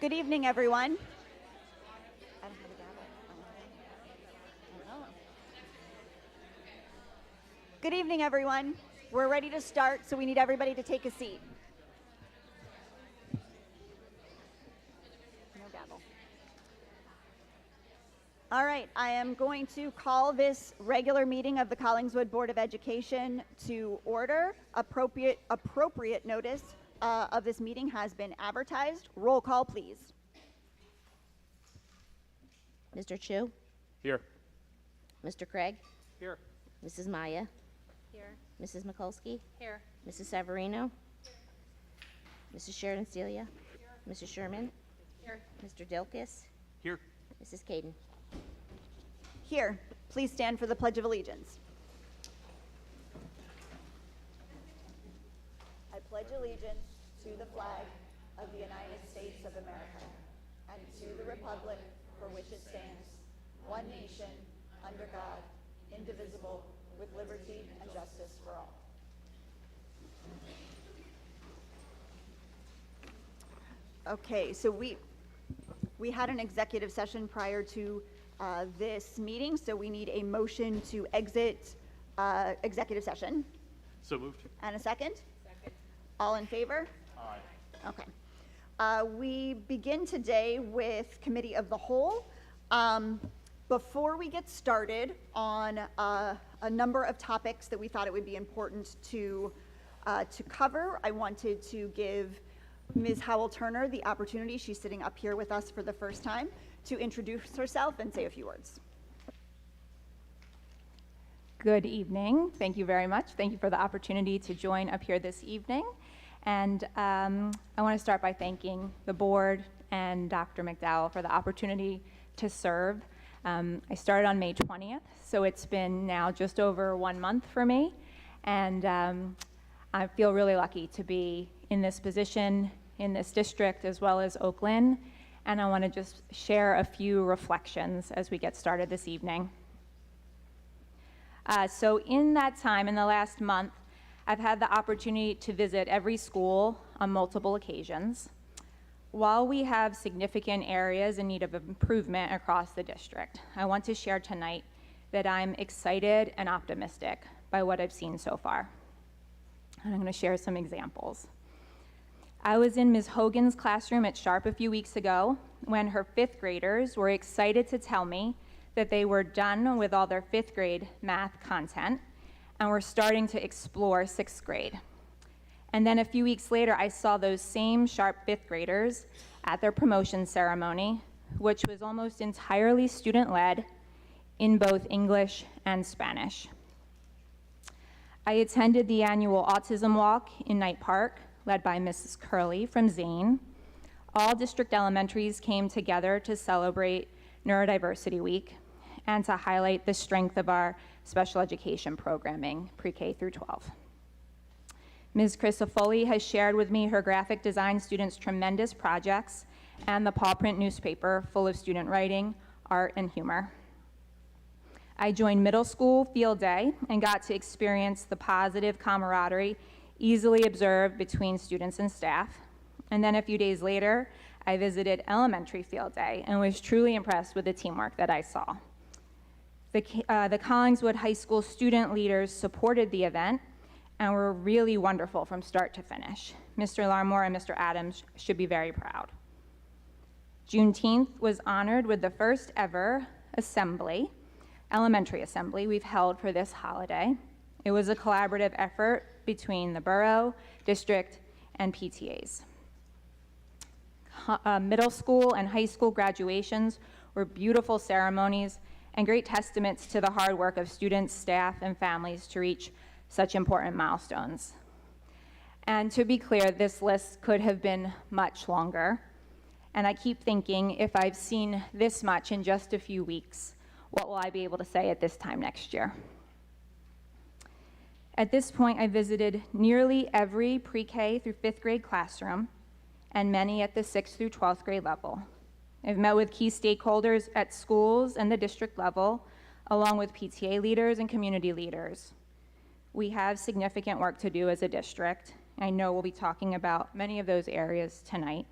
Good evening, everyone. Good evening, everyone. We're ready to start, so we need everybody to take a seat. No gavel. All right, I am going to call this regular meeting of the Collingswood Board of Education to order. Appropriate notice of this meeting has been advertised. Roll call, please. Mr. Chu? Here. Mr. Craig? Here. Mrs. Maya? Here. Mrs. Mikulski? Here. Mrs. Severino? Mrs. Sheridan Celia? Here. Mrs. Sherman? Here. Mr. Dilkis? Here. Mrs. Caden? Here, please stand for the Pledge of Allegiance. I pledge allegiance to the flag of the United States of America and to the republic for which it stands, one nation, under God, indivisible, with liberty and justice for all. Okay, so we had an executive session prior to this meeting, so we need a motion to exit executive session. So moved. And a second? Second. All in favor? Aye. Okay. We begin today with Committee of the Whole. Before we get started on a number of topics that we thought it would be important to cover, I wanted to give Ms. Howell-Turner the opportunity, she's sitting up here with us for the first time, to introduce herself and say a few words. Good evening. Thank you very much. Thank you for the opportunity to join up here this evening. And I want to start by thanking the board and Dr. McDowell for the opportunity to serve. I started on May 20th, so it's been now just over 1 month for me. And I feel really lucky to be in this position, in this district, as well as Oakland. And I want to just share a few reflections as we get started this evening. So in that time, in the last month, I've had the opportunity to visit every school on multiple occasions. While we have significant areas in need of improvement across the district, I want to share tonight that I'm excited and optimistic by what I've seen so far. And I'm going to share some examples. I was in Ms. Hogan's classroom at Sharp a few weeks ago when her 5th graders were excited to tell me that they were done with all their 5th grade math content and were starting to explore 6th grade. And then a few weeks later, I saw those same Sharp 5th graders at their promotion ceremony, which was almost entirely student-led in both English and Spanish. I attended the annual Autism Walk in Knight Park, led by Mrs. Curley from Zane. All district elementaries came together to celebrate Neurodiversity Week and to highlight the strength of our special education programming, pre-K through 12. Ms. Crisafulli has shared with me her graphic design students' tremendous projects and the paw print newspaper full of student writing, art, and humor. I joined middle school field day and got to experience the positive camaraderie easily observed between students and staff. And then a few days later, I visited elementary field day and was truly impressed with the teamwork that I saw. The Collingswood High School student leaders supported the event and were really wonderful from start to finish. Mr. Larmore and Mr. Adams should be very proud. Juneteenth was honored with the first ever assembly, elementary assembly we've held for this holiday. It was a collaborative effort between the borough, district, and PTAs. Middle school and high school graduations were beautiful ceremonies and great testaments to the hard work of students, staff, and families to reach such important milestones. And to be clear, this list could have been much longer. And I keep thinking, if I've seen this much in just a few weeks, what will I be able to say at this time next year? At this point, I visited nearly every pre-K through 5th grade classroom and many at the 6th through 12th grade level. I've met with key stakeholders at schools and the district level, along with PTA leaders and community leaders. We have significant work to do as a district. I know we'll be talking about many of those areas tonight.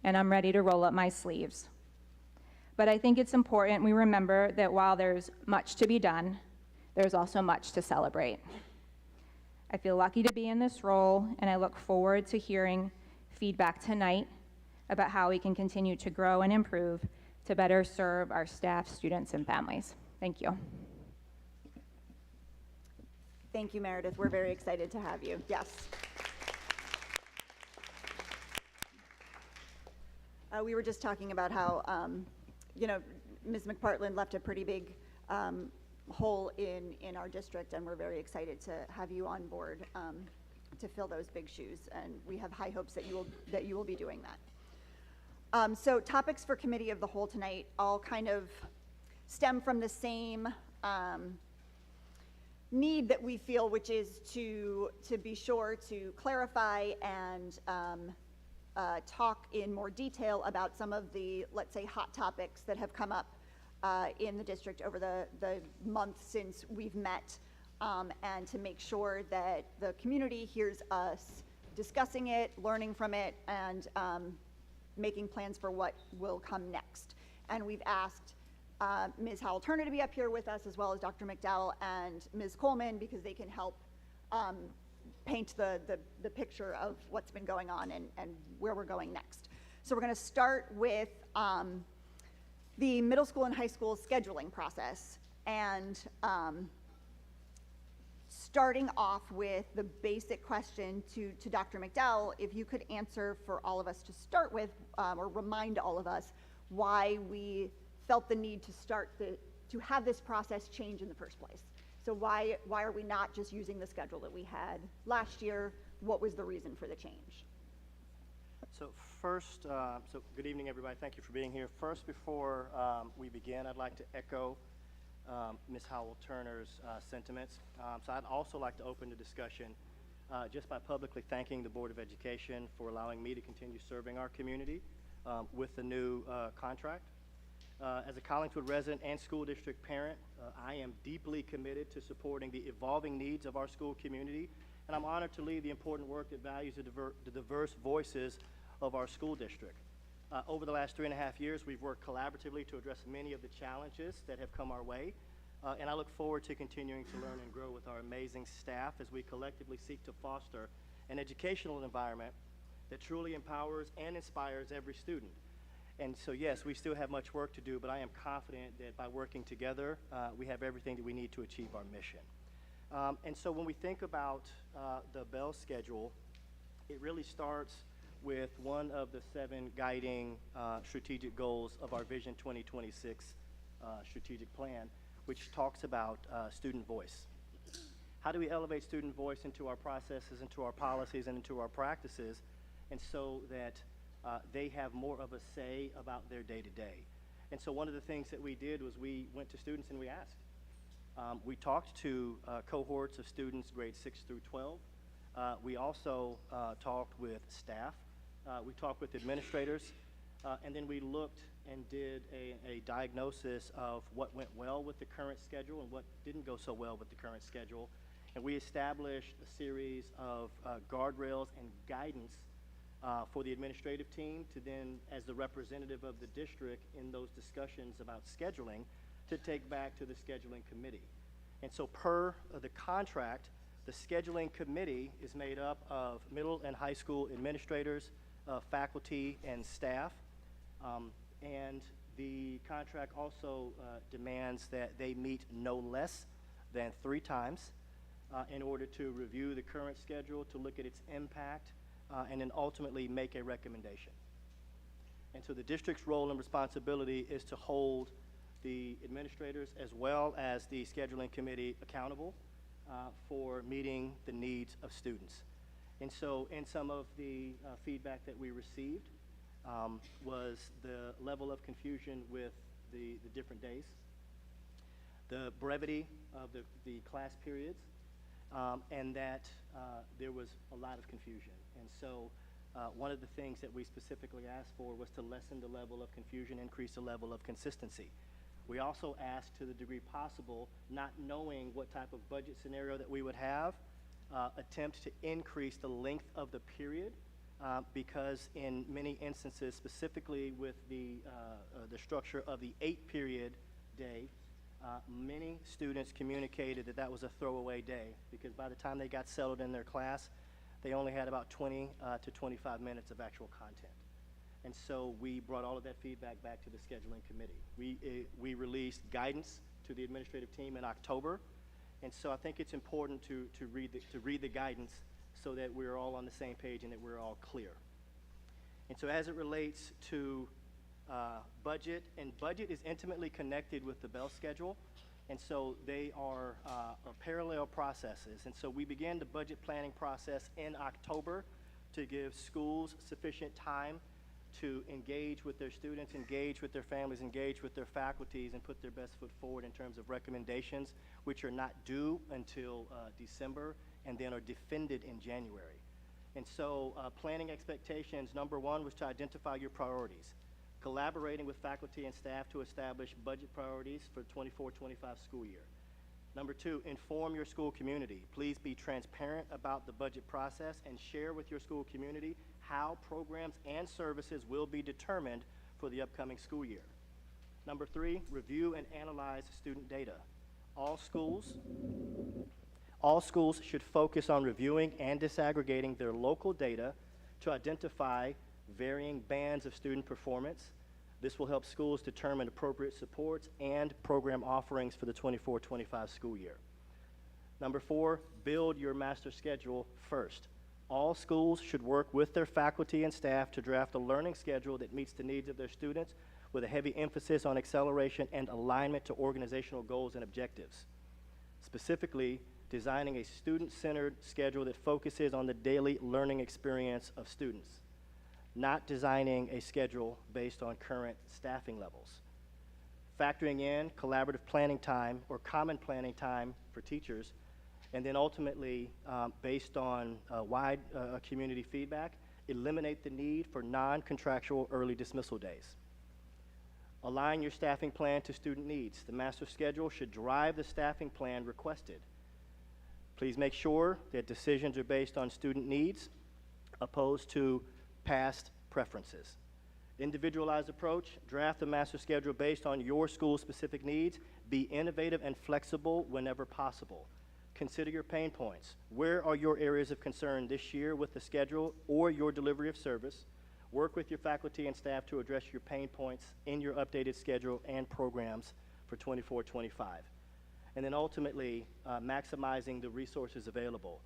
and I'm ready to roll up my sleeves. But I think it's important we remember that while there's much to be done, there's also much to celebrate. I feel lucky to be in this role, and I look forward to hearing feedback tonight about how we can continue to grow and improve to better serve our staff, students, and families. Thank you. Thank you, Meredith. We're very excited to have you. Yes. We were just talking about how, Ms. McPartland left a pretty big hole in our district, and we're very excited to have you on board to fill those big shoes, and we have high hopes that you will be doing that. So topics for committee of the whole tonight all kind of stem from the same need that we feel, which is to be sure to clarify and talk in more detail about some of the, let's say, hot topics that have come up in the district over the month since we've met, and to make sure that the community hears us discussing it, learning from it, and making plans for what will come next. And we've asked Ms. Howell-Turner to be up here with us, as well as Dr. McDowell and Ms. Coleman, because they can help paint the picture of what's been going on and where we're going next. So we're going to start with the middle school and high school scheduling process, and starting off with the basic question to Dr. McDowell, if you could answer for all of us to start with, or remind all of us why we felt the need to have this process change in the first place. So why are we not just using the schedule that we had last year? What was the reason for the change? So first, good evening, everybody. Thank you for being here. First, before we begin, I'd like to echo Ms. Howell-Turner's sentiments. So I'd also like to open the discussion just by publicly thanking the Board of Education for allowing me to continue serving our community with the new contract. As a Collingswood resident and school district parent, I am deeply committed to supporting the evolving needs of our school community, and I'm honored to lead the important work that values the diverse voices of our school district. Over the last 3.5 years, we've worked collaboratively to address many of the challenges that have come our way, and I look forward to continuing to learn and grow with our amazing staff as we collectively seek to foster an educational environment that truly empowers and inspires every student. And so, yes, we still have much work to do, but I am confident that by working together, we have everything that we need to achieve our mission. And so when we think about the Bell schedule, it really starts with one of the 7 guiding strategic goals of our Vision 2026 strategic plan, which talks about student voice. How do we elevate student voice into our processes, into our policies, and into our practices, and so that they have more of a say about their day-to-day? And so one of the things that we did was we went to students and we asked. We talked to cohorts of students grades 6 through 12. We also talked with staff. We talked with administrators. And then we looked and did a diagnosis of what went well with the current schedule and what didn't go so well with the current schedule. And we established a series of guardrails and guidance for the administrative team to then, as the representative of the district in those discussions about scheduling, to take back to the scheduling committee. And so per the contract, the scheduling committee is made up of middle and high school administrators, faculty, and staff. And the contract also demands that they meet no less than 3 times in order to review the current schedule, to look at its impact, and then ultimately make a recommendation. And so the district's role and responsibility is to hold the administrators as well as the scheduling committee accountable for meeting the needs of students. And so in some of the feedback that we received was the level of confusion with the different days, the brevity of the class periods, and that there was a lot of confusion. And so one of the things that we specifically asked for was to lessen the level of confusion, increase the level of consistency. We also asked, to the degree possible, not knowing what type of budget scenario that we would have, attempt to increase the length of the period because in many instances, specifically with the structure of the 8-period day, many students communicated that that was a throwaway day because by the time they got settled in their class, they only had about 20 to 25 minutes of actual content. And so we brought all of that feedback back to the scheduling committee. We released guidance to the administrative team in October, and so I think it's important to read the guidance so that we're all on the same page and that we're all clear. And so as it relates to budget, and budget is intimately connected with the Bell schedule, and so they are parallel processes. And so we began the budget planning process in October to give schools sufficient time to engage with their students, engage with their families, engage with their faculties, and put their best foot forward in terms of recommendations, which are not due until December and then are defended in January. And so planning expectations, number one was to identify your priorities, collaborating with faculty and staff to establish budget priorities for 24-25 school year. Number two, inform your school community. Please be transparent about the budget process and share with your school community how programs and services will be determined for the upcoming school year. Number three, review and analyze student data. All schools should focus on reviewing and disaggregating their local data to identify varying bands of student performance. This will help schools determine appropriate supports and program offerings for the 24-25 school year. Number four, build your master schedule first. All schools should work with their faculty and staff to draft a learning schedule that meets the needs of their students with a heavy emphasis on acceleration and alignment to organizational goals and objectives. Specifically, designing a student-centered schedule that focuses on the daily learning experience of students, not designing a schedule based on current staffing levels. Factoring in collaborative planning time or common planning time for teachers, and then ultimately, based on wide community feedback, eliminate the need for non-contractual early dismissal days. Align your staffing plan to student needs. The master schedule should drive the staffing plan requested. Please make sure that decisions are based on student needs opposed to past preferences. Individualized approach, draft the master schedule based on your school's specific needs. Be innovative and flexible whenever possible. Consider your pain points. Where are your areas of concern this year with the schedule or your delivery of service? Work with your faculty and staff to address your pain points in your updated schedule and programs for 24-25. And then ultimately, maximizing the resources available.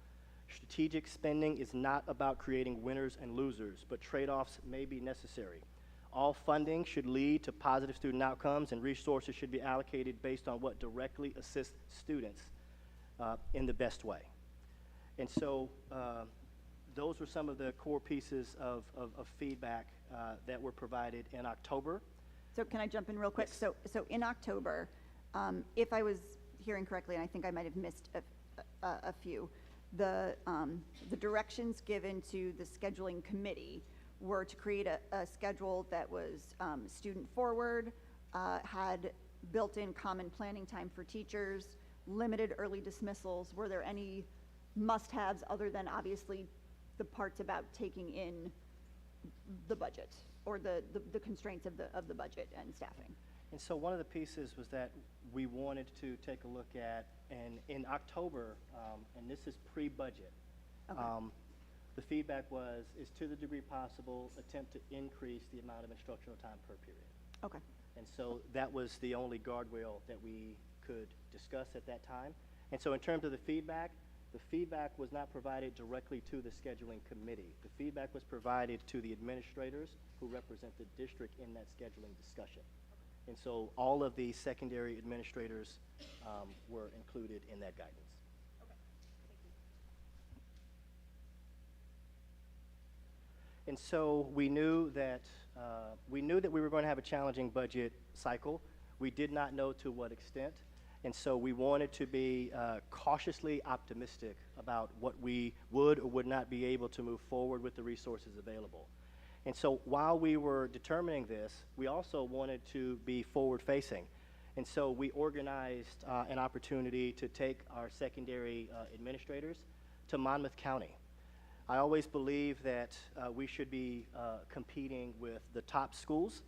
Strategic spending is not about creating winners and losers, but trade-offs may be necessary. All funding should lead to positive student outcomes, and resources should be allocated based on what directly assists students in the best way. And so those were some of the core pieces of feedback that were provided in October. So can I jump in real quick? Yes. So in October, if I was hearing correctly, and I think I might have missed a few, the directions given to the scheduling committee were to create a schedule that was student forward, had built-in common planning time for teachers, limited early dismissals. Were there any must-haves other than obviously the parts about taking in the budget or the constraints of the budget and staffing? And so one of the pieces was that we wanted to take a look at, and in October, and this is pre-budget, Okay. the feedback was, is to the degree possible, attempt to increase the amount of instructional time per period. Okay. And so that was the only guardrail that we could discuss at that time. And so in terms of the feedback was not provided directly to the scheduling committee. The feedback was provided to the administrators who represent the district in that scheduling discussion. And so all of the secondary administrators were included in that guidance. And so we knew that we were going to have a challenging budget cycle. We did not know to what extent. And so we wanted to be cautiously optimistic about what we would or would not be able to move forward with the resources available. And so while we were determining this, we also wanted to be forward-facing. And so we organized an opportunity to take our secondary administrators to Monmouth County. I always believe that we should be competing with the top schools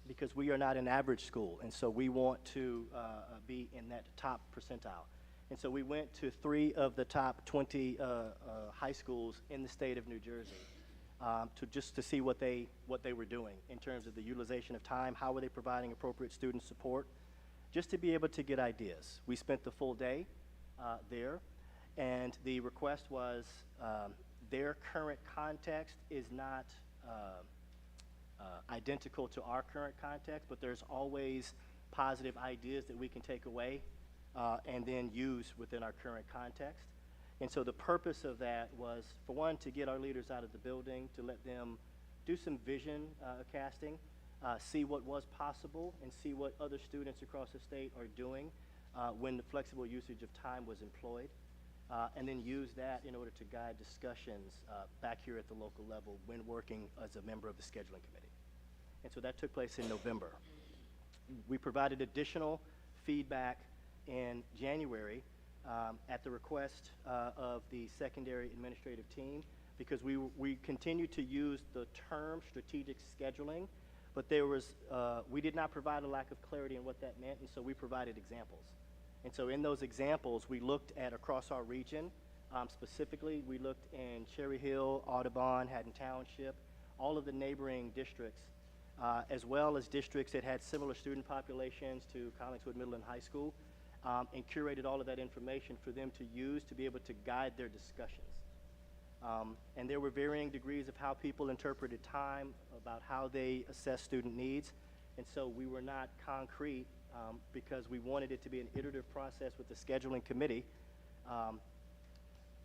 because we are not an average school, and so we want to be in that top percentile. And so we went to 3 of the top 20 high schools in the state of New Jersey to see what they were doing in terms of the utilization of time, how were they providing appropriate student support, just to be able to get ideas. We spent the full day there, and the request was their current context is not identical to our current context, but there's always positive ideas that we can take away and then use within our current context. And so the purpose of that was, for one, to get our leaders out of the building, to let them do some vision casting, see what was possible, and see what other students across the state are doing when the flexible usage of time was employed, and then use that in order to guide discussions back here at the local level when working as a member of the scheduling committee. And so that took place in November. We provided additional feedback in January at the request of the secondary administrative team, because we continued to use the term strategic scheduling, but there was, we did not provide a lack of clarity in what that meant, and so we provided examples. And so in those examples, we looked at across our region. Specifically, we looked in Cherry Hill, Audubon, Haddon Township, all of the neighboring districts, as well as districts that had similar student populations to Collingswood Middle and High School, and curated all of that information for them to use to be able to guide their discussions. And there were varying degrees of how people interpreted time, about how they assess student needs, and so we were not concrete because we wanted it to be an iterative process with the scheduling committee.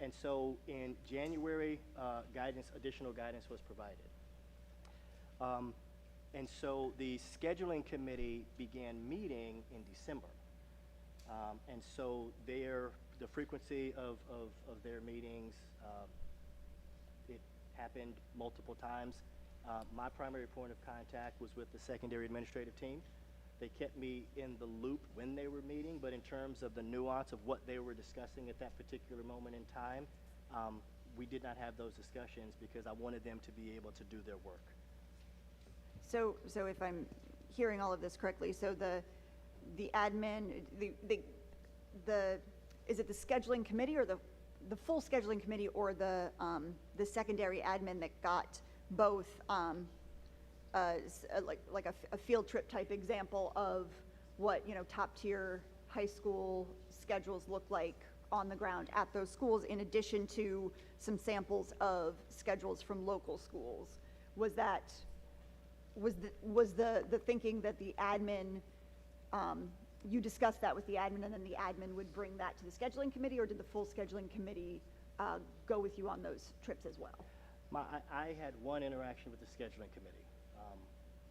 And so in January, additional guidance was provided. And so the scheduling committee began meeting in December. And so the frequency of their meetings, it happened multiple times. My primary point of contact was with the secondary administrative team. They kept me in the loop when they were meeting, but in terms of the nuance of what they were discussing at that particular moment in time, we did not have those discussions because I wanted them to be able to do their work. So if I'm hearing all of this correctly, so the admin, is it the scheduling committee or the full scheduling committee, or the secondary admin that got both like a field trip type example of what, you know, top tier high school schedules look like on the ground at those schools, in addition to some samples of schedules from local schools? Was the thinking that the admin, you discussed that with the admin, and then the admin would bring that to the scheduling committee, or did the full scheduling committee go with you on those trips as well? I had one interaction with the scheduling committee.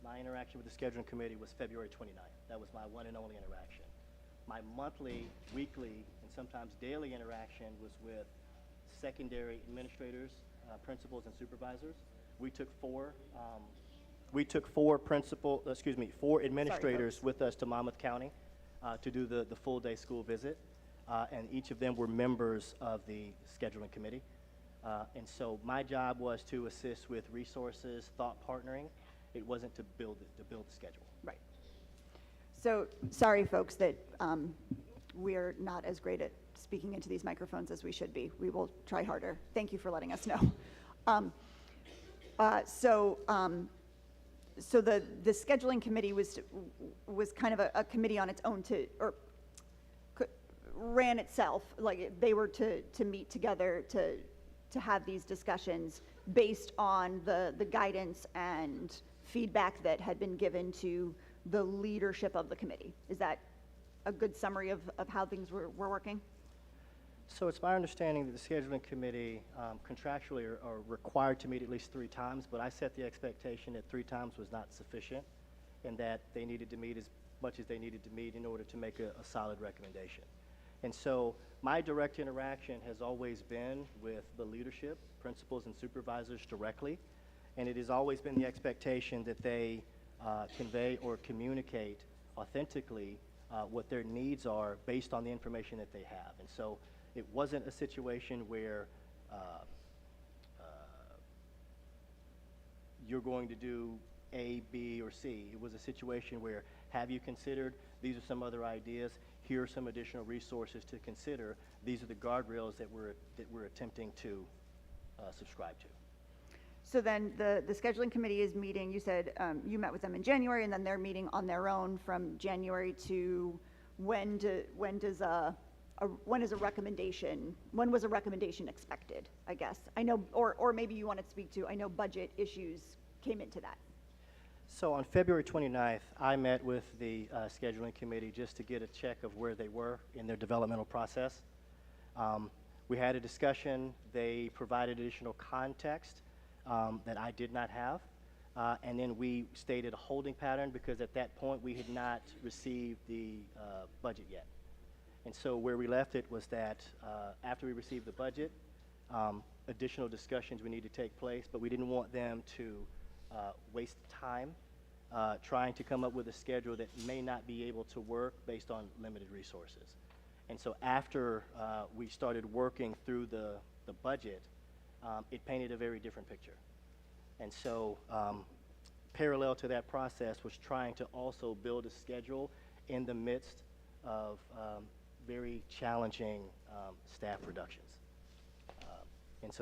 My interaction with the scheduling committee was February 29th. That was my one and only interaction. My monthly, weekly, and sometimes daily interaction was with secondary administrators, principals, and supervisors. We took four administrators with us to Monmouth County to do the full day school visit, and each of them were members of the scheduling committee. And so my job was to assist with resources, thought partnering. It wasn't to build the schedule. Right. So sorry, folks, that we're not as great at speaking into these microphones as we should be. We will try harder. Thank you for letting us know. So the scheduling committee was kind of a committee on its own ran itself, like they were to meet together to have these discussions based on the guidance and feedback that had been given to the leadership of the committee. Is that a good summary of how things were working? So it's my understanding that the scheduling committee contractually are required to meet at least 3 times, but I set the expectation that 3 times was not sufficient, and that they needed to meet as much as they needed to meet in order to make a solid recommendation. And so my direct interaction has always been with the leadership, principals, and supervisors directly, and it has always been the expectation that they convey or communicate authentically what their needs are based on the information that they have. And so it wasn't a situation where you're going to do A, B, or C. It was a situation where, have you considered, these are some other ideas, here are some additional resources to consider, these are the guardrails that we're attempting to subscribe to. So then the scheduling committee is meeting, you said you met with them in January, and then they're meeting on their own from January to when is a recommendation expected, I guess? I know, or maybe you want to speak to, I know budget issues came into that. So on February 29th, I met with the scheduling committee just to get a check of where they were in their developmental process. We had a discussion. They provided additional context that I did not have. And then we stated a holding pattern because at that point we had not received the budget yet. And so where we left it was that after we received the budget, additional discussions would need to take place, but we didn't want them to waste time trying to come up with a schedule that may not be able to work based on limited resources. And so after we started working through the budget, it painted a very different picture. And so parallel to that process was trying to also build a schedule in the midst of very challenging staff reductions. And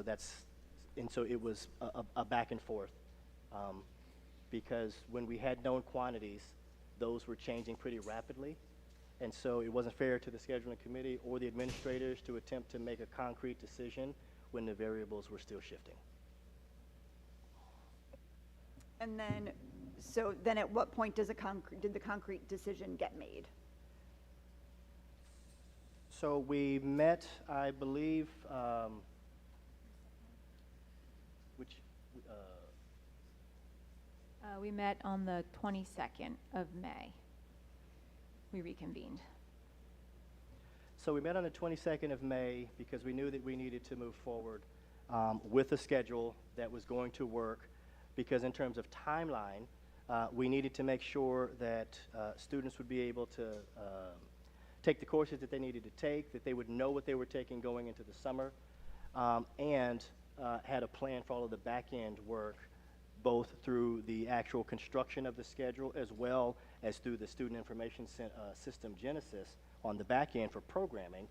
so it was a back and forth because when we had known quantities, those were changing pretty rapidly. And so it wasn't fair to the scheduling committee or the administrators to attempt to make a concrete decision when the variables were still shifting. And then, so then at what point did the concrete decision get made? So we met, I believe, We met on the 22nd of May. We reconvened. So we met on the 22nd of May because we knew that we needed to move forward with a schedule that was going to work, because in terms of timeline, we needed to make sure that students would be able to take the courses that they needed to take, that they would know what they were taking going into the summer, and had a plan for all of the back-end work, both through the actual construction of the schedule as well as through the student information system genesis on the back end for programming,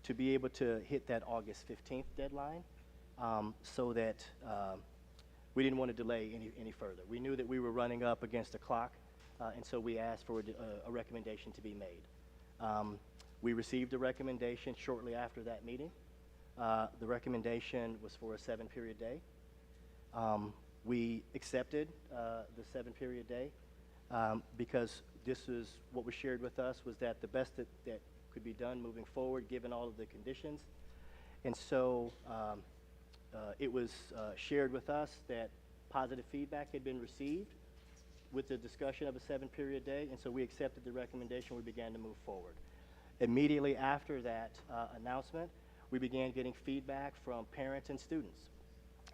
to be able to hit that August 15th deadline, so that we didn't want to delay any further. We knew that we were running up against the clock, and so we asked for a recommendation to be made. We received a recommendation shortly after that meeting. The recommendation was for a 7-period day. We accepted the 7-period day because this is what was shared with us, was that the best that could be done moving forward given all of the conditions. And so it was shared with us that positive feedback had been received with the discussion of a 7-period day, and so we accepted the recommendation. We began to move forward. Immediately after that announcement, we began getting feedback from parents and students.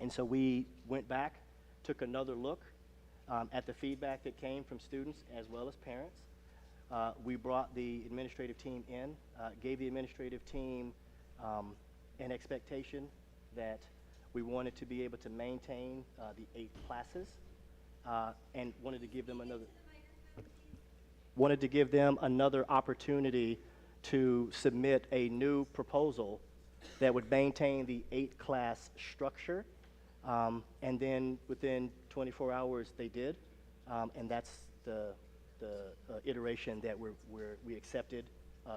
And so we went back, took another look at the feedback that came from students as well as parents. We brought the administrative team in, gave the administrative team an expectation that we wanted to be able to maintain the 8 classes and wanted to give them another opportunity to submit a new proposal that would maintain the 8-class structure. And then within 24 hours they did, and that's the iteration that we accepted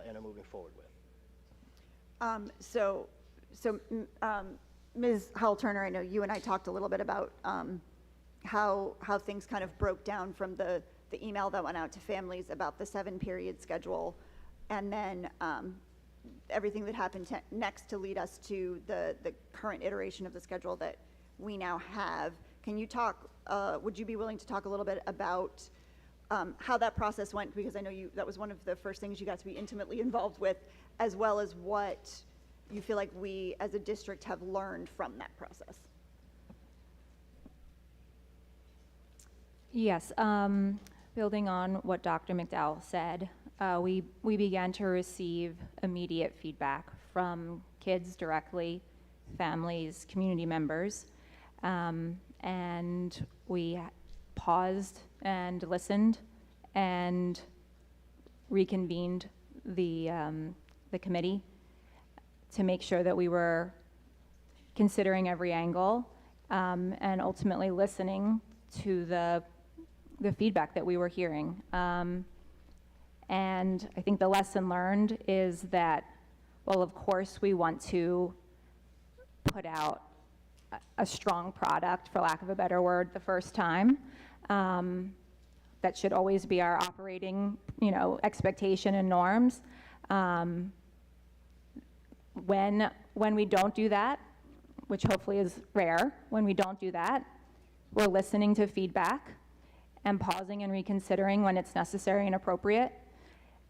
and are moving forward with. So Ms. Howell-Turner, I know you and I talked a little bit about how things kind of broke down from the email that went out to families about the 7-period schedule, and then everything that happened next to lead us to the current iteration of the schedule that we now have. Can you talk, would you be willing to talk a little bit about how that process went? Because I know that was one of the first things you got to be intimately involved with, as well as what you feel like we as a district have learned from that process. Yes, building on what Dr. McDowell said, we began to receive immediate feedback from kids directly, families, community members. And we paused and listened and reconvened the committee to make sure that we were considering every angle, and ultimately listening to the feedback that we were hearing. And I think the lesson learned is that, well, of course, we want to put out a strong product, for lack of a better word, the first time. That should always be our operating, expectation and norms. When we don't do that, which hopefully is rare, when we don't do that, we're listening to feedback and pausing and reconsidering when it's necessary and appropriate.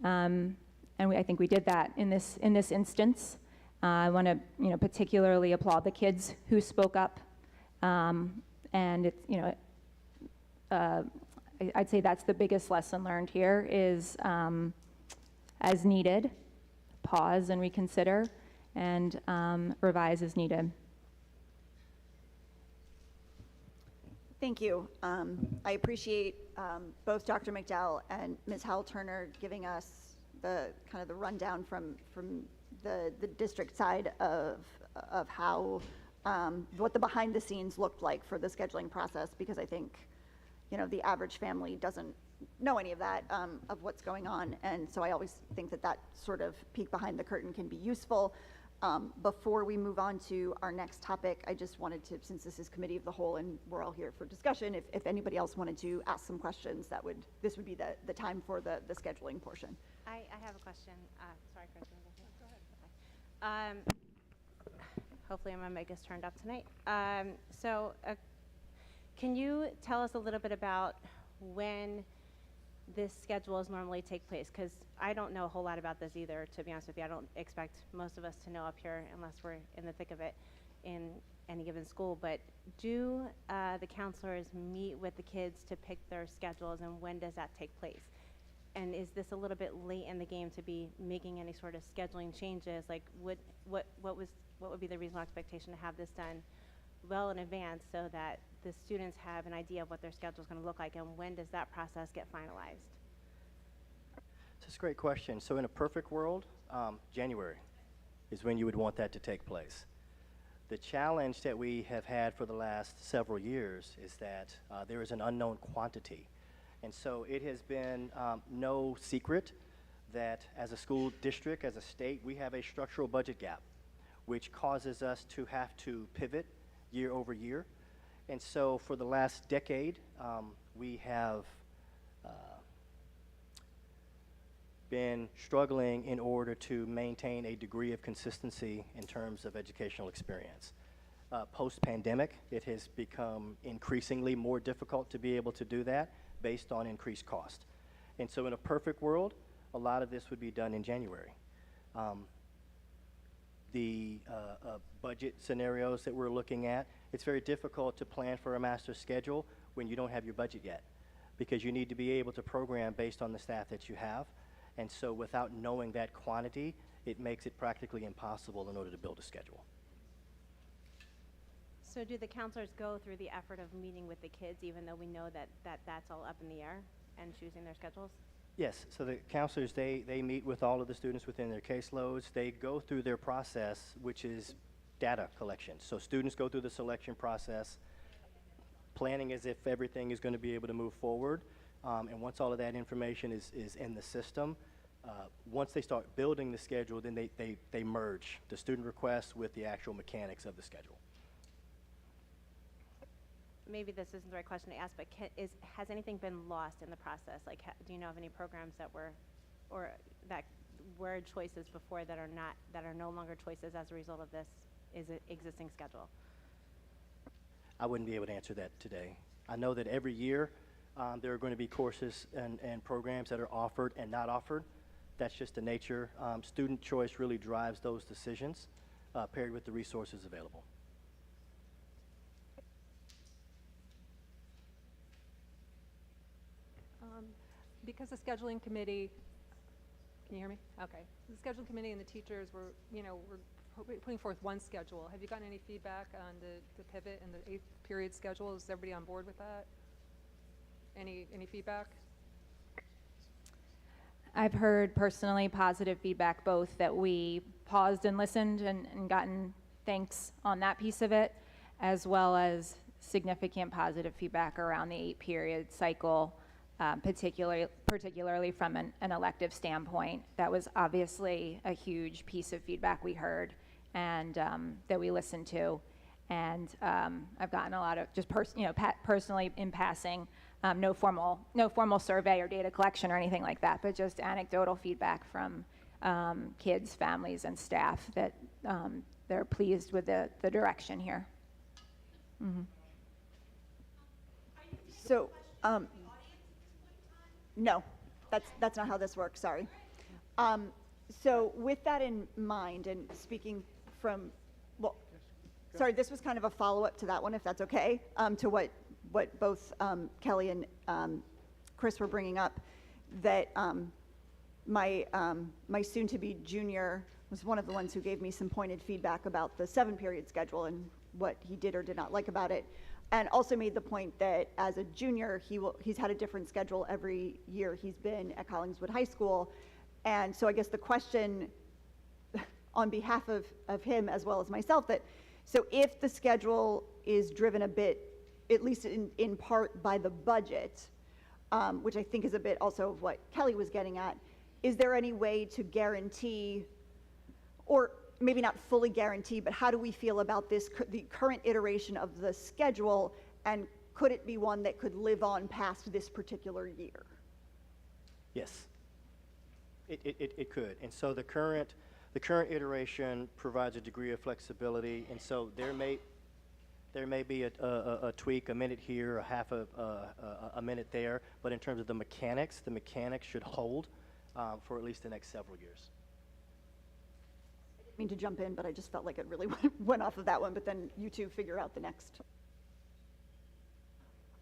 And I think we did that in this instance. I want to, particularly applaud the kids who spoke up. And it's, I'd say that's the biggest lesson learned here is, as needed, pause and reconsider, and revise as needed. Thank you. I appreciate both Dr. McDowell and Ms. Howell-Turner giving us the kind of the rundown from the district side of how, what the behind the scenes looked like for the scheduling process, because I think, the average family doesn't know any of that, of what's going on. And so I always think that sort of peek behind the curtain can be useful. Before we move on to our next topic, I just wanted to, since this is committee of the whole and we're all here for discussion, if anybody else wanted to ask some questions, this would be the time for the scheduling portion. I have a question. Sorry, Chris. Go ahead. Okay. Hopefully my mic is turned up tonight. Can you tell us a little bit about when this schedules normally take place? Because I don't know a whole lot about this either, to be honest with you. I don't expect most of us to know up here unless we're in the thick of it in any given school. But do the counselors meet with the kids to pick their schedules, and when does that take place? And is this a little bit late in the game to be making any sort of scheduling changes? Like, what would be the reasonable expectation to have this done well in advance so that the students have an idea of what their schedule is going to look like, and when does that process get finalized? It's a great question. So in a perfect world, January is when you would want that to take place. The challenge that we have had for the last several years is that there is an unknown quantity. And so it has been no secret that as a school district, as a state, we have a structural budget gap, which causes us to have to pivot year over year. And so for the last decade, we have been struggling in order to maintain a degree of consistency in terms of educational experience. Post-pandemic, it has become increasingly more difficult to be able to do that based on increased cost. And so in a perfect world, a lot of this would be done in January. The budget scenarios that we're looking at, it's very difficult to plan for a master's schedule when you don't have your budget yet, because you need to be able to program based on the staff that you have. And so without knowing that quantity, it makes it practically impossible in order to build a schedule. So do the counselors go through the effort of meeting with the kids, even though we know that's all up in the air, and choosing their schedules? Yes, so the counselors, they meet with all of the students within their caseloads. They go through their process, which is data collection. So students go through the selection process, planning as if everything is going to be able to move forward. And once all of that information is in the system, once they start building the schedule, then they merge the student requests with the actual mechanics of the schedule. Maybe this isn't the right question to ask, but has anything been lost in the process? Like, do you know of any programs that were choices before that are no longer choices as a result of this existing schedule? I wouldn't be able to answer that today. I know that every year there are going to be courses and programs that are offered and not offered. That's just the nature. Student choice really drives those decisions, paired with the resources available. Because the scheduling committee, can you hear me? Okay. The scheduling committee and the teachers were putting forth one schedule. Have you gotten any feedback on the pivot and the 8th period schedule? Is everybody on board with that? Any feedback? I've heard personally positive feedback, both that we paused and listened and gotten thanks on that piece of it, as well as significant positive feedback around the 8-period cycle, particularly from an elective standpoint. That was obviously a huge piece of feedback we heard and that we listened to. And I've gotten a lot of just personally in passing, no formal survey or data collection or anything like that, but just anecdotal feedback from kids, families, and staff that they're pleased with the direction here. Mm-hmm. So, no, that's not how this works, sorry. So with that in mind, and speaking from, well, sorry, this was kind of a follow-up to that one, if that's okay, to what both Kelly and Chris were bringing up, that my soon-to-be junior was one of the ones who gave me some pointed feedback about the 7-period schedule and what he did or did not like about it, and also made the point that as a junior, he's had a different schedule every year he's been at Collingswood High School. And so I guess the question on behalf of him as well as myself, that so if the schedule is driven a bit, at least in part, by the budget, which I think is a bit also of what Kelly was getting at, is there any way to guarantee, or maybe not fully guarantee, but how do we feel about this, the current iteration of the schedule, and could it be one that could live on past this particular year? Yes, it could. And so the current iteration provides a degree of flexibility, and so there may be a tweak, a minute here, a half a minute there, but in terms of the mechanics should hold for at least the next several years. I mean to jump in, but I just felt like it really went off of that one, but then you two figure out the next.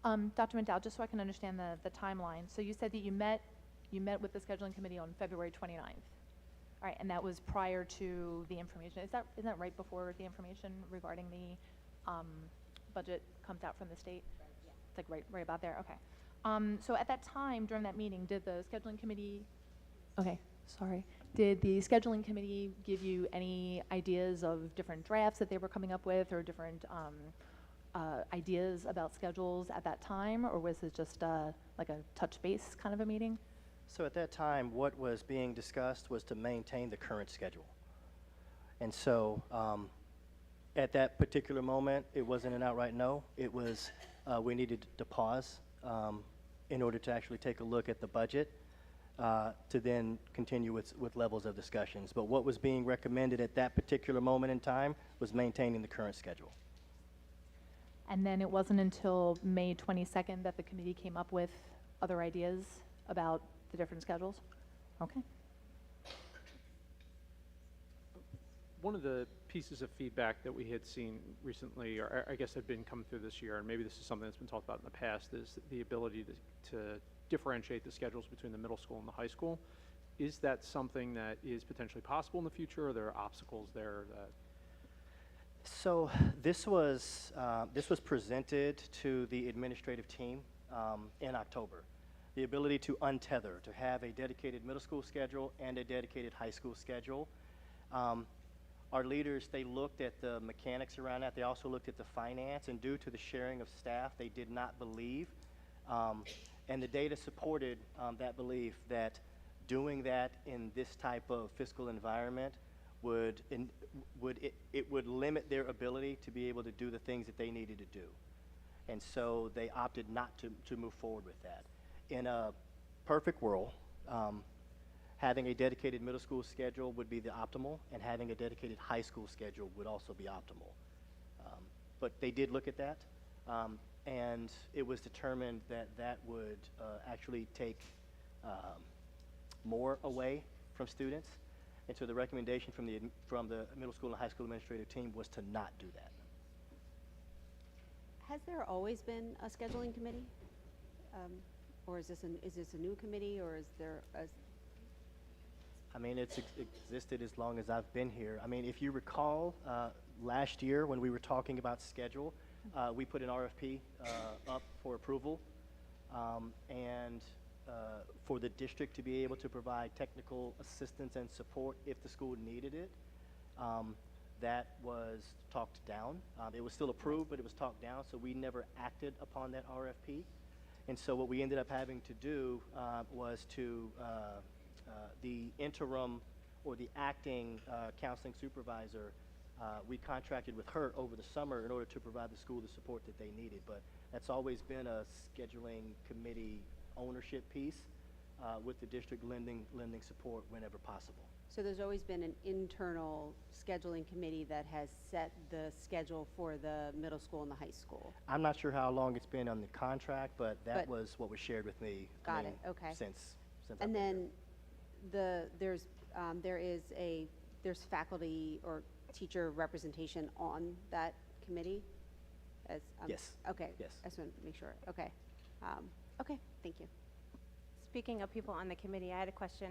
Dr. McDowell, just so I can understand the timeline. So you said that you met with the scheduling committee on February 29th. All right, and that was prior to the information. Isn't that right before the information regarding the budget comes out from the state? Yeah. It's like right about there. Okay. So at that time, during that meeting, did the scheduling committee? Okay, sorry. Did the scheduling committee give you any ideas of different drafts that they were coming up with, or different ideas about schedules at that time, or was it just like a touch base kind of a meeting? So at that time, what was being discussed was to maintain the current schedule. And so at that particular moment, it wasn't an outright no. It was we needed to pause in order to actually take a look at the budget to then continue with levels of discussions. But what was being recommended at that particular moment in time was maintaining the current schedule. And then it wasn't until May 22nd that the committee came up with other ideas about the different schedules? Okay. One of the pieces of feedback that we had seen recently, or I guess had been coming through this year, and maybe this is something that's been talked about in the past, is the ability to differentiate the schedules between the middle school and the high school. Is that something that is potentially possible in the future, or are there obstacles there that? So this was presented to the administrative team in October. The ability to untether, to have a dedicated middle school schedule and a dedicated high school schedule. Our leaders, they looked at the mechanics around that. They also looked at the finance, and due to the sharing of staff, they did not believe, and the data supported that belief, that doing that in this type of fiscal environment would limit their ability to be able to do the things that they needed to do. And so they opted not to move forward with that. In a perfect world, having a dedicated middle school schedule would be the optimal, and having a dedicated high school schedule would also be optimal. But they did look at that, and it was determined that that would actually take more away from students. And so the recommendation from the middle school and high school administrative team was to not do that. Has there always been a scheduling committee? Or is this a new committee, or is there a? I mean, it's existed as long as I've been here. I mean, if you recall, last year when we were talking about schedule, we put an RFP up for approval, and for the district to be able to provide technical assistance and support if the school needed it. That was talked down. It was still approved, but it was talked down, so we never acted upon that RFP. And so what we ended up having to do was to the interim or the acting counseling supervisor, we contracted with her over the summer in order to provide the school the support that they needed. But that's always been a scheduling committee ownership piece, with the district lending support whenever possible. So there's always been an internal scheduling committee that has set the schedule for the middle school and the high school. I'm not sure how long it's been on the contract, but that But- was what was shared with me. Got it, okay. Since I've And been here. then there's faculty or teacher representation on that committee? As, Yes. Okay. Yes. I just want to make sure. Okay. Okay, thank you. Speaking of people on the committee, I had a question.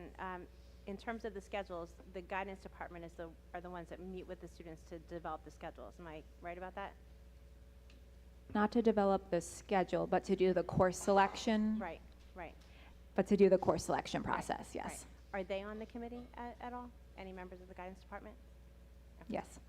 In terms of the schedules, the guidance department are the ones that meet with the students to develop the schedules. Am I right about that? Not to develop the schedule, but to do the course selection. Right, right. But to do the course selection Right, process, yes. right. Are they on the committee at all? Any members of the guidance department? Yes.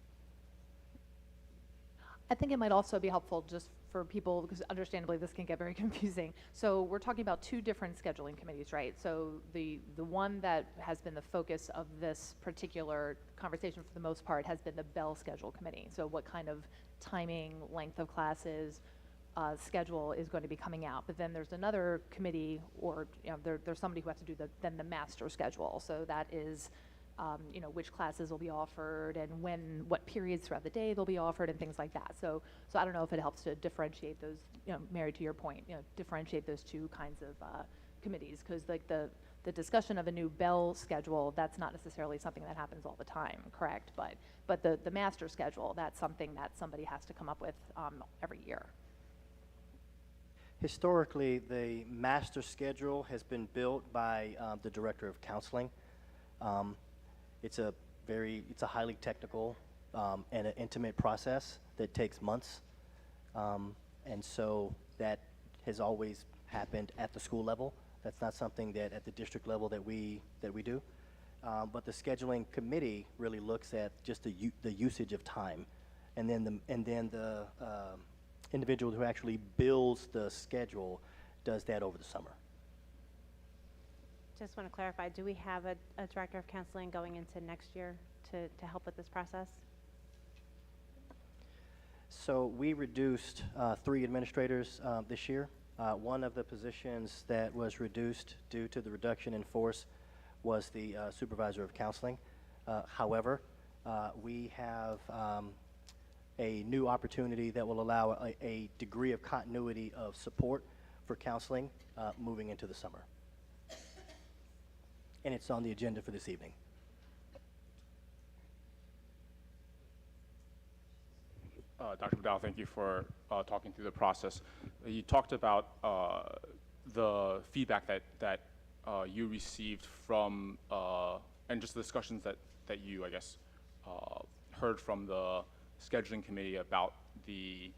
I think it might also be helpful just for people, because understandably this can get very confusing. So we're talking about two different scheduling committees, right? So the one that has been the focus of this particular conversation for the most part has been the Bell Schedule Committee. So what kind of timing, length of classes, schedule is going to be coming out. But then there's another committee, or there's somebody who has to do the master schedule. So that is which classes will be offered and what periods throughout the day they'll be offered and things like that. So I don't know if it helps to differentiate those, Mary, to your point, differentiate those two kinds of committees, because like the discussion of a new Bell schedule, that's not necessarily something that happens all the time, correct? But the master schedule, that's something that somebody has to come up with every year. Historically, the master schedule has been built by the director of counseling. It's a highly technical and an intimate process that takes months. And so that has always happened at the school level. That's not something that at the district level that we do. But the scheduling committee really looks at just the usage of time. And then the individual who actually builds the schedule does that over the summer. Just want to clarify, do we have a director of counseling going into next year to help with this process? So we reduced 3 administrators this year. One of the positions that was reduced due to the reduction in force was the supervisor of counseling. However, we have a new opportunity that will allow a degree of continuity of support for counseling moving into the summer. And it's on the agenda for this evening. Dr. McDowell, thank you for talking through the process. You talked about the feedback that you received from, and just the discussions that you, I guess, heard from the scheduling committee about the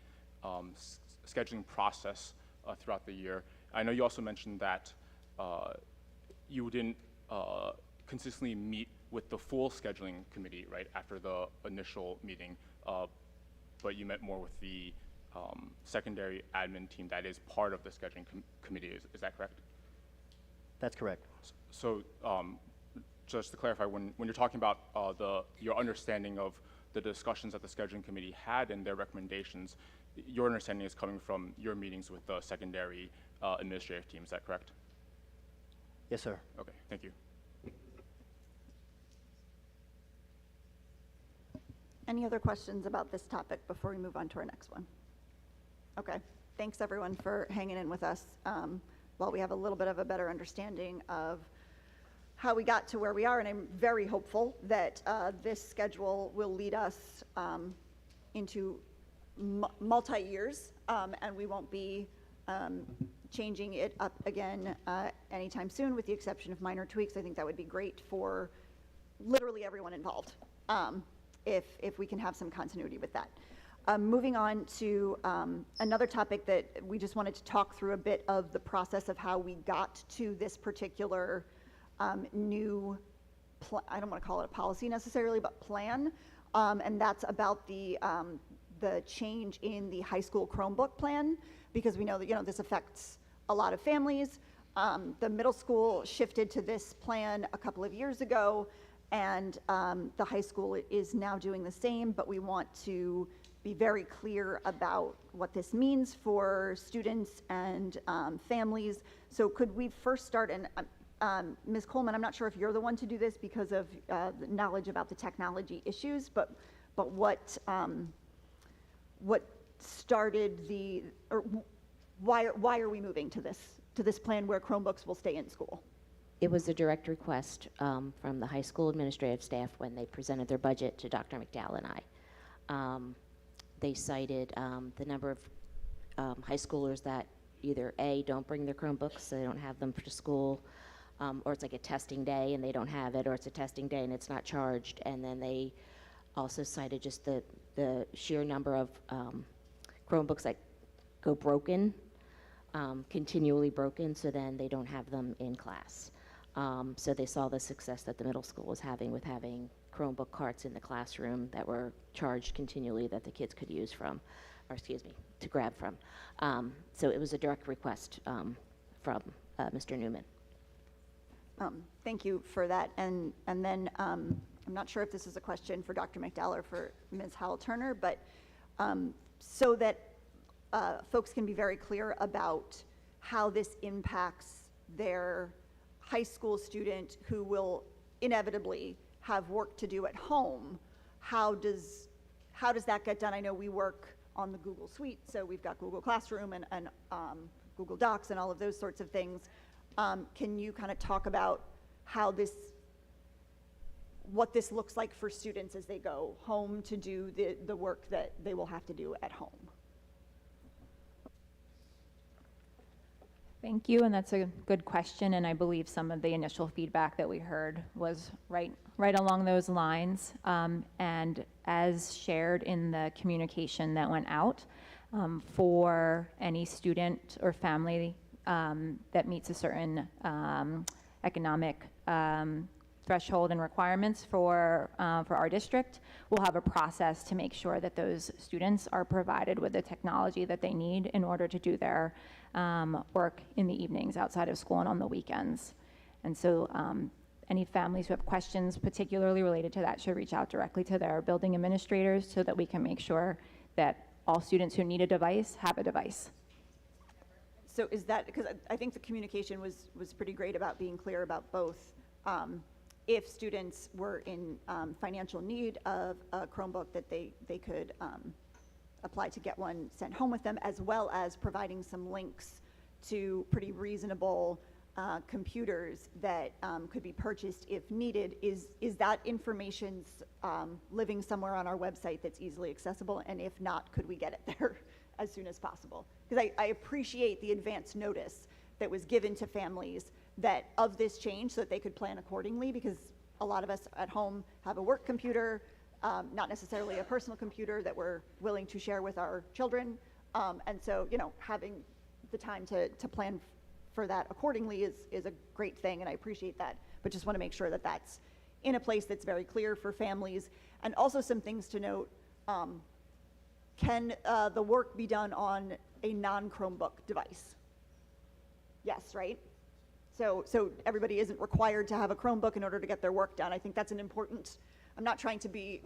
scheduling process throughout the year. I know you also mentioned that you didn't consistently meet with the full scheduling committee, right, after the initial meeting, but you met more with the secondary admin team that is part of the scheduling committee. Is that correct? That's correct. So just to clarify, when you're talking about your understanding of the discussions that the scheduling committee had and their recommendations, your understanding is coming from your meetings with the secondary administrative team. Is that correct? Yes, sir. Okay, thank you. Any other questions about this topic before we move on to our next one? Okay, thanks everyone for hanging in with us while we have a little bit of a better understanding of how we got to where we are, and I'm very hopeful that this schedule will lead us into multi-years, and we won't be changing it up again anytime soon, with the exception of minor tweaks. I think that would be great for literally everyone involved, if we can have some continuity with that. Moving on to another topic that we just wanted to talk through a bit of the process of how we got to this particular new, I don't want to call it a policy necessarily, but plan, and that's about the change in the high school Chromebook plan, because we know that, this affects a lot of families. The middle school shifted to this plan a couple of years ago, and the high school is now doing the same, but we want to be very clear about what this means for students and families. So could we first start, and Ms. Coleman, I'm not sure if you're the one to do this because of the knowledge about the technology issues, but what started or why are we moving to this plan where Chromebooks will stay in school? It was a direct request from the high school administrative staff when they presented their budget to Dr. McDowell and I. They cited the number of high schoolers that either A, don't bring their Chromebooks, so they don't have them for school, or it's like a testing day and they don't have it, or it's a testing day and it's not charged. And then they also cited just the sheer number of Chromebooks that go broken, continually broken, so then they don't have them in class. So they saw the success that the middle school was having with having Chromebook carts in the classroom that were charged continually that the kids could use from, or excuse me, to grab from. So it was a direct request from Mr. Newman. Thank you for that. And then I'm not sure if this is a question for Dr. McDowell or for Ms. Howell-Turner, but so that folks can be very clear about how this impacts their high school student who will inevitably have work to do at home, how does that get done? I know we work on the Google Suite, so we've got Google Classroom and Google Docs and all of those sorts of things. Can you kind of talk about how what this looks like for students as they go home to do the work that they will have to do at home? Thank you, and that's a good question, and I believe some of the initial feedback that we heard was right along those lines. And as shared in the communication that went out, for any student or family that meets a certain economic threshold and requirements for our district, we'll have a process to make sure that those students are provided with the technology that they need in order to do their work in the evenings outside of school and on the weekends. And so any families who have questions particularly related to that should reach out directly to their building administrators so that we can make sure that all students who need a device have a device. So is that, because I think the communication was pretty great about being clear about both. If students were in financial need of a Chromebook, that they could apply to get one sent home with them, as well as providing some links to pretty reasonable computers that could be purchased if needed. Is that information living somewhere on our website that's easily accessible? And if not, could we get it there as soon as possible? Because I appreciate the advance notice that was given to families that of this change so that they could plan accordingly, because a lot of us at home have a work computer, not necessarily a personal computer that we're willing to share with our children. And so, having the time to plan for that accordingly is a great thing, and I appreciate that. But just want to make sure that that's in a place that's very clear for families. And also some things to note, can the work be done on a non-Chromebook device? Yes, right? So everybody isn't required to have a Chromebook in order to get their work done. I think that's an important, I'm not trying to be,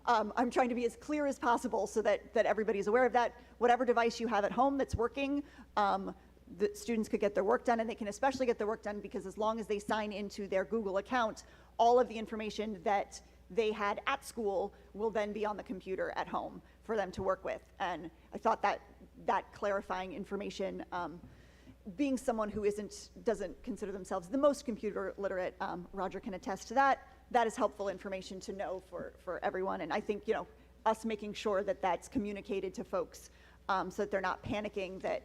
I'm trying to be as clear as possible so that everybody's aware of that. Whatever device you have at home that's working, the students could get their work done, and they can especially get their work done because as long as they sign into their Google account, all of the information that they had at school will then be on the computer at home for them to work with. And I thought that clarifying information, being someone who doesn't consider themselves the most computer literate, Roger can attest to that. That is helpful information to know for everyone. And I think, us making sure that that's communicated to folks so that they're not panicking, that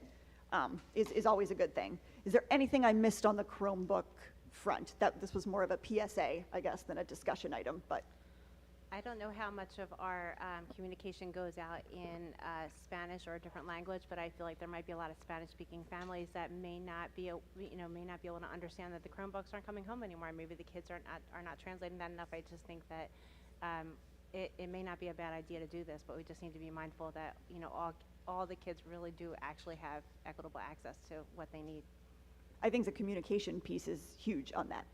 is always a good thing. Is there anything I missed on the Chromebook front. This was more of a PSA, I guess, than a discussion item, but I don't know how much of our communication goes out in Spanish or a different language, but I feel like there might be a lot of Spanish-speaking families that may not be, may not be able to understand that the Chromebooks aren't coming home anymore. Maybe the kids are not translating that enough. I just think that it may not be a bad idea to do this, but we just need to be mindful that all the kids really do actually have equitable access to what they need. I think the communication piece is huge on that,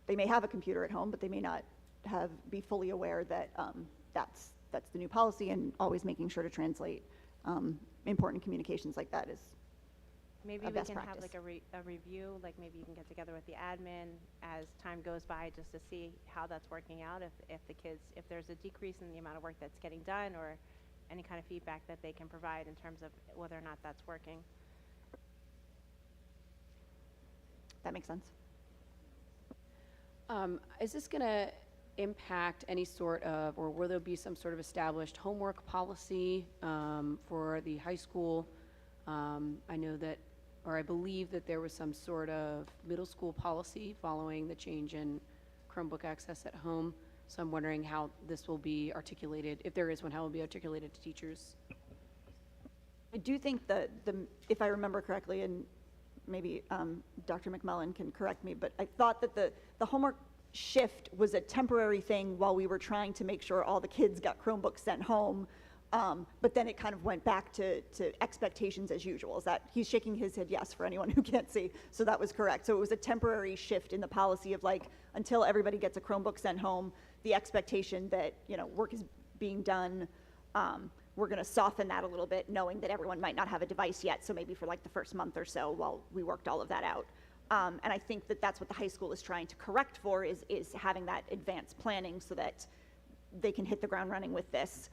they may have a computer at home, but they may not be fully aware that that's the new policy, and always making sure to translate important communications like that is Maybe a we best can practice. have like a review, like maybe you can get together with the admin as time goes by, just to see how that's working out, if there's a decrease in the amount of work that's getting done, or any kind of feedback that they can provide in terms of whether or not that's working. That makes sense. Is this going to impact any sort of, or will there be some sort of established homework policy for the high school? I know that, or I believe that there was some sort of middle school policy following the change in Chromebook access at home. So I'm wondering how this will be articulated, if there is one, how it will be articulated to teachers. I do think that if I remember correctly, and maybe Dr. McMullen can correct me, but I thought that the homework shift was a temporary thing while we were trying to make sure all the kids got Chromebooks sent home. But then it kind of went back to expectations as usual. Is that, he's shaking his head yes for anyone who can't see, so that was correct. So it was a temporary shift in the policy of, like, until everybody gets a Chromebook sent home, the expectation that, work is being done. We're going to soften that a little bit, knowing that everyone might not have a device yet, so maybe for like the first month or so while we worked all of that out. And I think that that's what the high school is trying to correct for, is having that advanced planning so that they can hit the ground running with this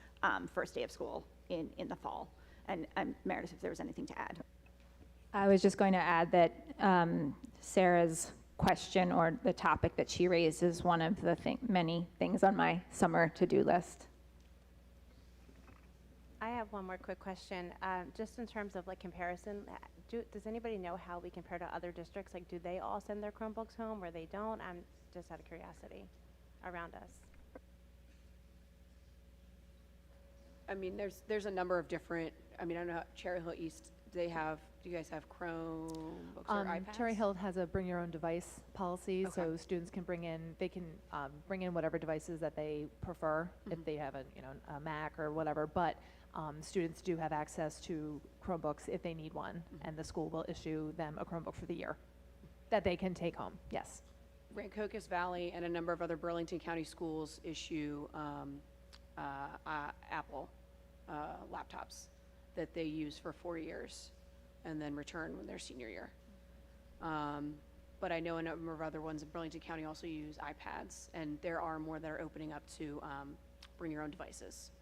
first day of school in the fall. And Meredith, if there was anything to add. I was just going to add that Sarah's question, or the topic that she raised, is one of the many things on my summer to-do list. I have one more quick question. Just in terms of like comparison, does anybody know how we compare to other districts? Like, do they all send their Chromebooks home, or they don't? I'm just out of curiosity around us. I mean, there's a number of different, I mean, I don't know, Cherry Hill East, do you guys have Chromebooks or iPads? Cherry Hill has a bring your own device policy, Okay. so students can bring in whatever devices that they prefer, if they have a Mac or whatever, but students do have access to Chromebooks if they need one, and the school will issue them a Chromebook for the year that they can take home, yes. Rancocas Valley and a number of other Burlington County schools issue Apple laptops that they use for 4 years and then return when their senior year. But I know a number of other ones in Burlington County also use iPads, and there are more that are opening up to bring your own devices.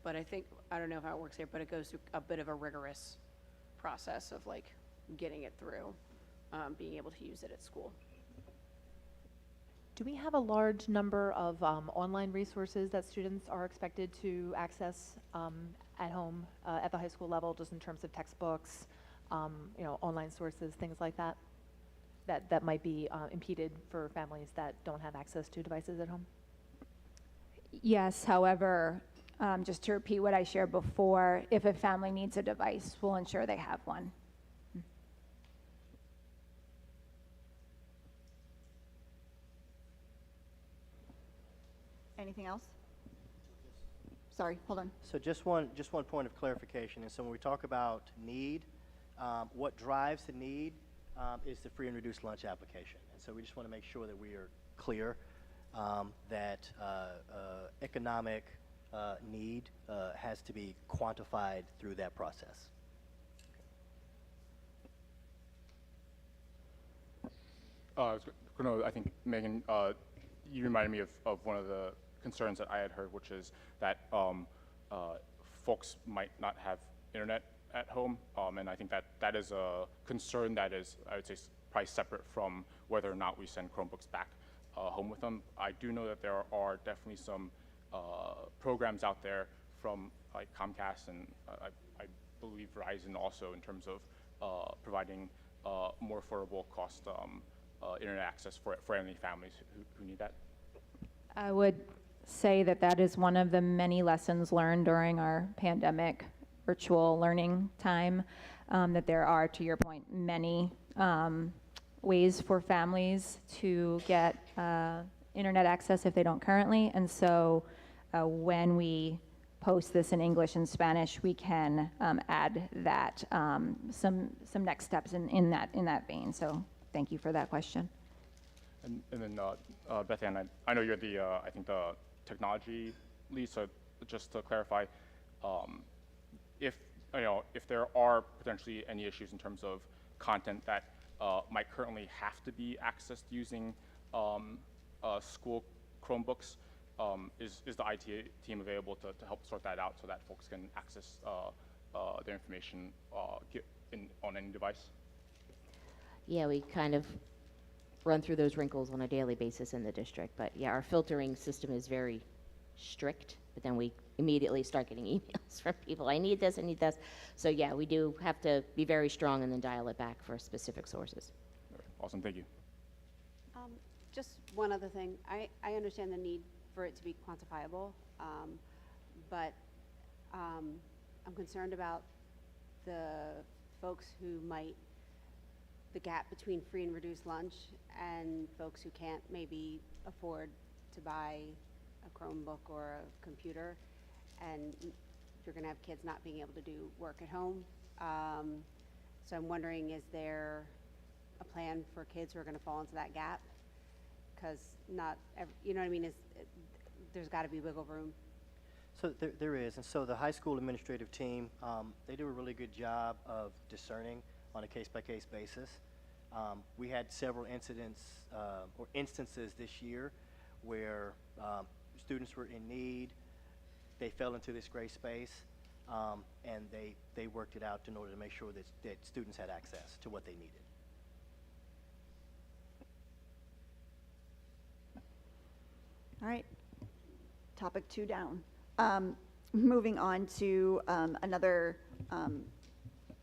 But I don't know how it works there, but it goes through a bit of a rigorous process of like getting it through, being able to use it at school. Do we have a large number of online resources that students are expected to access at home, at the high school level, just in terms of textbooks, online sources, things like that, that might be impeded for families that don't have access to devices at home? Yes, however, just to repeat what I shared before, if a family needs a device, we'll ensure they have one. Anything else? Sorry, hold on. So just one point of clarification. And so when we talk about need, what drives the need is the free and reduced lunch application. And so we just want to make sure that we are clear that economic need has to be quantified through that process. I think, Megan, you reminded me of one of the concerns that I had heard, which is that folks might not have internet at home, and I think that is a concern that is, I would say, probably separate from whether or not we send Chromebooks back home with them. I do know that there are definitely some programs out there from like Comcast and I believe Verizon also, in terms of providing more affordable cost internet access for any families who need that? I would say that that is one of the many lessons learned during our pandemic virtual learning time, that there are, to your point, many ways for families to get internet access if they don't currently. And so when we post this in English and Spanish, we can add that, some next steps in that vein. So thank you for that question. And then Beth Ann, I know you're the, I think the technology lead, so just to clarify, if there are potentially any issues in terms of content that might currently have to be accessed using school Chromebooks, is the IT team available to help sort that out so that folks can access their information on any device? Yeah, we kind of run through those wrinkles on a daily basis in the district, but yeah, our filtering system is very strict, but then we immediately start getting emails from people, I need this, I need this. So yeah, we do have to be very strong and then dial it back for specific sources. All right, awesome, thank you. Just one other thing. I understand the need for it to be quantifiable, but I'm concerned about the folks who the gap between free and reduced lunch and folks who can't maybe afford to buy a Chromebook or a computer, and you're going to have kids not being able to do work at home. So I'm wondering, is there a plan for kids who are going to fall into that gap? Because you know what I mean, there's got to be wiggle room. So there is, and so the high school administrative team, they do a really good job of discerning on a case-by-case basis. We had several instances this year where students were in need, they fell into this gray space, and they worked it out in order to make sure that students had access to what they needed. All right, topic 2 down. Moving on to another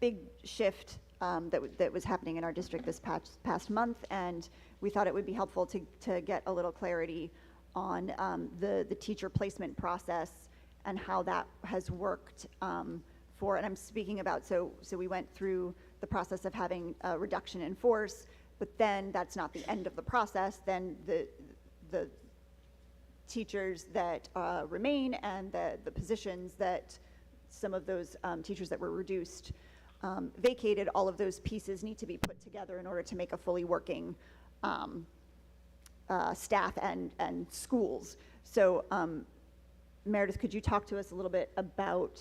big shift that was happening in our district this past month, and we thought it would be helpful to get a little clarity on the teacher placement process and how that has worked and I'm speaking about, so we went through the process of having a reduction in force, but then that's not the end of the process. Then the teachers that remain and the positions that some of those teachers that were reduced vacated, all of those pieces need to be put together in order to make a fully working staff and schools. So Meredith, could you talk to us a little bit about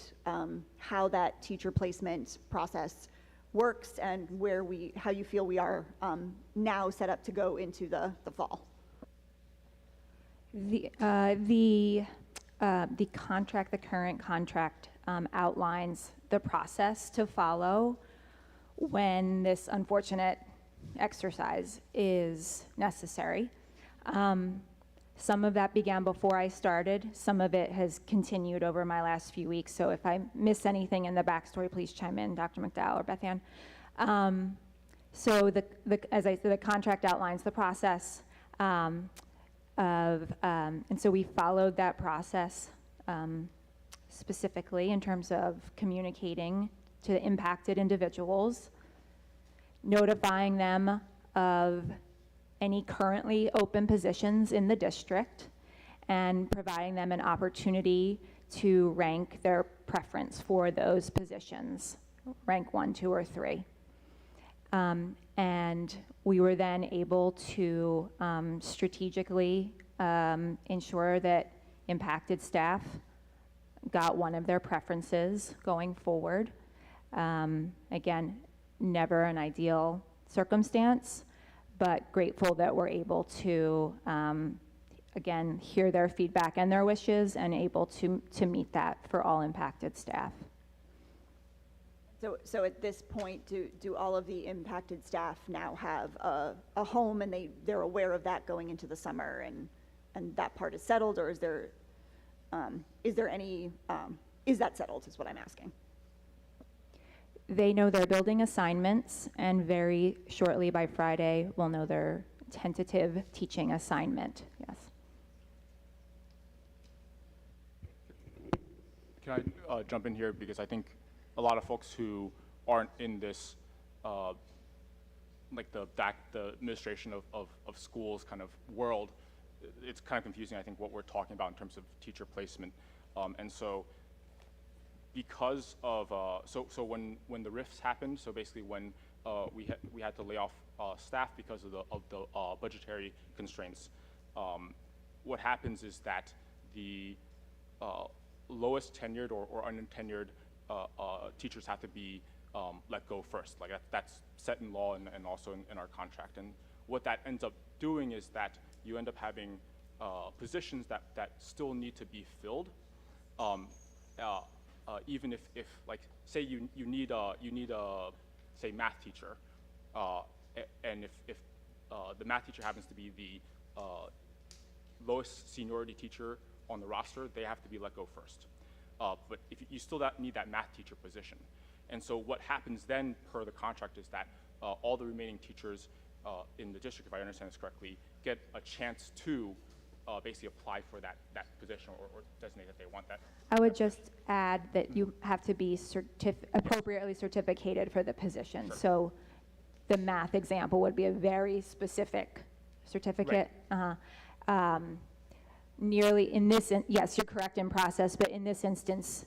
how that teacher placement process works and how you feel we are now set up to go into the fall? The current contract outlines the process to follow when this unfortunate exercise is necessary. Some of that began before I started. Some of it has continued over my last few weeks. So if I miss anything in the backstory, please chime in, Dr. McDowell or Beth Ann. So as I said, the contract outlines the process. And so we followed that process specifically in terms of communicating to impacted individuals, notifying them of any currently open positions in the district, and providing them an opportunity to rank their preference for those positions, rank 1, 2, or 3. And we were then able to strategically ensure that impacted staff got one of their preferences going forward. Again, never an ideal circumstance, but grateful that we're able to, again, hear their feedback and their wishes and able to meet that for all impacted staff. So at this point, do all of the impacted staff now have a home and they're aware of that going into the summer and that part is settled, or is there any, is that settled is what I'm asking? They know their building assignments, and very shortly by Friday, we'll know their tentative teaching assignment, yes. Can I jump in here, because I think a lot of folks who aren't in this, like the administration of schools kind of world, it's kind of confusing, I think, what we're talking about in terms of teacher placement. And so because of, so when the rifts happened, so basically when we had to lay off staff because of the budgetary constraints, what happens is that the lowest tenured or untenured teachers have to be let go first. Like that's set in law and also in our contract. And what that ends up doing is that you end up having positions that still need to be filled, even if like say you need a say math teacher, and if the math teacher happens to be the lowest seniority teacher on the roster, they have to be let go first. But if you still need that math teacher position. And so what happens then per the contract is that all the remaining teachers in the district, if I understand this correctly, get a chance to basically apply for that position or designate that they want that. I would just add that you have to be appropriately certificated for the position. Sure. So the math example would be a very specific certificate. Right. Nearly in this, yes, you're correct in process, but in this instance,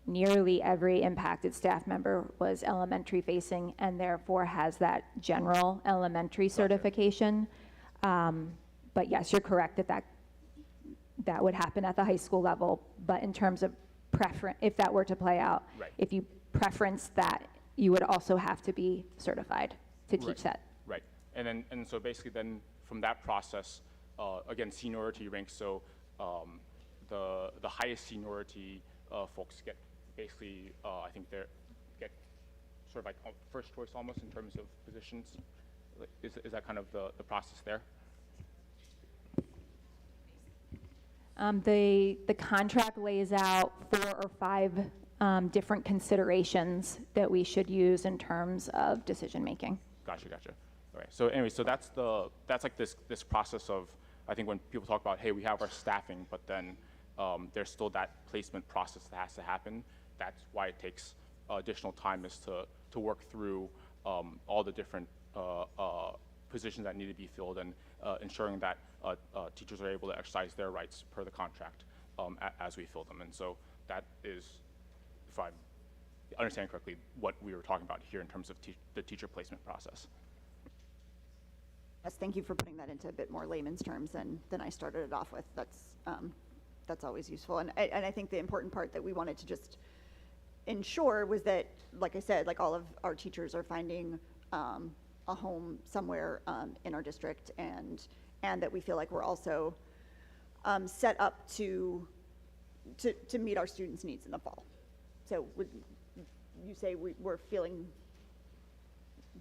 nearly every impacted staff member was elementary facing and therefore has that general elementary certification. But yes, you're correct that would happen at the high school level. But in terms of preference, if that were to play out, Right. if you preference that, you would also have to be certified to teach that. Right. And so basically then from that process, again, seniority ranks. So the highest seniority folks get basically, I think they get sort of like first choice almost in terms of positions. Is that kind of the process there? The contract lays out 4 or 5 different considerations that we should use in terms of decision making. Gotcha. All right. So anyway, so that's like this process of, I think when people talk about, hey, we have our staffing, but then there's still that placement process that has to happen. That's why it takes additional time, is to work through all the different positions that need to be filled and ensuring that teachers are able to exercise their rights per the contract as we fill them. And so that is, if I'm understanding correctly, what we were talking about here in terms of the teacher placement process. Yes, thank you for putting that into a bit more layman's terms than I started it off with. That's always useful. And I think the important part that we wanted to just ensure was that, like I said, like all of our teachers are finding a home somewhere in our district, and that we feel like we're also set up to meet our students' needs in the fall. So would you say we're feeling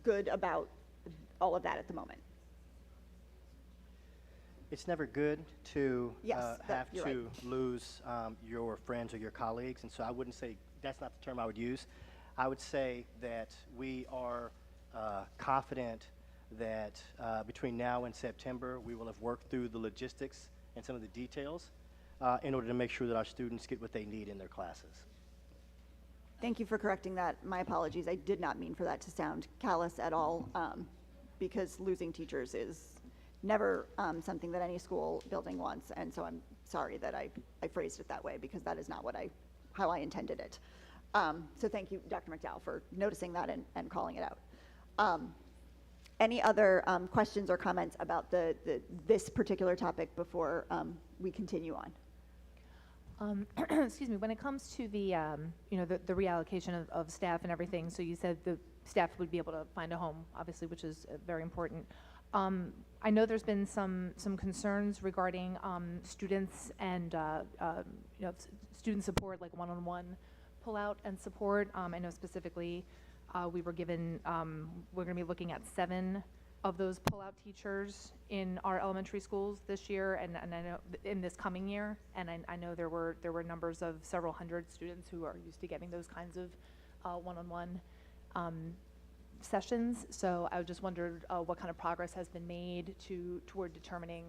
good about all of that at the moment? It's never good to Yes, have you're to lose your friends or your colleagues, and so I wouldn't say, that's not the term I would use. I would say that we are confident that between now and September, we will have worked through the logistics and some of the details in order to make sure that our students get what they need in their classes. Thank you for correcting that. My apologies. I did not mean for that to sound callous at all, because losing teachers is never something that any school building wants, and so I'm sorry that I phrased it that way, because that is not how I intended it. So thank you, Dr. McDowell, for noticing that and calling it out. Any other questions or comments about this particular topic before we continue on? Excuse me, when it comes to the reallocation of staff and everything, so you said the staff would be able to find a home, obviously, which is very important. I know there's been some concerns regarding students and student support, like one-on-one pullout and support. I know specifically we were given, we're going to be looking at 7 of those pullout teachers in our elementary schools this year, and I know in this coming year, and I know there were numbers of several hundred students who are used to getting those kinds of one-on-one sessions. So I just wondered what kind of progress has been made toward determining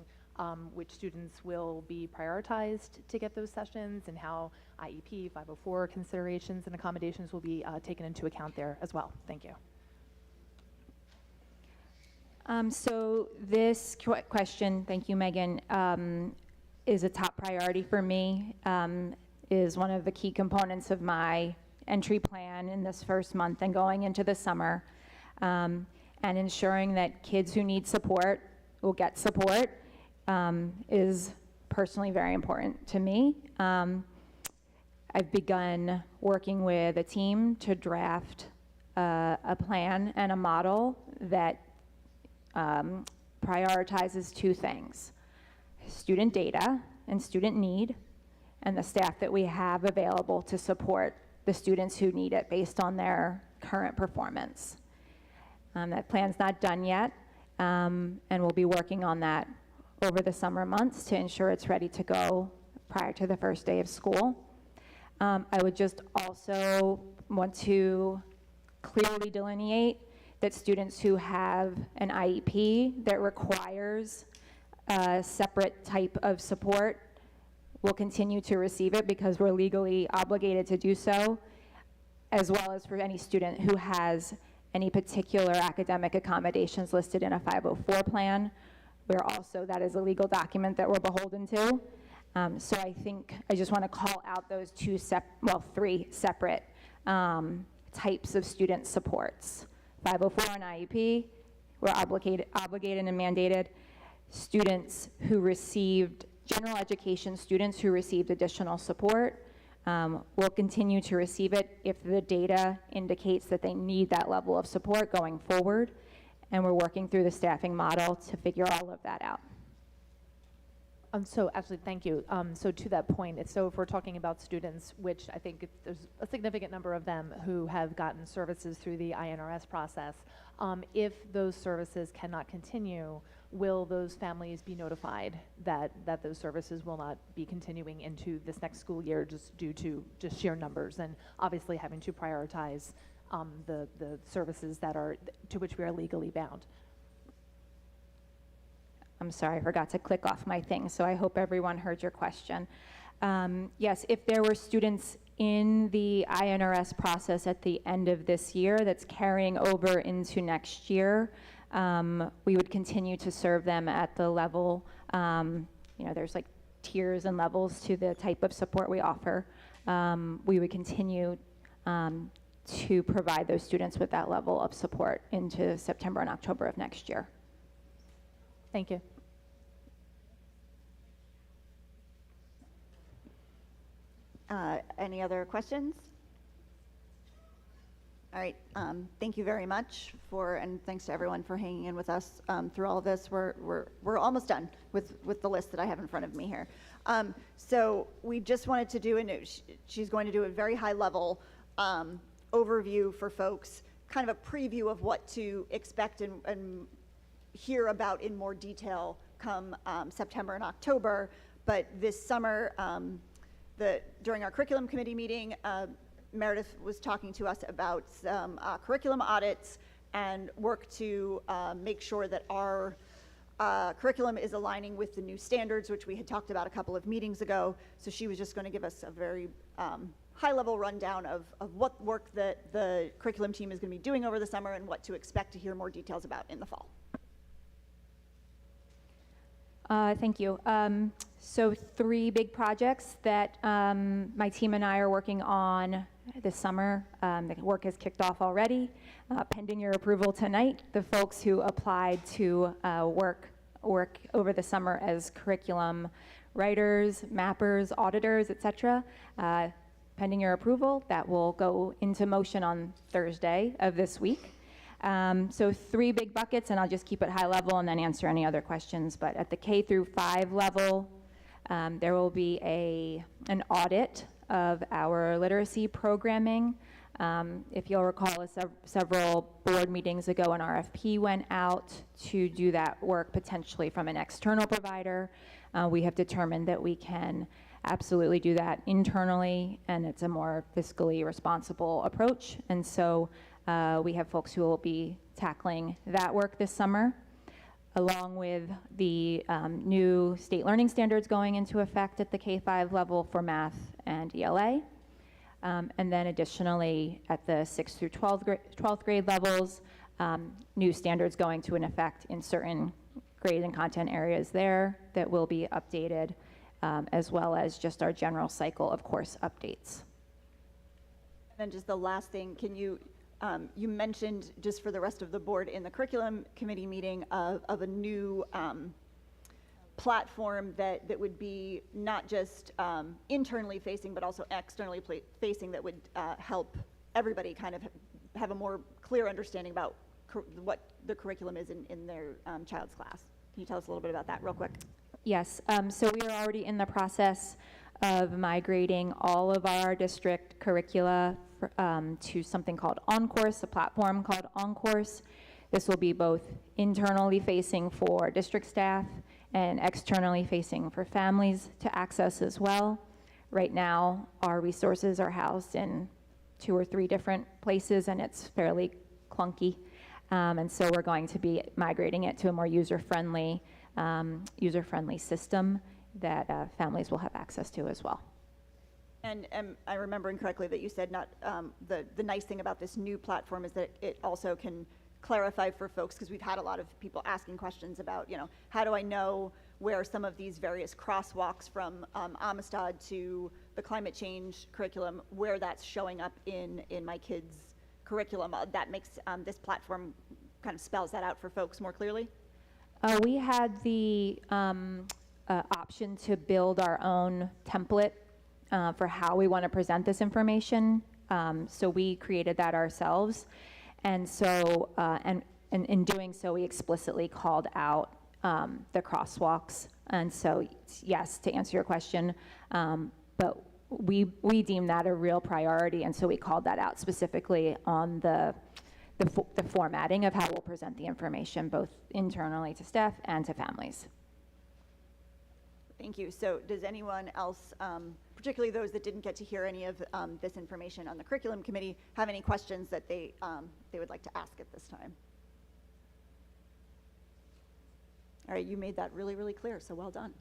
which students will be prioritized to get those sessions, and how IEP 504 considerations and accommodations will be taken into account there as well. Thank you. So this question, thank you, Megan, is a top priority for me, is one of the key components of my entry plan in this first month and going into the summer, and ensuring that kids who need support will get support is personally very important to me. I've begun working with a team to draft a plan and a model that prioritizes two things: student data and student need, and the staff that we have available to support the students who need it based on their current performance. That plan's not done yet, and we'll be working on that over the summer months to ensure it's ready to go prior to the first day of school. I would just also want to clearly delineate that students who have an IEP that requires a separate type of support will continue to receive it because we're legally obligated to do so, as well as for any student who has any particular academic accommodations listed in a 504 plan. We're also, that is a legal document that we're beholden to. So I think I just want to call out those three separate types of student supports. 504 and IEP, we're obligated and mandated. Students who received, general education students who received additional support will continue to receive it if the data indicates that they need that level of support going forward. And we're working through the staffing model to figure all of that out. So actually, thank you. So to that point, so if we're talking about students, which I think there's a significant number of them who have gotten services through the INRS process, if those services cannot continue, will those families be notified that those services will not be continuing into this next school year just due to just sheer numbers and obviously having to prioritize the services that are to which we are legally bound? I'm sorry, I forgot to click off my thing, so I hope everyone heard your question. Yes, if there were students in the INRS process at the end of this year that's carrying over into next year, we would continue to serve them at the level, there's like tiers and levels to the type of support we offer. We would continue to provide those students with that level of support into September and October of next year. Thank you. Any other questions? All right, thank you very much and thanks to everyone for hanging in with us through all of this. We're almost done with the list that I have in front of me here. So we just wanted to do she's going to do a very high level overview for folks, kind of a preview of what to expect and hear about in more detail come September and October. But this summer, during our curriculum committee meeting, Meredith was talking to us about some curriculum audits and work to make sure that our curriculum is aligning with the new standards, which we had talked about a couple of meetings ago. So she was just going to give us a very high-level rundown of what work that the curriculum team is going to be doing over the summer and what to expect to hear more details about in the fall. Thank you. So 3 big projects that my team and I are working on this summer. The work has kicked off already. Pending your approval tonight, the folks who applied to work over the summer as curriculum writers, mappers, auditors, etc. Pending your approval, that will go into motion on Thursday of this week. So 3 big buckets, and I'll just keep it high level and then answer any other questions. But at the K through 5 level, there will be an audit of our literacy programming. If you'll recall, several board meetings ago, an RFP went out to do that work potentially from an external provider. We have determined that we can absolutely do that internally, and it's a more fiscally responsible approach. And so We have folks who will be tackling that work this summer, along with the new state learning standards going into effect at the K-5 level for math and ELA. And then additionally, at the 6th through 12th grade levels, new standards going to an effect in certain grade and content areas there that will be updated, as well as just our general cycle of course updates. And then just the last thing, can you, you mentioned just for the rest of the board in the curriculum committee meeting of a new platform that would be not just internally facing, but also externally facing, that would help everybody kind of have a more clear understanding about what the curriculum is in their child's class. Can you tell us a little bit about that real quick? Yes, so we are already in the process of migrating all of our district curricula to something called OnCourse, a platform called OnCourse. This will be both internally facing for district staff and externally facing for families to access as well. Right now, our resources are housed in 2 or 3 different places, and it's fairly clunky. And so we're going to be migrating it to a more user-friendly system that families will have access to as well. And am I remembering correctly that you said not, the nice thing about this new platform is that it also can clarify for folks, because we've had a lot of people asking questions about, how do I know where some of these various crosswalks from Amistad to the climate change curriculum, where that's showing up in my kids' curriculum. That makes this platform kind of spells that out for folks more clearly. We had the option to build our own template for how we want to present this information. So we created that ourselves. And so, and in doing so, we explicitly called out the crosswalks. And so, yes, to answer your question, but we deem that a real priority, and so we called that out specifically on the formatting of how we'll present the information, both internally to staff and to families. Thank you. So does anyone else, particularly those that didn't get to hear any of this information on the curriculum committee, have any questions that they would like to ask at this time? All right, you made that really, really clear, so well done.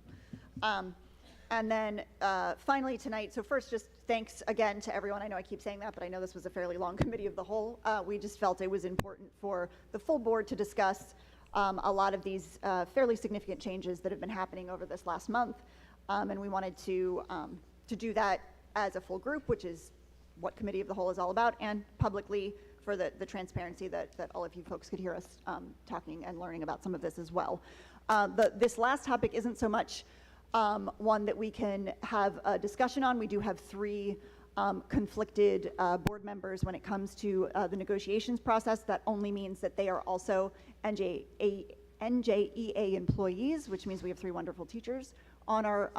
And then finally tonight, so first just thanks again to everyone. I know I keep saying that, but I know this was a fairly long committee of the whole. We just felt it was important for the full board to discuss a lot of these fairly significant changes that have been happening over this last month. And we wanted to do that as a full group, which is what committee of the whole is all about, and publicly for the transparency that all of you folks could hear us talking and learning about some of this as well. This last topic isn't so much one that we can have a discussion on. We do have 3 conflicted board members when it comes to the negotiations process. That only means that they are also NJEA employees, which means we have 3 wonderful teachers on our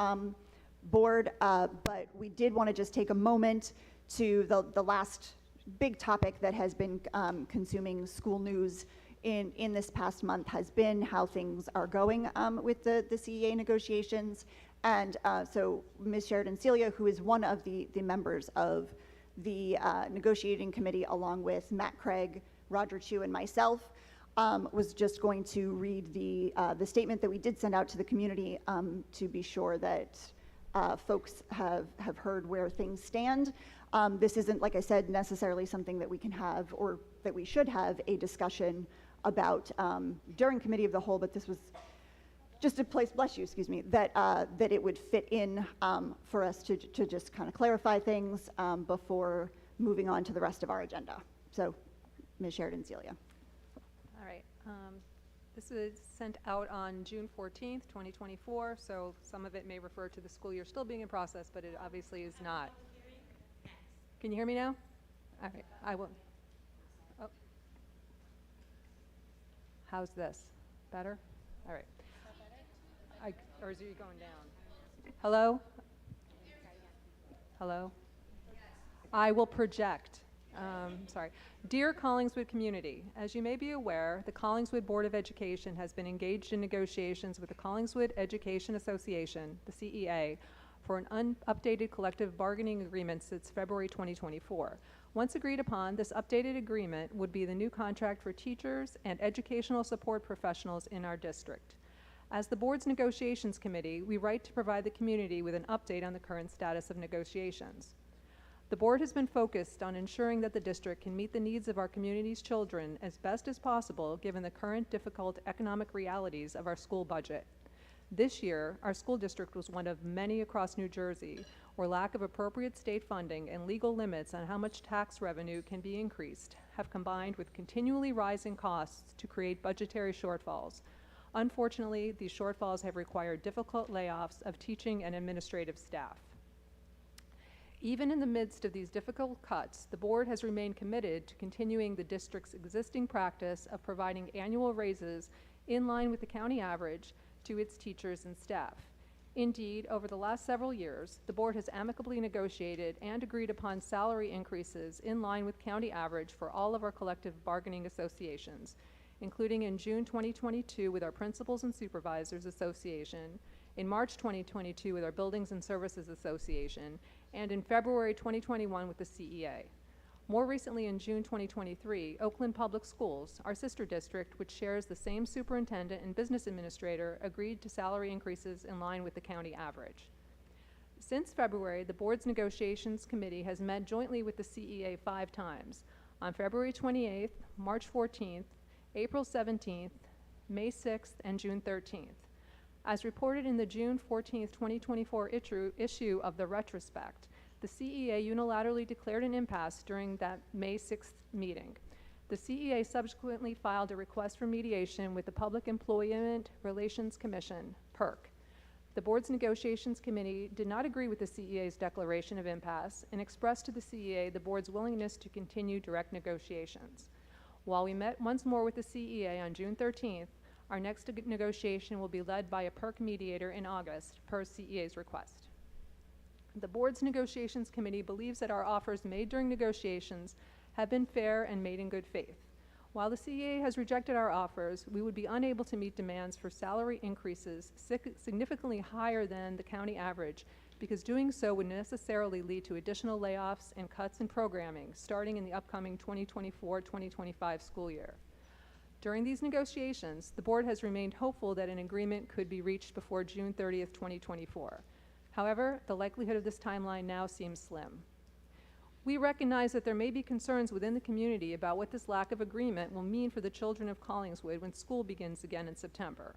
board. But we did want to just take a moment to the last big topic that has been consuming school news in this past month has been how things are going with the CEA negotiations. And so Ms. Sheridan Celia, who is one of the members of the negotiating committee, along with Matt Craig, Roger Chu, and myself, was just going to read the statement that we did send out to the community to be sure that folks have heard where things stand. This isn't, like I said, necessarily something that we can have or that we should have a discussion about during committee of the whole, but this was just a place, bless you, excuse me, that it would fit in for us to just kind of clarify things before moving on to the rest of our agenda. So, Ms. Sheridan Celia. All right. This was sent out on June 14th, 2024, so some of it may refer to the school year still being in process, but it obviously is not. Can you hear me now? All right, I will. Oh. How's this? Better? All right. Or is it going down? Hello? Hello? I will project. Sorry. Dear Collingswood community, as you may be aware, the Collingswood Board of Education has been engaged in negotiations with the Collingswood Education Association, the CEA, for an unupdated collective bargaining agreement since February 2024. Once agreed upon, this updated agreement would be the new contract for teachers and educational support professionals in our district. As the board's negotiations committee, we write to provide the community with an update on the current status of negotiations. The board has been focused on ensuring that the district can meet the needs of our community's children as best as possible given the current difficult economic realities of our school budget. This year, our school district was one of many across New Jersey where lack of appropriate state funding and legal limits on how much tax revenue can be increased have combined with continually rising costs to create budgetary shortfalls. Unfortunately, these shortfalls have required difficult layoffs of teaching and administrative staff. Even in the midst of these difficult cuts, the board has remained committed to continuing the district's existing practice of providing annual raises in line with the county average to its teachers and staff. Indeed, over the last several years, the board has amicably negotiated and agreed upon salary increases in line with county average for all of our collective bargaining associations, including in June 2022 with our Principals and Supervisors Association, in March 2022 with our Buildings and Services Association, and in February 2021 with the CEA. More recently, in June 2023, Oakland Public Schools, our sister district, which shares the same superintendent and business administrator, agreed to salary increases in line with the county average. Since February, the board's negotiations committee has met jointly with the CEA 5 times, on February 28th, March 14th, April 17th, May 6th, and June 13th. As reported in the June 14th, 2024 issue of the retrospect, the CEA unilaterally declared an impasse during that May 6th meeting. The CEA subsequently filed a request for mediation with the Public Employment Relations Commission, PERC. The board's negotiations committee did not agree with the CEA's declaration of impasse and expressed to the CEA the board's willingness to continue direct negotiations. While we met once more with the CEA on June 13th, our next negotiation will be led by a PERC mediator in August, per CEA's request. The board's negotiations committee believes that our offers made during negotiations have been fair and made in good faith. While the CEA has rejected our offers, we would be unable to meet demands for salary increases significantly higher than the county average, because doing so would necessarily lead to additional layoffs and cuts in programming starting in the upcoming 2024-2025 school year. During these negotiations, the board has remained hopeful that an agreement could be reached before June 30th, 2024. However, the likelihood of this timeline now seems slim. We recognize that there may be concerns within the community about what this lack of agreement will mean for the children of Collingswood when school begins again in September.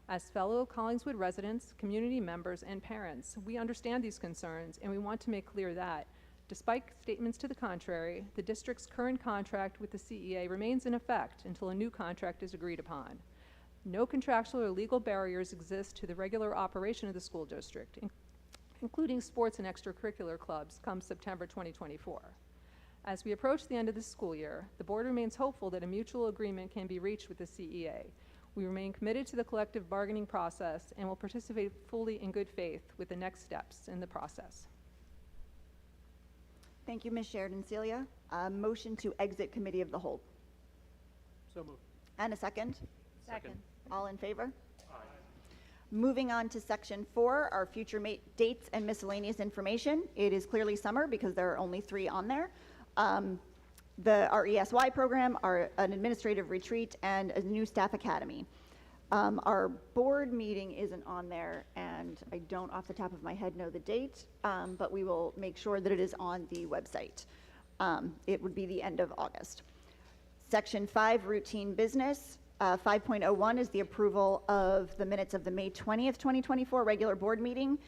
As fellow Collingswood residents, community members, and parents, we understand these concerns, and we want to make clear that, despite statements to the contrary, the district's current contract with the CEA remains in effect until a new contract is agreed upon. No contractual or legal barriers exist to the regular operation of the school district, including sports and extracurricular clubs, come September 2024. As we approach the end of the school year, the board remains hopeful that a mutual agreement can be reached with the CEA. We remain committed to the collective bargaining process and will participate fully in good faith with the next steps in the process. Thank you, Ms. Sheridan. Celia, motion to exit committee of the whole. So moved. And a second? Second. All in favor? Moving on to section 4, our future dates and miscellaneous information. It is clearly summer because there are only 3 on there. Our ESY program, an administrative retreat, and a new staff academy. Our board meeting isn't on there, and I don't off the top of my head know the date, but we will make sure that it is on the website. It would be the end of August. Section 5, routine business. 5.01 is the approval of the minutes of the May 20th, 2024 regular board meeting.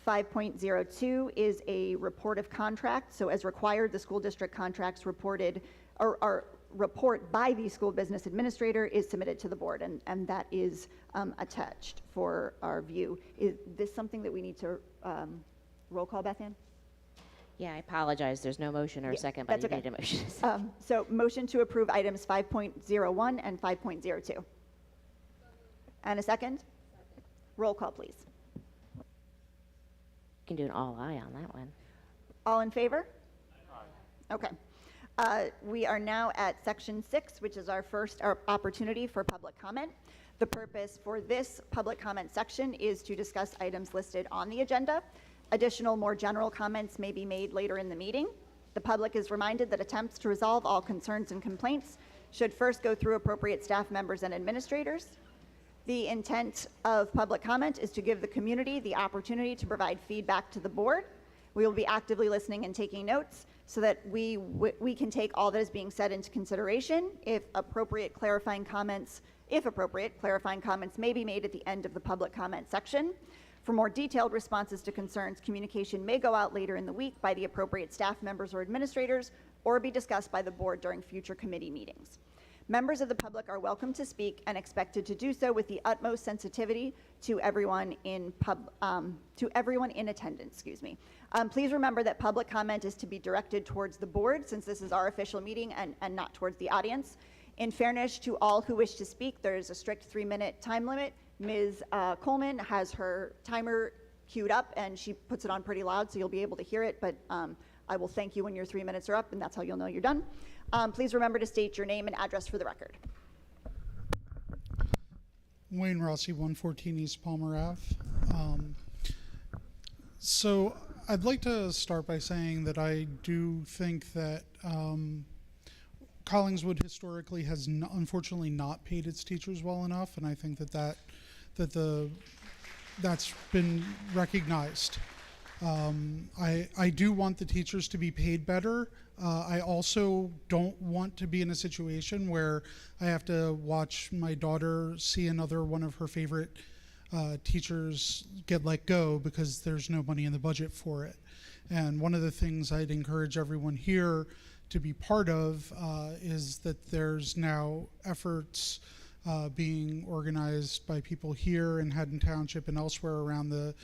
5.02 is a report of contract. So as required, the school district contracts reported, or our report by the school business administrator is submitted to the board, and that is attached for our view. Is this something that we need to roll call, Beth Ann? Yeah, I apologize. There's no motion or Yeah, second, but that's I okay. need a motion. So motion to approve items 5.01 and 5.02. And a second? Roll call, please. You can do an all aye on that one. All in favor? Okay. We are now at section 6, which is our first opportunity for public comment. The purpose for this public comment section is to discuss items listed on the agenda. Additional, more general comments may be made later in the meeting. The public is reminded that attempts to resolve all concerns and complaints should first go through appropriate staff members and administrators. The intent of public comment is to give the community the opportunity to provide feedback to the board. We will be actively listening and taking notes so that we can take all that is being said into consideration. If appropriate, clarifying comments may be made at the end of the public comment section. For more detailed responses to concerns, communication may go out later in the week by the appropriate staff members or administrators, or be discussed by the board during future committee meetings. Members of the public are welcome to speak and expected to do so with the utmost sensitivity to everyone in attendance. Please remember that public comment is to be directed towards the board, since this is our official meeting, and not towards the audience. In fairness to all who wish to speak, there is a strict 3-minute time limit. Ms. Coleman has her timer queued up, and she puts it on pretty loud, so you'll be able to hear it, but I will thank you when your 3 minutes are up, and that's how you'll know you're done. Please remember to state your name and address for the record. Wayne Rossi, 114 East Palmer Ave. So I'd like to start by saying that I do think that Collingswood historically has unfortunately not paid its teachers well enough, and I think that's been recognized. I do want the teachers to be paid better. I also don't want to be in a situation where I have to watch my daughter see another one of her favorite teachers get let go because there's no money in the budget for it. And one of the things I'd encourage everyone here to be part of is that there's now efforts being organized by people here in Haddon Township and elsewhere around the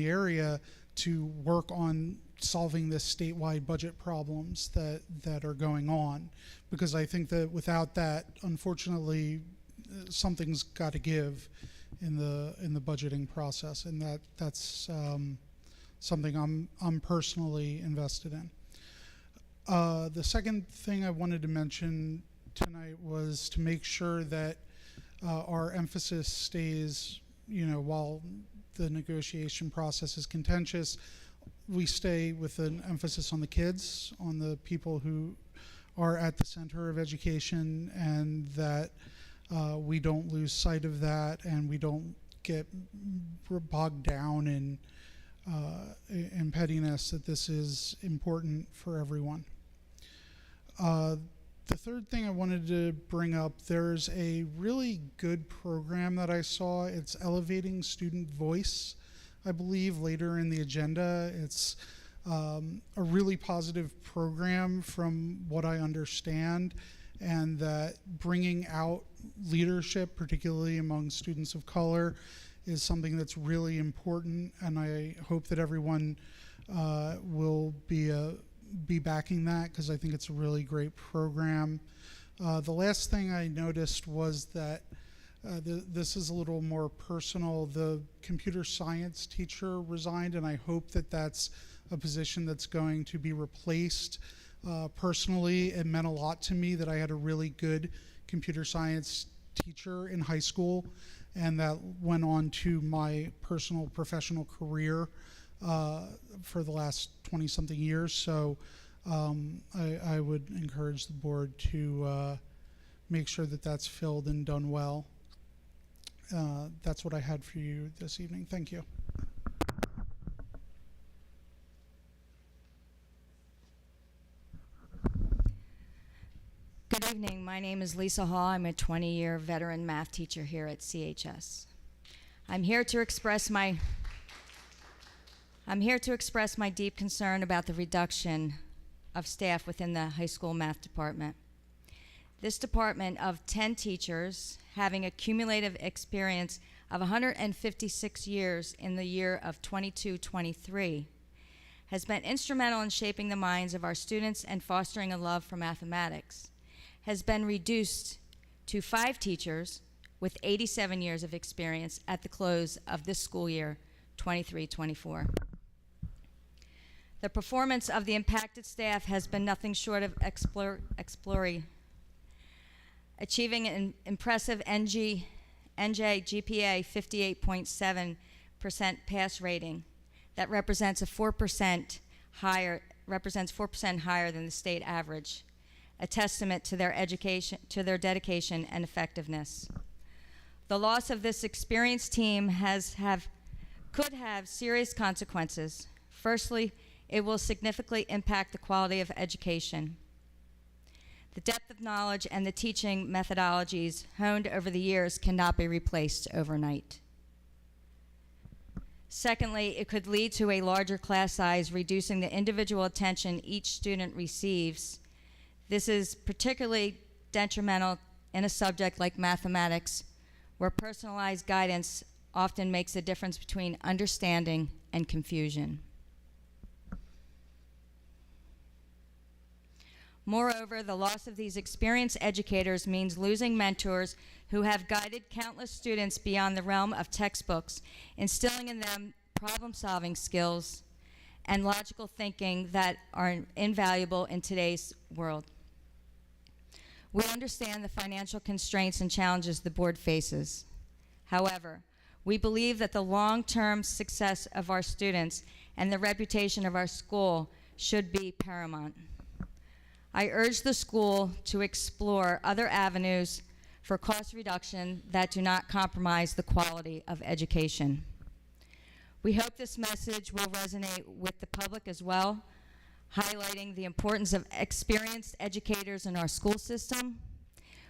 area to work on solving the statewide budget problems that are going on, because I think that without that, unfortunately, something's got to give in the budgeting process, and that's something I'm personally invested in. The second thing I wanted to mention tonight was to make sure that our emphasis stays, while the negotiation process is contentious, we stay with an emphasis on the kids, on the people who are at the center of education, and that we don't lose sight of that, and we don't get bogged down in pettiness, that this is important for everyone. The third thing I wanted to bring up, there's a really good program that I saw. It's Elevating Student Voice, I believe, later in the agenda. It's a really positive program from what I understand, and that bringing out leadership, particularly among students of color, is something that's really important, and I hope that everyone will be backing that, because I think it's a really great program. The last thing I noticed was that this is a little more personal. The computer science teacher resigned, and I hope that that's a position that's going to be replaced. Personally, it meant a lot to me that I had a really good computer science teacher in high school, and that went on to my personal professional career for the last 20-something years. So I would encourage the board to make sure that that's filled and done well. That's what I had for you this evening. Thank you. Good evening. My name is Lisa Hall. I'm a 20-year veteran math teacher here at CHS. I'm here to express my deep concern about the reduction of staff within the high school math department. This department of 10 teachers, having a cumulative experience of 156 years in the year of 22-23, has been instrumental in shaping the minds of our students and fostering a love for mathematics, has been reduced to 5 teachers with 87 years of experience at the close of this school year, 23-24. The performance of the impacted staff has been nothing short of exemplary, achieving an impressive NJ GPA 58.7% pass rating that represents a 4% higher represents 4% higher than the state average, a testament to their education, to their dedication and effectiveness. The loss of this experienced team could have serious consequences. Firstly, it will significantly impact the quality of education. The depth of knowledge and the teaching methodologies honed over the years cannot be replaced overnight. Secondly, it could lead to a larger class size, reducing the individual attention each student receives. This is particularly detrimental in a subject like mathematics, where personalized guidance often makes a difference between understanding and confusion. Moreover, the loss of these experienced educators means losing mentors who have guided countless students beyond the realm of textbooks, instilling in them problem-solving skills and logical thinking that are invaluable in today's world. We understand the financial constraints and challenges the board faces. However, we believe that the long-term success of our students and the reputation of our school should be paramount. I urge the school to explore other avenues for cost reduction that do not compromise the quality of education. We hope this message will resonate with the public as well, highlighting the importance of experienced educators in our school system.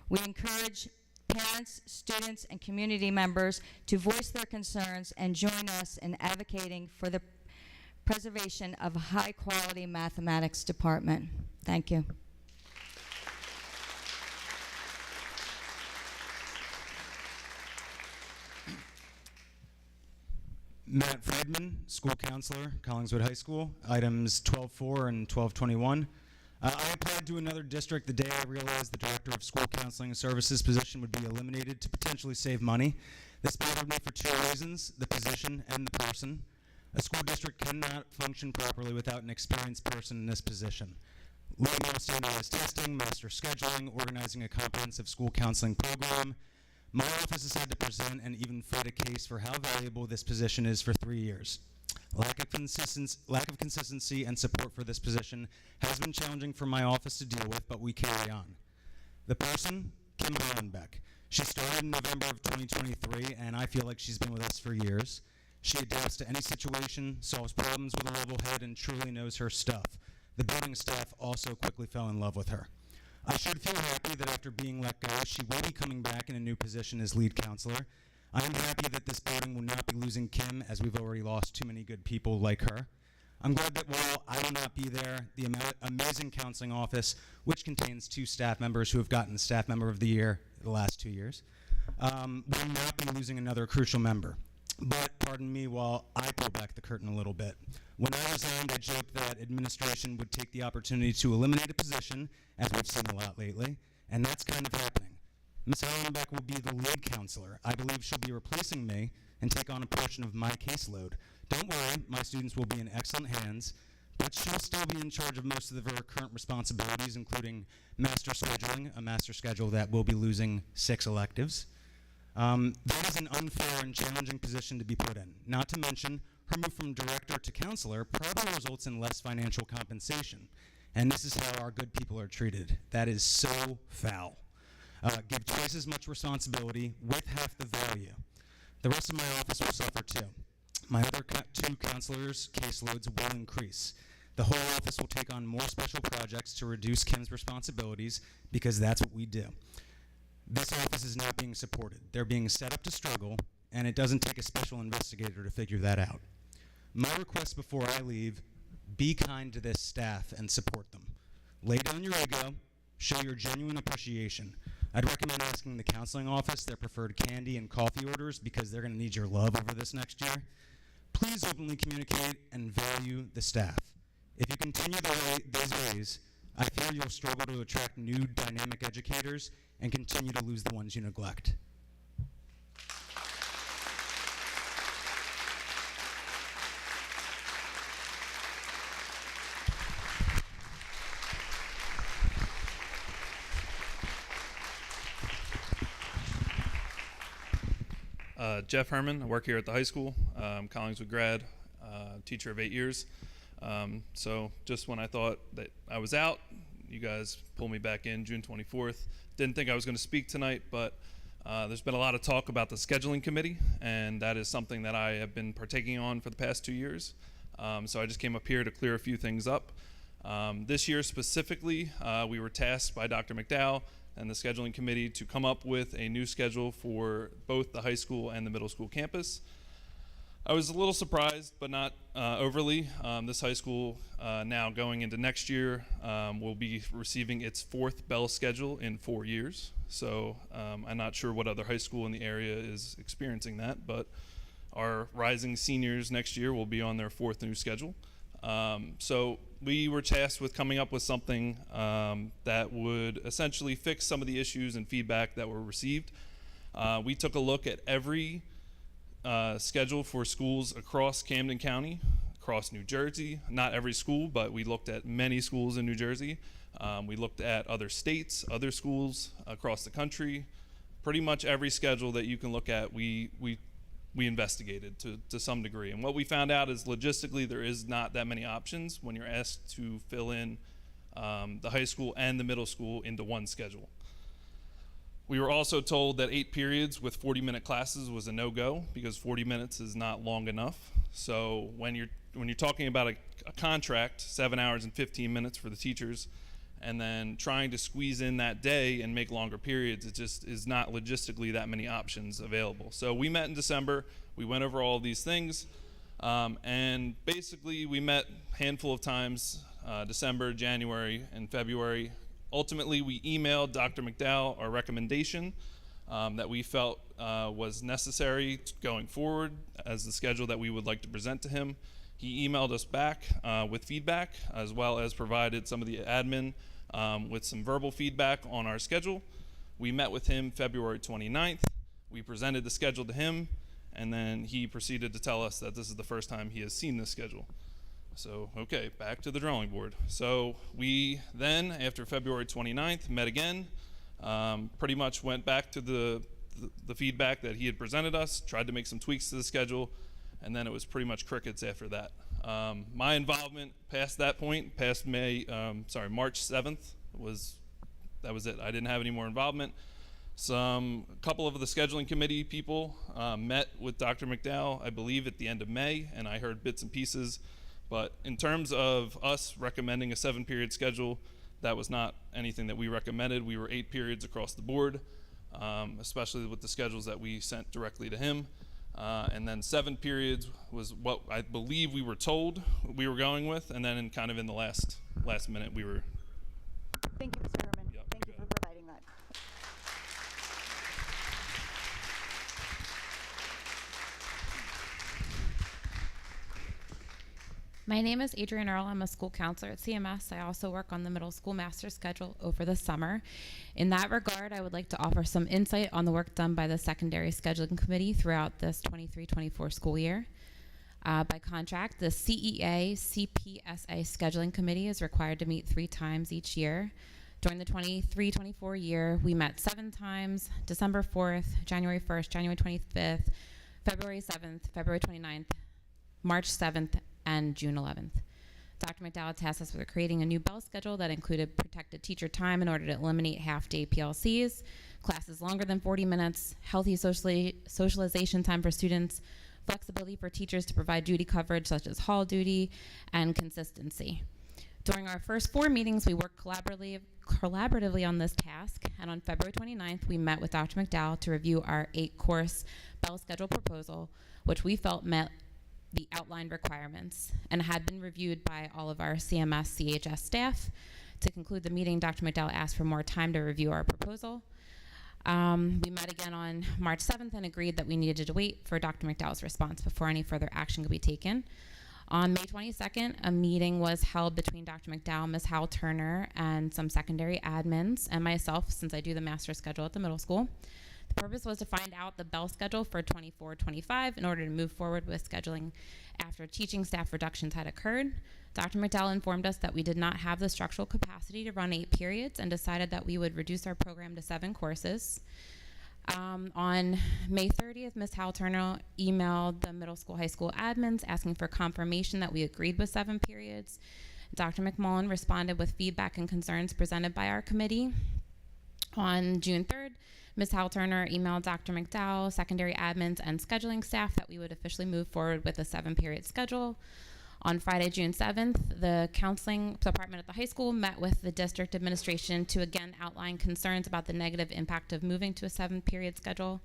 We encourage parents, students, and community members to voice their concerns and join us in advocating for the preservation of a high-quality mathematics department. Thank you. Matt Friedman, school counselor, Collingswood High School, items 12.4 and 12.21. I applied to another district the day I realized the director of school counseling services position would be eliminated to potentially save money. This bothered me for two reasons: the position and the person. A school district cannot function properly without an experienced person in this position. Leading on standardized testing, master scheduling, organizing a comprehensive school counseling program. My office has had to present and even fight a case for how valuable this position is for 3 years. Lack of consistency and support for this position has been challenging for my office to deal with, but we carry on. The person, Kim Hollenbeck. She started in November of 2023, and I feel like she's been with us for years. She adapts to any situation, solves problems with a level head, and truly knows her stuff. The building staff also quickly fell in love with her. I should feel happy that after being let go, she will be coming back in a new position as lead counselor. I am happy that this building will not be losing Kim, as we've already lost too many good people like her. I'm glad that while I will not be there, the amazing counseling office, which contains 2 staff members who have gotten Staff Member of the Year the last 2 years, will not be losing another crucial member. But pardon me while I pull back the curtain a little bit. When I resigned, I joked that administration would take the opportunity to eliminate a position, as we've seen a lot lately, and that's kind of happening. Ms. Hollenbeck will be the lead counselor. I believe she'll be replacing me and take on a portion of my caseload. Don't worry, my students will be in excellent hands, but she'll still be in charge of most of her current responsibilities, including master scheduling, a master schedule that will be losing 6 electives. That is an unfair and challenging position to be put in. Not to mention, her move from director to counselor probably results in less financial compensation. And this is how our good people are treated. That is so foul. Give twice as much responsibility with half the value. The rest of my office will suffer too. My other 2 counselors' caseloads will increase. The whole office will take on more special projects to reduce Kim's responsibilities because that's what we do. This office is not being supported. They're being set up to struggle, and it doesn't take a special investigator to figure that out. My request before I leave: be kind to this staff and support them. Lay down your ego, show your genuine appreciation. I'd recommend asking the counseling office their preferred candy and coffee orders because they're going to need your love over this next year. Please openly communicate and value the staff. If you continue these ways, I fear you'll struggle to attract new dynamic educators and continue to lose the ones you neglect. Jeff Herman. I work here at the high school. Collingswood grad, teacher of 8 years. So just when I thought that I was out, you guys pulled me back in June 24th. Didn't think I was going to speak tonight, but there's been a lot of talk about the scheduling committee, and that is something that I have been partaking on for the past 2 years. So I just came up here to clear a few things up. This year specifically, we were tasked by Dr. McDowell and the scheduling committee to come up with a new schedule for both the high school and the middle school campus. I was a little surprised, but not overly. This high school, now going into next year, will be receiving its 4th bell schedule in 4 years. So I'm not sure what other high school in the area is experiencing that, but our rising seniors next year will be on their 4th new schedule. So we were tasked with coming up with something that would essentially fix some of the issues and feedback that were received. We took a look at every schedule for schools across Camden County, across New Jersey. Not every school, but we looked at many schools in New Jersey. We looked at other states, other schools across the country. Pretty much every schedule that you can look at, we investigated to some degree. And what we found out is logistically there is not that many options when you're asked to fill in the high school and the middle school into one schedule. We were also told that 8 periods with 40-minute classes was a no-go because 40 minutes is not long enough. So when you're talking about a contract, 7 hours and 15 minutes for the teachers, and then trying to squeeze in that day and make longer periods, it just is not logistically that many options available. So we met in December, we went over all of these things, and basically we met a handful of times, December, January, and February. Ultimately, we emailed Dr. McDowell our recommendation that we felt was necessary going forward as the schedule that we would like to present to him. He emailed us back with feedback, as well as provided some of the admin with some verbal feedback on our schedule. We met with him February 29th. We presented the schedule to him, and then he proceeded to tell us that this is the first time he has seen this schedule. So, okay, back to the drawing board. So we then, after February 29th, met again, pretty much went back to the feedback that he had presented us, tried to make some tweaks to the schedule, and then it was pretty much crickets after that. My involvement past that point, past March 7th, that was it. I didn't have any more involvement. A couple of the scheduling committee people met with Dr. McDowell, I believe, at the end of May, and I heard bits and pieces. But in terms of us recommending a 7-period schedule, that was not anything that we recommended. We were 8 periods across the board, especially with the schedules that we sent directly to him. And then 7 periods was what I believe we were told we were going with, and then in the last minute we were. Thank you, Mr. Herman. Yep, Thank you for providing that. My name is Adrienne Earle. I'm a school counselor at CMS. I also work on the middle school master schedule over the summer. In that regard, I would like to offer some insight on the work done by the secondary scheduling committee throughout this 23-24 school year. By contract, the CEA CPSA scheduling committee is required to meet 3 times each year. During the 23-24 year, we met 7 times: December 4th, January 1st, January 25th, February 7th, February 29th, March 7th, and June 11th. Dr. McDowell tasked us with creating a new bell schedule that included protected teacher time in order to eliminate half-day PLCs, classes longer than 40 minutes, healthy socialization time for students, flexibility for teachers to provide duty coverage such as hall duty, and consistency. During our first 4 meetings, we worked collaboratively on this task, and on February 29th, we met with Dr. McDowell to review our 8-course bell schedule proposal, which we felt met the outlined requirements and had been reviewed by all of our CMS CHS staff. To conclude the meeting, Dr. McDowell asked for more time to review our proposal. We met again on March 7th and agreed that we needed to wait for Dr. McDowell's response before any further action could be taken. On May 22nd, a meeting was held between Dr. McDowell, Ms. Howell Turner, and some secondary admins, and myself, since I do the master schedule at the middle school. The purpose was to find out the bell schedule for 24-25 in order to move forward with scheduling after teaching staff reductions had occurred. Dr. McDowell informed us that we did not have the structural capacity to run 8 periods and decided that we would reduce our program to 7 courses. On May 30th, Ms. Howell Turner emailed the middle school, high school admins asking for confirmation that we agreed with 7 periods. Dr. McMullen responded with feedback and concerns presented by our committee. On June 3rd, Ms. Howell Turner emailed Dr. McDowell, secondary admins, and scheduling staff that we would officially move forward with a 7-period schedule. On Friday, June 7th, the counseling department at the high school met with the district administration to again outline concerns about the negative impact of moving to a 7-period schedule.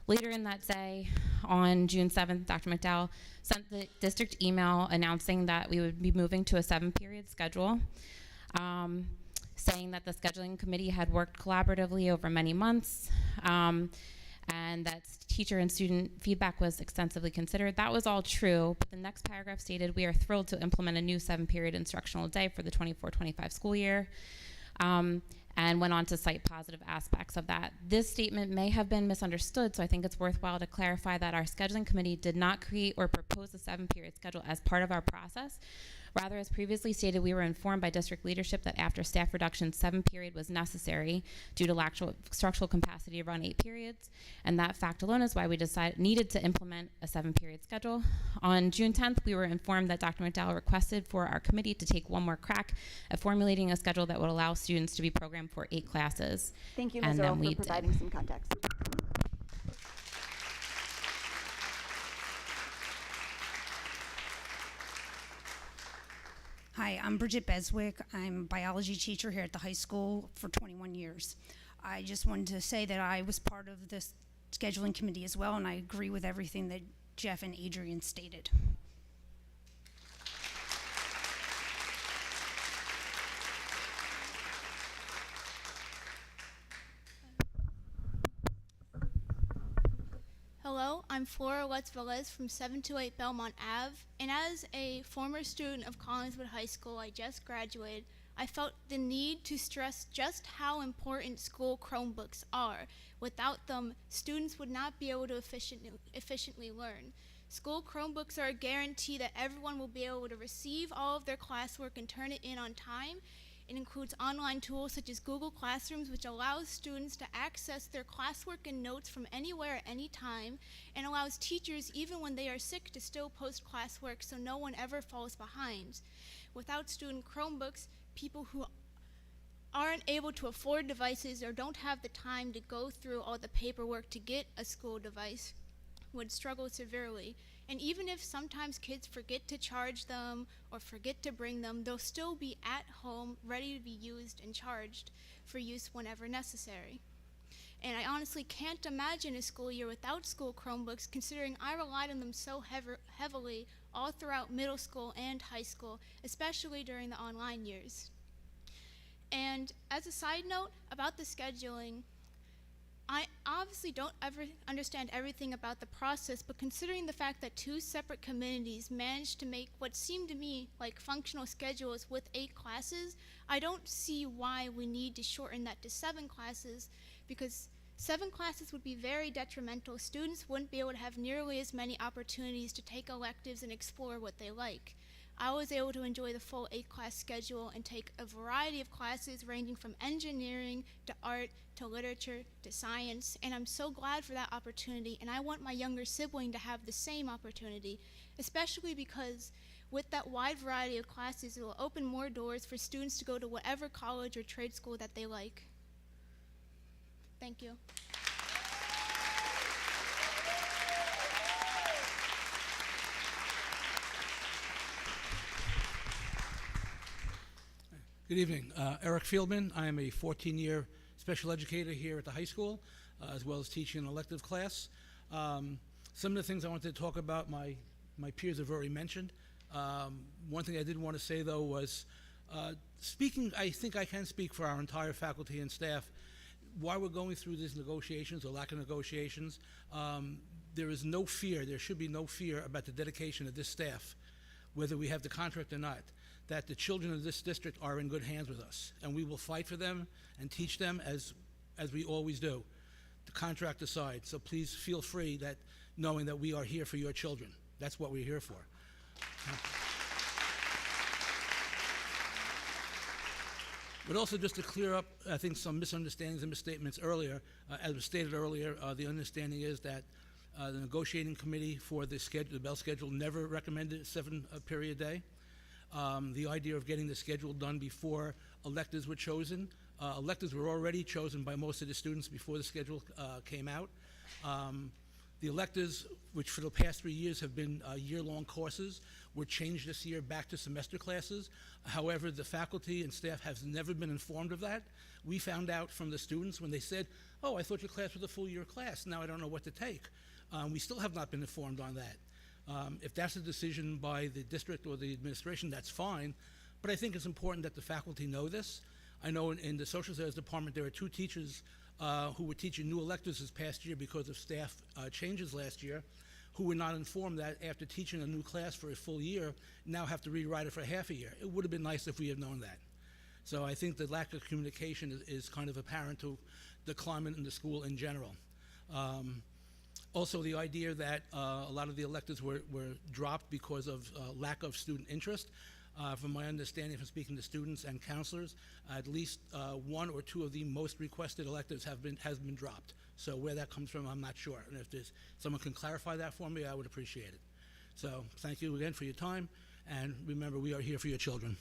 Later in that day, on June 7th, Dr. McDowell sent the district email announcing that we would be moving to a 7-period schedule, saying that the scheduling committee had worked collaboratively over many months, and that teacher and student feedback was extensively considered. That was all true, but the next paragraph stated, we are thrilled to implement a new 7-period instructional day for the 24-25 school year, and went on to cite positive aspects of that. This statement may have been misunderstood, so I think it's worthwhile to clarify that our scheduling committee did not create or propose a 7-period schedule as part of our process. Rather, as previously stated, we were informed by district leadership that after staff reduction, 7-period was necessary due to structural capacity to run 8 periods, and that fact alone is why we needed to implement a 7-period schedule. On June 10th, we were informed that Dr. McDowell requested for our committee to take one more crack at formulating a schedule that would allow students to be programmed for 8 classes. Thank you, Ms. Earle, for providing some context. Hi, I'm Bridget Beswick. I'm a biology teacher here at the high school for 21 years. I just wanted to say that I was part of the scheduling committee as well, and I agree with everything that Jeff and Adrian stated. Hello, I'm Flora Letts-Velez from 728 Belmont Ave, and as a former student of Collingswood High School, I just graduated, I felt the need to stress just how important school Chromebooks are. Without them, students would not be able to efficiently learn. School Chromebooks are a guarantee that everyone will be able to receive all of their classwork and turn it in on time. It includes online tools such as Google Classrooms, which allows students to access their classwork and notes from anywhere at any time, and allows teachers, even when they are sick, to still post classwork so no one ever falls behind. Without student Chromebooks, people who aren't able to afford devices or don't have the time to go through all the paperwork to get a school device would struggle severely. And even if sometimes kids forget to charge them or forget to bring them, they'll still be at home ready to be used and charged for use whenever necessary. And I honestly can't imagine a school year without school Chromebooks, considering I relied on them so heavily all throughout middle school and high school, especially during the online years. And as a side note about the scheduling, I obviously don't ever understand everything about the process, but considering the fact that 2 separate committees managed to make what seemed to me like functional schedules with 8 classes, I don't see why we need to shorten that to 7 classes, because 7 classes would be very detrimental. Students wouldn't be able to have nearly as many opportunities to take electives and explore what they like. I was able to enjoy the full 8-class schedule and take a variety of classes ranging from engineering to art to literature to science, and I'm so glad for that opportunity, and I want my younger sibling to have the same opportunity, especially because with that wide variety of classes, it will open more doors for students to go to whatever college or trade school that they like. Thank you. Good evening. Eric Fieldman. I am a 14-year special educator here at the high school, as well as teaching an elective class. Some of the things I wanted to talk about, my peers have already mentioned. One thing I did want to say, though, was speaking, I think I can speak for our entire faculty and staff. While we're going through these negotiations or lack of negotiations, there is no fear, there should be no fear about the dedication of this staff, whether we have the contract or not, that the children of this district are in good hands with us, and we will fight for them and teach them as we always do, the contract aside. So please feel free that knowing that we are here for your children. That's what we're here for. But also just to clear up, I think, some misunderstandings and misstatements earlier. As was stated earlier, the understanding is that the negotiating committee for the Bell schedule never recommended a 7-period day. The idea of getting the schedule done before electives were chosen. Electives were already chosen by most of the students before the schedule came out. The electives, which for the past 3 years have been year-long courses, were changed this year back to semester classes. However, the faculty and staff has never been informed of that. We found out from the students when they said, "Oh, I thought your class was a full-year class. Now I don't know what to take." We still have not been informed on that. If that's a decision by the district or the administration, that's fine. But I think it's important that the faculty know this. I know in the social studies department there are 2 teachers who were teaching new electives this past year because of staff changes last year, who were not informed that after teaching a new class for a full year, now have to rewrite it for half a year. It would have been nice if we had known that. So I think the lack of communication is kind of apparent to the climate in the school in general. Also, the idea that a lot of the electives were dropped because of lack of student interest. From my understanding from speaking to students and counselors, at least 1 or 2 of the most requested electives has been dropped. So where that comes from, I'm not sure. And if someone can clarify that for me, I would appreciate it. So thank you again for your time, and remember, we are here for your children.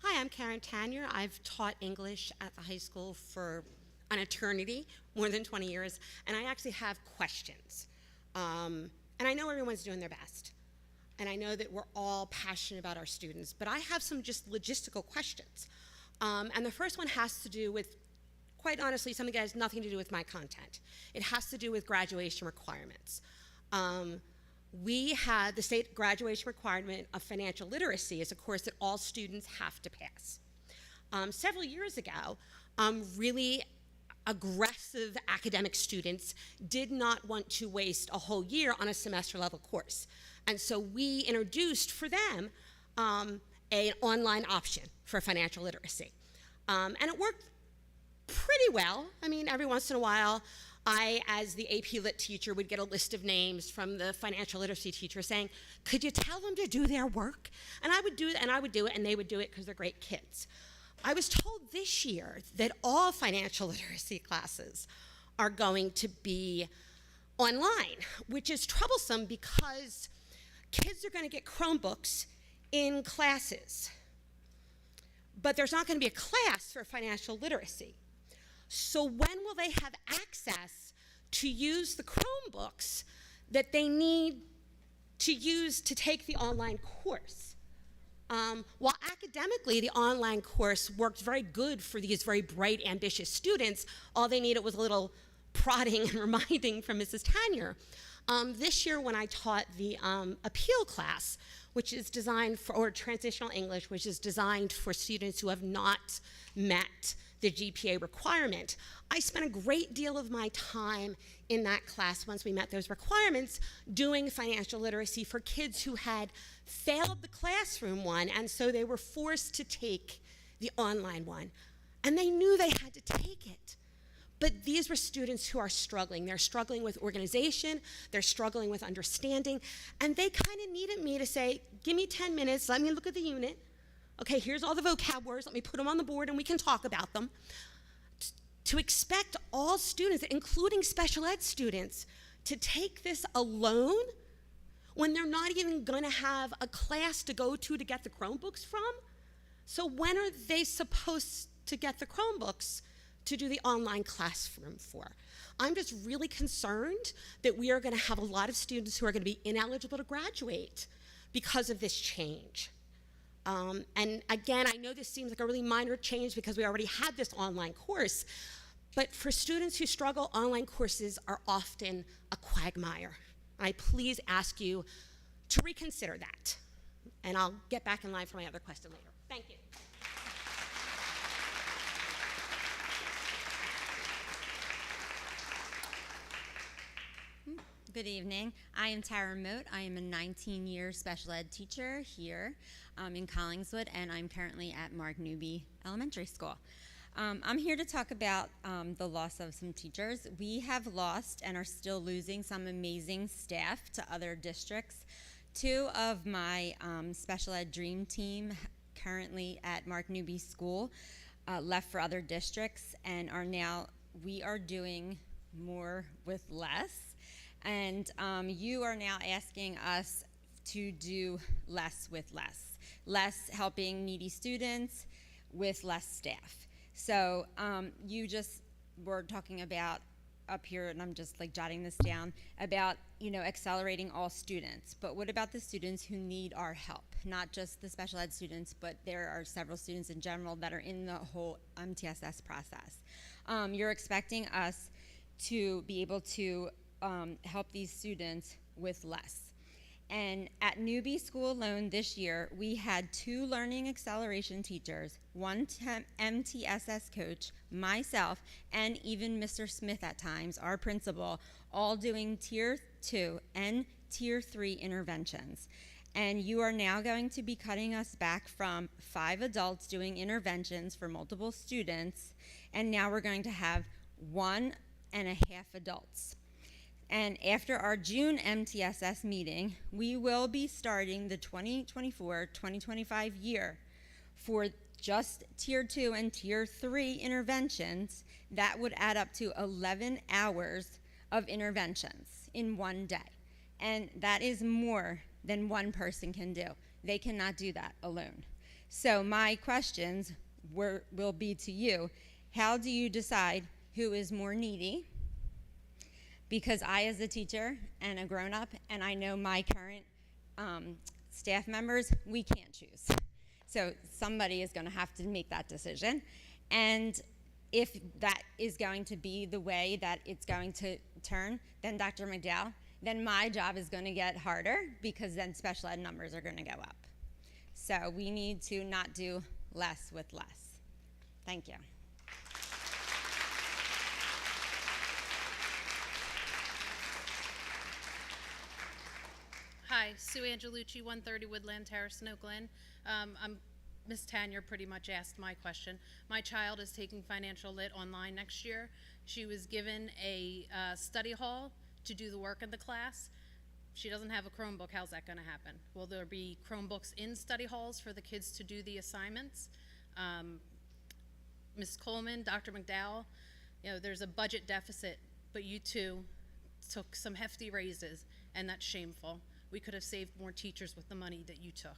Hi, I'm Karen Tanier. I've taught English at the high school for an eternity, more than 20 years, and I actually have questions. And I know everyone's doing their best, and I know that we're all passionate about our students, but I have some just logistical questions. And the first one has to do with, quite honestly, something that has nothing to do with my content. It has to do with graduation requirements. We had the state graduation requirement of financial literacy is a course that all students have to pass. Several years ago, really aggressive academic students did not want to waste a whole year on a semester level course. And so we introduced for them an online option for financial literacy. And it worked pretty well. I mean, every once in a while, I, as the AP Lit teacher, would get a list of names from the financial literacy teacher saying, "Could you tell them to do their work?" And I would do it, and they would do it because they're great kids. I was told this year that all financial literacy classes are going to be online, which is troublesome because kids are going to get Chromebooks in classes, but there's not going to be a class for financial literacy. So when will they have access to use the Chromebooks that they need to use to take the online course? While academically the online course worked very good for these very bright, ambitious students, all they needed was a little prodding and reminding from Mrs. Tanier. This year when I taught the appeal class, which is designed for, or transitional English, which is designed for students who have not met the GPA requirement, I spent a great deal of my time in that class once we met those requirements doing financial literacy for kids who had failed the classroom one, and so they were forced to take the online one. And they knew they had to take it. But these were students who are struggling. They're struggling with organization, they're struggling with understanding, and they kind of needed me to say, "Give me 10 minutes, let me look at the unit. Okay, here's all the vocab words, let me put them on the board and we can talk about them." To expect all students, including special ed students, to take this alone when they're not even gonna have a class to go to get the Chromebooks from? So when are they supposed to get the Chromebooks to do the online classroom for? I'm just really concerned that we are gonna have a lot of students who are gonna be ineligible to graduate because of this change. And again, I know this seems like a really minor change because we already had this online course, but for students who struggle, online courses are often a quagmire. I please ask you to reconsider that. And I'll get back in line for my other question later. Thank you. Good evening. I am Tara Moat. I am a 19-year special ed teacher here in Collingswood, and I'm currently at Mark Newby Elementary School. I'm here to talk about the loss of some teachers. We have lost and are still losing some amazing staff to other districts. Two of my special ed dream team currently at Mark Newby School left for other districts and we are doing more with less. And you are now asking us to do less with less. Less helping needy students with less staff. So you just were talking about up here, and I'm just like jotting this down, about, you know, accelerating all students. But what about the students who need our help? Not just the special ed students, but there are several students in general that are in the whole MTSS process. You're expecting us to be able to help these students with less. And at Newby School alone this year, we had 2 learning acceleration teachers, 1 MTSS coach, myself, and even Mr. Smith at times, our principal, all doing Tier 2 and Tier 3 interventions. And you are now going to be cutting us back from 5 adults doing interventions for multiple students, and now we're going to have 1.5 adults. And after our June MTSS meeting, we will be starting the 2024-2025 year for just Tier 2 and Tier 3 interventions. That would add up to 11 hours of interventions in one day. And that is more than one person can do. They cannot do that alone. So my questions will be to you. How do you decide who is more needy? Because I, as a teacher and a grown-up, and I know my current staff members, we can't choose. So somebody is going to have to make that decision. And if that is going to be the way that it's going to turn, then Dr. McDowell, then my job is going to get harder, because then special ed numbers are going to go up. So we need to not do less with less. Thank you. Hi, Sue Angelucci, 130 Woodland Terrace in Oak Glen. Ms. Tanya pretty much asked my question. My child is taking financial lit online next year. She was given a study hall to do the work in the class. She doesn't have a Chromebook. How's that going to happen? Will there be Chromebooks in study halls for the kids to do the assignments? Ms. Coleman, Dr. McDowell, you know, there's a budget deficit, but you two took some hefty raises, and that's shameful. We could have saved more teachers with the money that you took.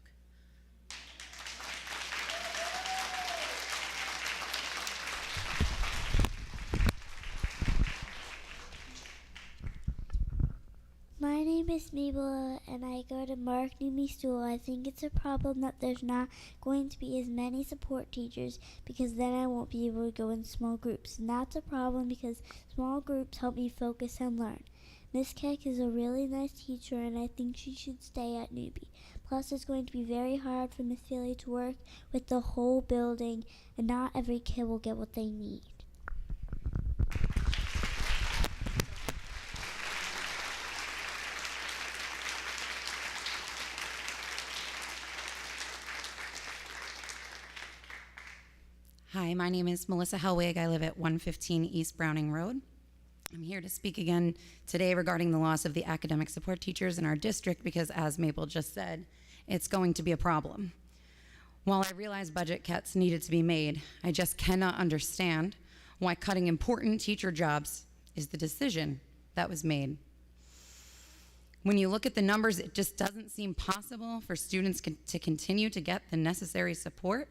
My name is Mabel, and I go to Mark Newby School. I think it's a problem that there's not going to be as many support teachers, because then I won't be able to go in small groups. And that's a problem, because small groups help me focus and learn. Miss Keck is a really nice teacher, and I think she should stay at Newby. Plus, it's going to be very hard for Miss Bailey to work with the whole building, and not every kid will get what they need. Hi, my name is Melissa Hellwig. I live at 115 East Browning Road. I'm here to speak again today regarding the loss of the academic support teachers in our district, because as Mabel just said, it's going to be a problem. While I realize budget cuts needed to be made, I just cannot understand why cutting important teacher jobs is the decision that was made. When you look at the numbers, it just doesn't seem possible for students to continue to get the necessary support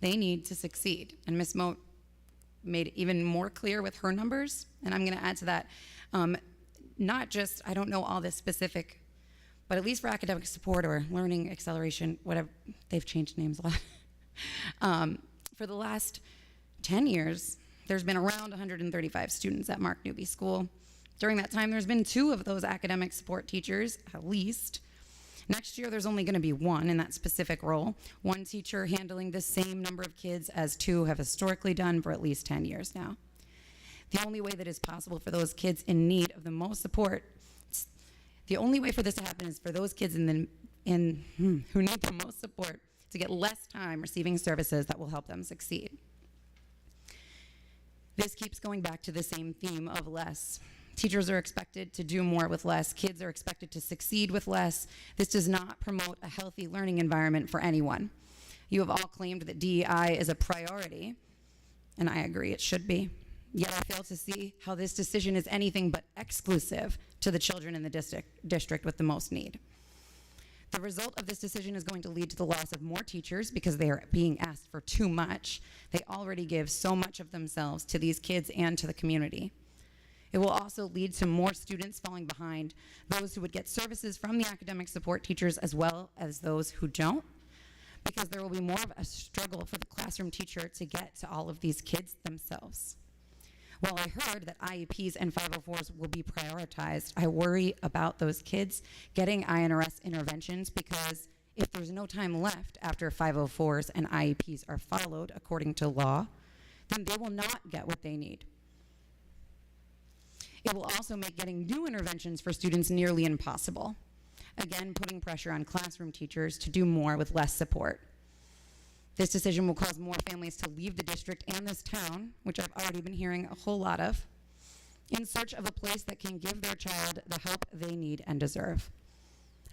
they need to succeed. And Ms. Moat made it even more clear with her numbers, and I'm going to add to that. Not just, I don't know all this specific, but at least for academic support or learning acceleration, whatever, they've changed names a lot. For the last 10 years, there's been around 135 students at Mark Newby School. During that time, there's been 2 of those academic support teachers, at least. Next year, there's only going to be 1 in that specific role, 1 teacher handling the same number of kids as 2 have historically done for at least 10 years now. The only way that is possible for those kids in need of the most support, the only way for this to happen is for those kids who need the most support to get less time receiving services that will help them succeed. This keeps going back to the same theme of less. Teachers are expected to do more with less. Kids are expected to succeed with less. This does not promote a healthy learning environment for anyone. You have all claimed that DEI is a priority, and I agree it should be. Yet I fail to see how this decision is anything but exclusive to the children in the district with the most need. The result of this decision is going to lead to the loss of more teachers because they are being asked for too much. They already give so much of themselves to these kids and to the community. It will also lead to more students falling behind, those who would get services from the academic support teachers as well as those who don't, because there will be more of a struggle for the classroom teacher to get to all of these kids themselves. While I heard that IEPs and 504s will be prioritized, I worry about those kids getting INRS interventions, because if there's no time left after 504s and IEPs are followed according to law, then they will not get what they need. It will also make getting new interventions for students nearly impossible, again putting pressure on classroom teachers to do more with less support. This decision will cause more families to leave the district and this town, which I've already been hearing a whole lot of, in search of a place that can give their child the help they need and deserve.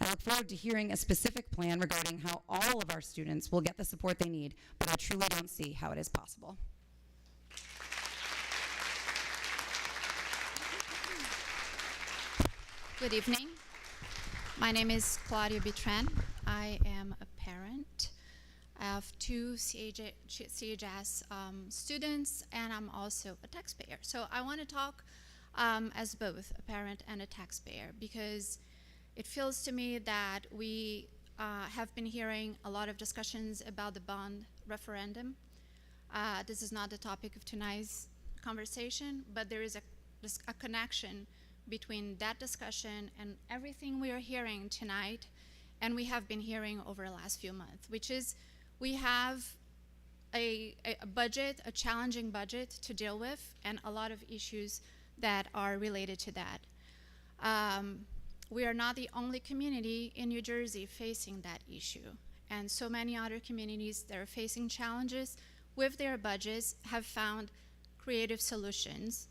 I look forward to hearing a specific plan regarding how all of our students will get the support they need, but I truly don't see how it is possible. Good evening. My name is Claudia Bitran. I am a parent. I have two CHS students, and I'm also a taxpayer. So I want to talk as both a parent and a taxpayer, because it feels to me that we have been hearing a lot of discussions about the bond referendum. This is not the topic of tonight's conversation, but there is a connection between that discussion and everything we are hearing tonight, and we have been hearing over the last few months, which is we have a budget, a challenging budget to deal with, and a lot of issues that are related to that. We are not the only community in New Jersey facing that issue, and so many other communities that are facing challenges with their budgets have found creative solutions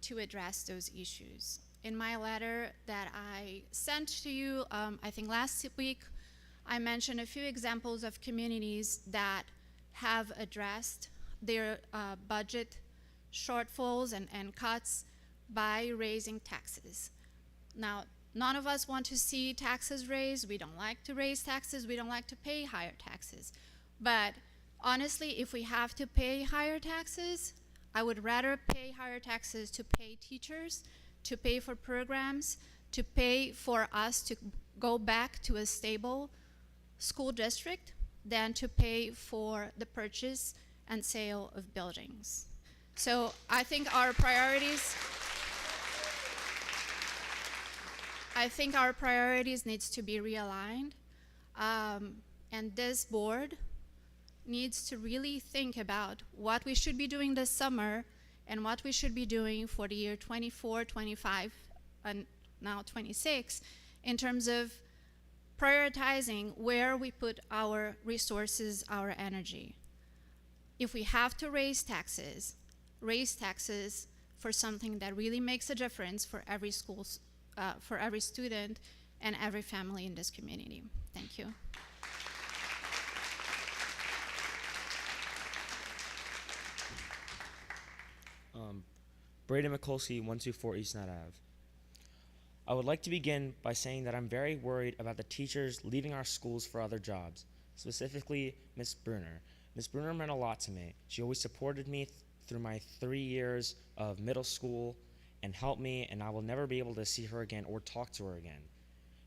to address those issues. In my letter that I sent to you, I think last week, I mentioned a few examples of communities that have addressed their budget shortfalls and cuts by raising taxes. Now, none of us want to see taxes raised. We don't like to raise taxes. We don't like to pay higher taxes. But honestly, if we have to pay higher taxes, I would rather pay higher taxes to pay teachers, to pay for programs, to pay for us to go back to a stable school district than to pay for the purchase and sale of buildings. So I think our priorities needs to be realigned, and this board needs to really think about what we should be doing this summer and what we should be doing for the year 24, 25, and now 26, in terms of prioritizing where we put our resources, our energy. If we have to raise taxes for something that really makes a difference for every school, for every student and every family in this community. Thank you. Braden Mikulski, 124 East Nut Ave. I would like to begin by saying that I'm very worried about the teachers leaving our schools for other jobs, specifically Miss Bruner. Miss Bruner meant a lot to me. She always supported me through my 3 years of middle school and helped me, and I will never be able to see her again or talk to her again.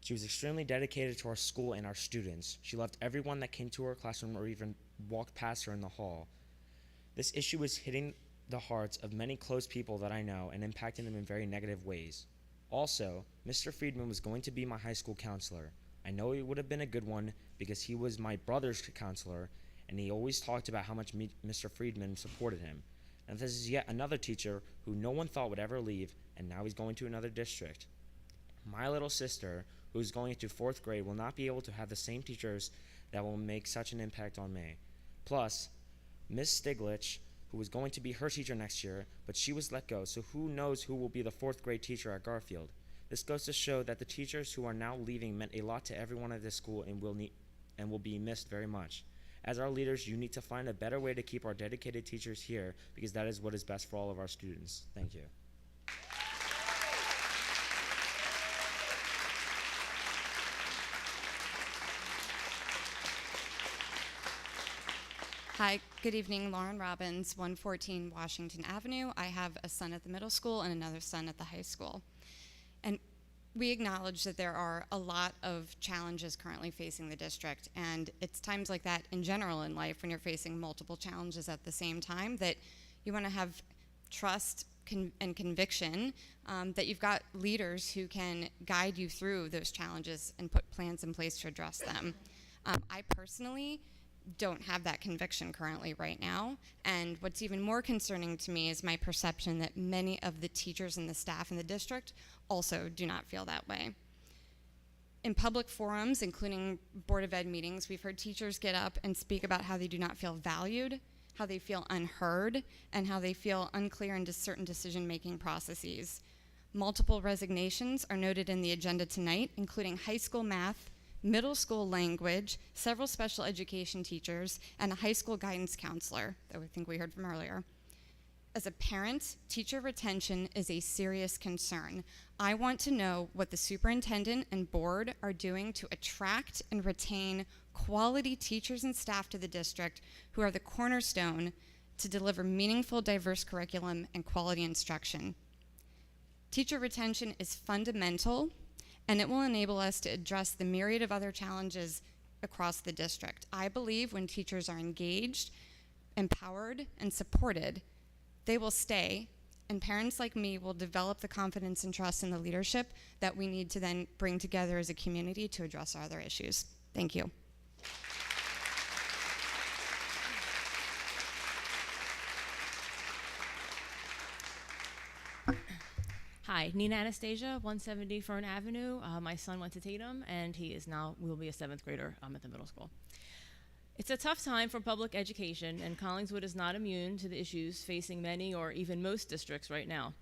She was extremely dedicated to our school and our students. She loved everyone that came to her classroom or even walked past her in the hall. This issue is hitting the hearts of many close people that I know and impacting them in very negative ways. Also, Mr. Friedman was going to be my high school counselor. I know he would have been a good one because he was my brother's counselor, and he always talked about how much Mr. Friedman supported him. And this is yet another teacher who no one thought would ever leave, and now he's going to another district. My little sister, who is going into 4th grade, will not be able to have the same teachers that will make such an impact on me. Plus, Miss Stiglitz, who was going to be her teacher next year, but she was let go, so who knows who will be the 4th grade teacher at Garfield. This goes to show that the teachers who are now leaving meant a lot to everyone at this school and will be missed very much. As our leaders, you need to find a better way to keep our dedicated teachers here, because that is what is best for all of our students. Thank you. Hi, good evening. Lauren Robbins, 114 Washington Avenue. I have a son at the middle school and another son at the high school. And we acknowledge that there are a lot of challenges currently facing the district, and it's times like that in general in life when you're facing multiple challenges at the same time that you want to have trust and conviction that you've got leaders who can guide you through those challenges and put plans in place to address them. I personally don't have that conviction currently right now, and what's even more concerning to me is my perception that many of the teachers and the staff in the district also do not feel that way. In public forums, including Board of Ed meetings, we've heard teachers get up and speak about how they do not feel valued, how they feel unheard, and how they feel unclear in certain decision-making processes. Multiple resignations are noted in the agenda tonight, including high school math, middle school language, several special education teachers, and a high school guidance counselor that I think we heard from earlier. As a parent, teacher retention is a serious concern. I want to know what the superintendent and board are doing to attract and retain quality teachers and staff to the district who are the cornerstone to deliver meaningful, diverse curriculum and quality instruction. Teacher retention is fundamental, and it will enable us to address the myriad of other challenges across the district. I believe when teachers are engaged, empowered, and supported, they will stay, and parents like me will develop the confidence and trust in the leadership that we need to then bring together as a community to address our other issues. Thank you. Hi, Nina Anastasia, 170 Fern Avenue. My son went to Tatum, and he is now, will be a 7th grader at the middle school. It's a tough time for public education, and Collingswood is not immune to the issues facing many or even most districts right now.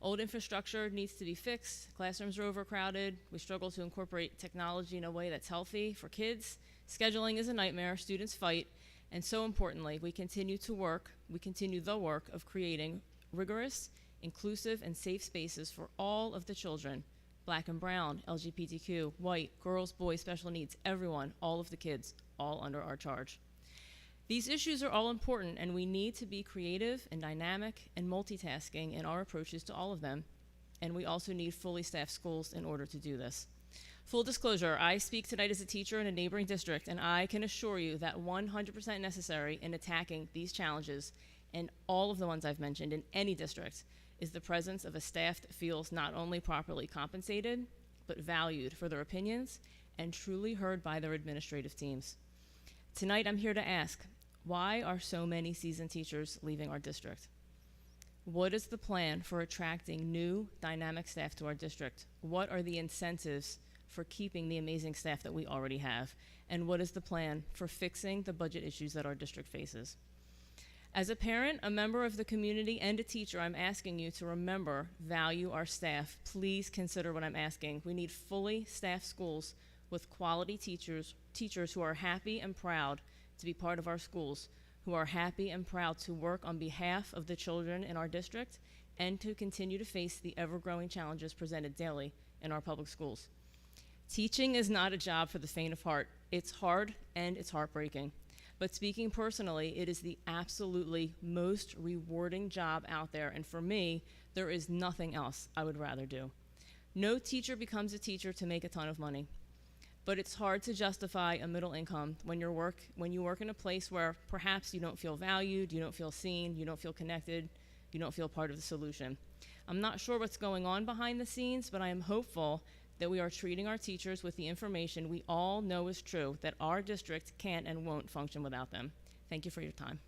Old infrastructure needs to be fixed, classrooms are overcrowded, we struggle to incorporate technology in a way that's healthy for kids, scheduling is a nightmare, students fight, and so importantly, we continue the work of creating rigorous, inclusive, and safe spaces for all of the children, Black and brown, LGBTQ, white, girls, boys, special needs, everyone, all of the kids, all under our charge. These issues are all important, and we need to be creative and dynamic and multitasking in our approaches to all of them, and we also need fully staffed schools in order to do this. Full disclosure, I speak tonight as a teacher in a neighboring district, and I can assure you that 100% necessary in attacking these challenges, and all of the ones I've mentioned in any district, is the presence of a staff that feels not only properly compensated, but valued for their opinions and truly heard by their administrative teams. Tonight, I'm here to ask, why are so many seasoned teachers leaving our district? What is the plan for attracting new, dynamic staff to our district? What are the incentives for keeping the amazing staff that we already have? And what is the plan for fixing the budget issues that our district faces? As a parent, a member of the community, and a teacher, I'm asking you to remember, value our staff. Please consider what I'm asking. We need fully staffed schools with quality teachers who are happy and proud to be part of our schools, who are happy and proud to work on behalf of the children in our district, and to continue to face the ever-growing challenges presented daily in our public schools. Teaching is not a job for the faint of heart. It's hard and it's heartbreaking. But speaking personally, it is the absolutely most rewarding job out there, and for me, there is nothing else I would rather do. No teacher becomes a teacher to make a ton of money, but it's hard to justify a middle income when you work in a place where perhaps you don't feel valued, you don't feel seen, you don't feel connected, you don't feel part of the solution. I'm not sure what's going on behind the scenes, but I am hopeful that we are treating our teachers with the information we all know is true, that our district can't and won't function without them. Thank you for your time.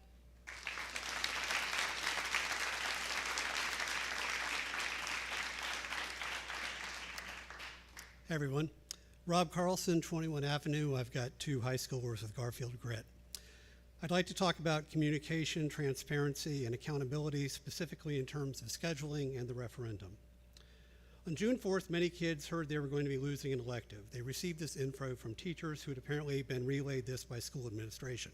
Hey everyone, Rob Carlson, 21 Avenue. I've got 2 high schoolers with Garfield Grit. I'd like to talk about communication, transparency, and accountability, specifically in terms of scheduling and the referendum. On June 4th, many kids heard they were going to be losing an elective. They received this info from teachers who had apparently been relayed this by school administration.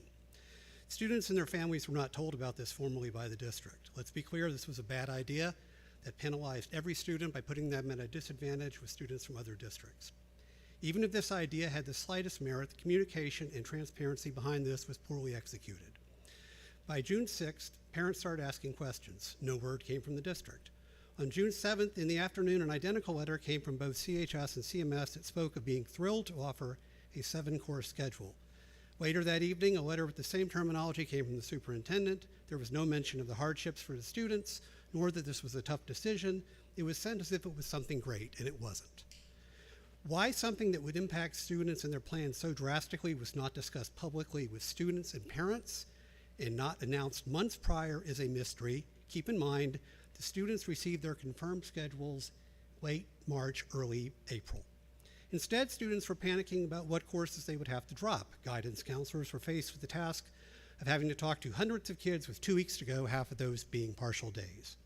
Students and their families were not told about this formally by the district. Let's be clear, this was a bad idea that penalized every student by putting them at a disadvantage with students from other districts. Even if this idea had the slightest merit, the communication and transparency behind this was poorly executed. By June 6th, parents started asking questions. No word came from the district. On June 7th, in the afternoon, an identical letter came from both CHS and CMS that spoke of being thrilled to offer a 7-course schedule. Later that evening, a letter with the same terminology came from the superintendent. There was no mention of the hardships for the students, nor that this was a tough decision. It was sent as if it was something great, and it wasn't. Why something that would impact students and their plans so drastically was not discussed publicly with students and parents and not announced months prior is a mystery. Keep in mind, the students received their confirmed schedules late March, early April. Instead, students were panicking about what courses they would have to drop. Guidance counselors were faced with the task of having to talk to hundreds of kids with 2 weeks to go, half of those being partial days.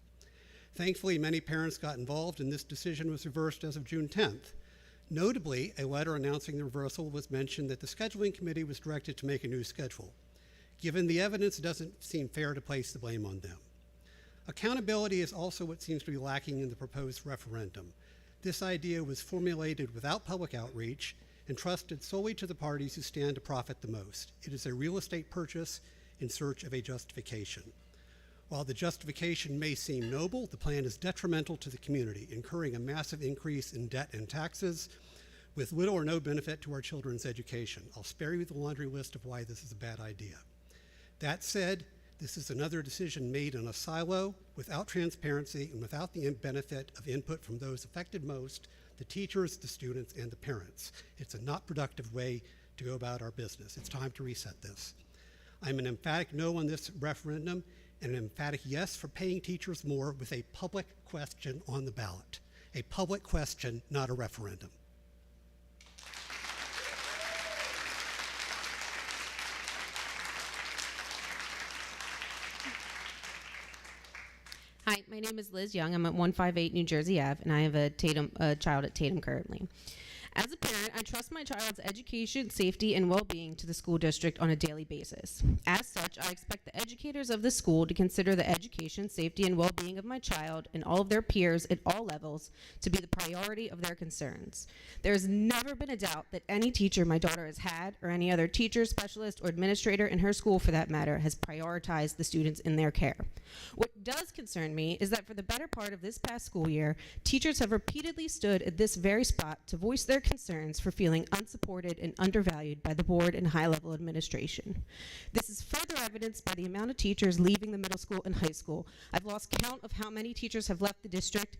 Thankfully, many parents got involved, and this decision was reversed as of June 10th. Notably, a letter announcing the reversal was mentioned that the scheduling committee was directed to make a new schedule. Given the evidence, it doesn't seem fair to place the blame on them. Accountability is also what seems to be lacking in the proposed referendum. This idea was formulated without public outreach and trusted solely to the parties who stand to profit the most. It is a real estate purchase in search of a justification. While the justification may seem noble, the plan is detrimental to the community, incurring a massive increase in debt and taxes with little or no benefit to our children's education. I'll spare you the laundry list of why this is a bad idea. That said, this is another decision made in a silo, without transparency, and without the benefit of input from those affected most, the teachers, the students, and the parents. It's a not productive way to go about our business. It's time to reset this. I'm an emphatic no on this referendum, and an emphatic yes for paying teachers more with a public question on the ballot. A public question, not a referendum. Hi, my name is Liz Young. I'm at 158 New Jersey Ave, and I have a child at Tatum currently. As a parent, I trust my child's education, safety, and well-being to the school district on a daily basis. As such, I expect the educators of the school to consider the education, safety, and well-being of my child and all of their peers at all levels to be the priority of their concerns. There has never been a doubt that any teacher my daughter has had, or any other teacher, specialist, or administrator in her school for that matter, has prioritized the students in their care. What does concern me is that for the better part of this past school year, teachers have repeatedly stood at this very spot to voice their concerns for feeling unsupported and undervalued by the board and high-level administration. This is further evidenced by the amount of teachers leaving the middle school and high school. I've lost count of how many teachers have left the district,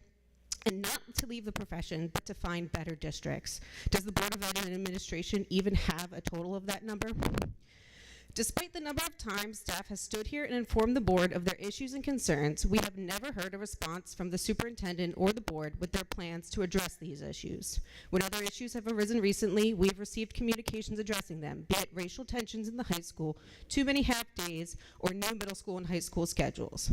and not to leave the profession, but to find better districts. Does the Board of Ed and Administration even have a total of that number? Despite the number of times staff has stood here and informed the board of their issues and concerns, we have never heard a response from the superintendent or the board with their plans to address these issues. When other issues have arisen recently, we have received communications addressing them, be it racial tensions in the high school, too many half-days, or new middle school and high school schedules.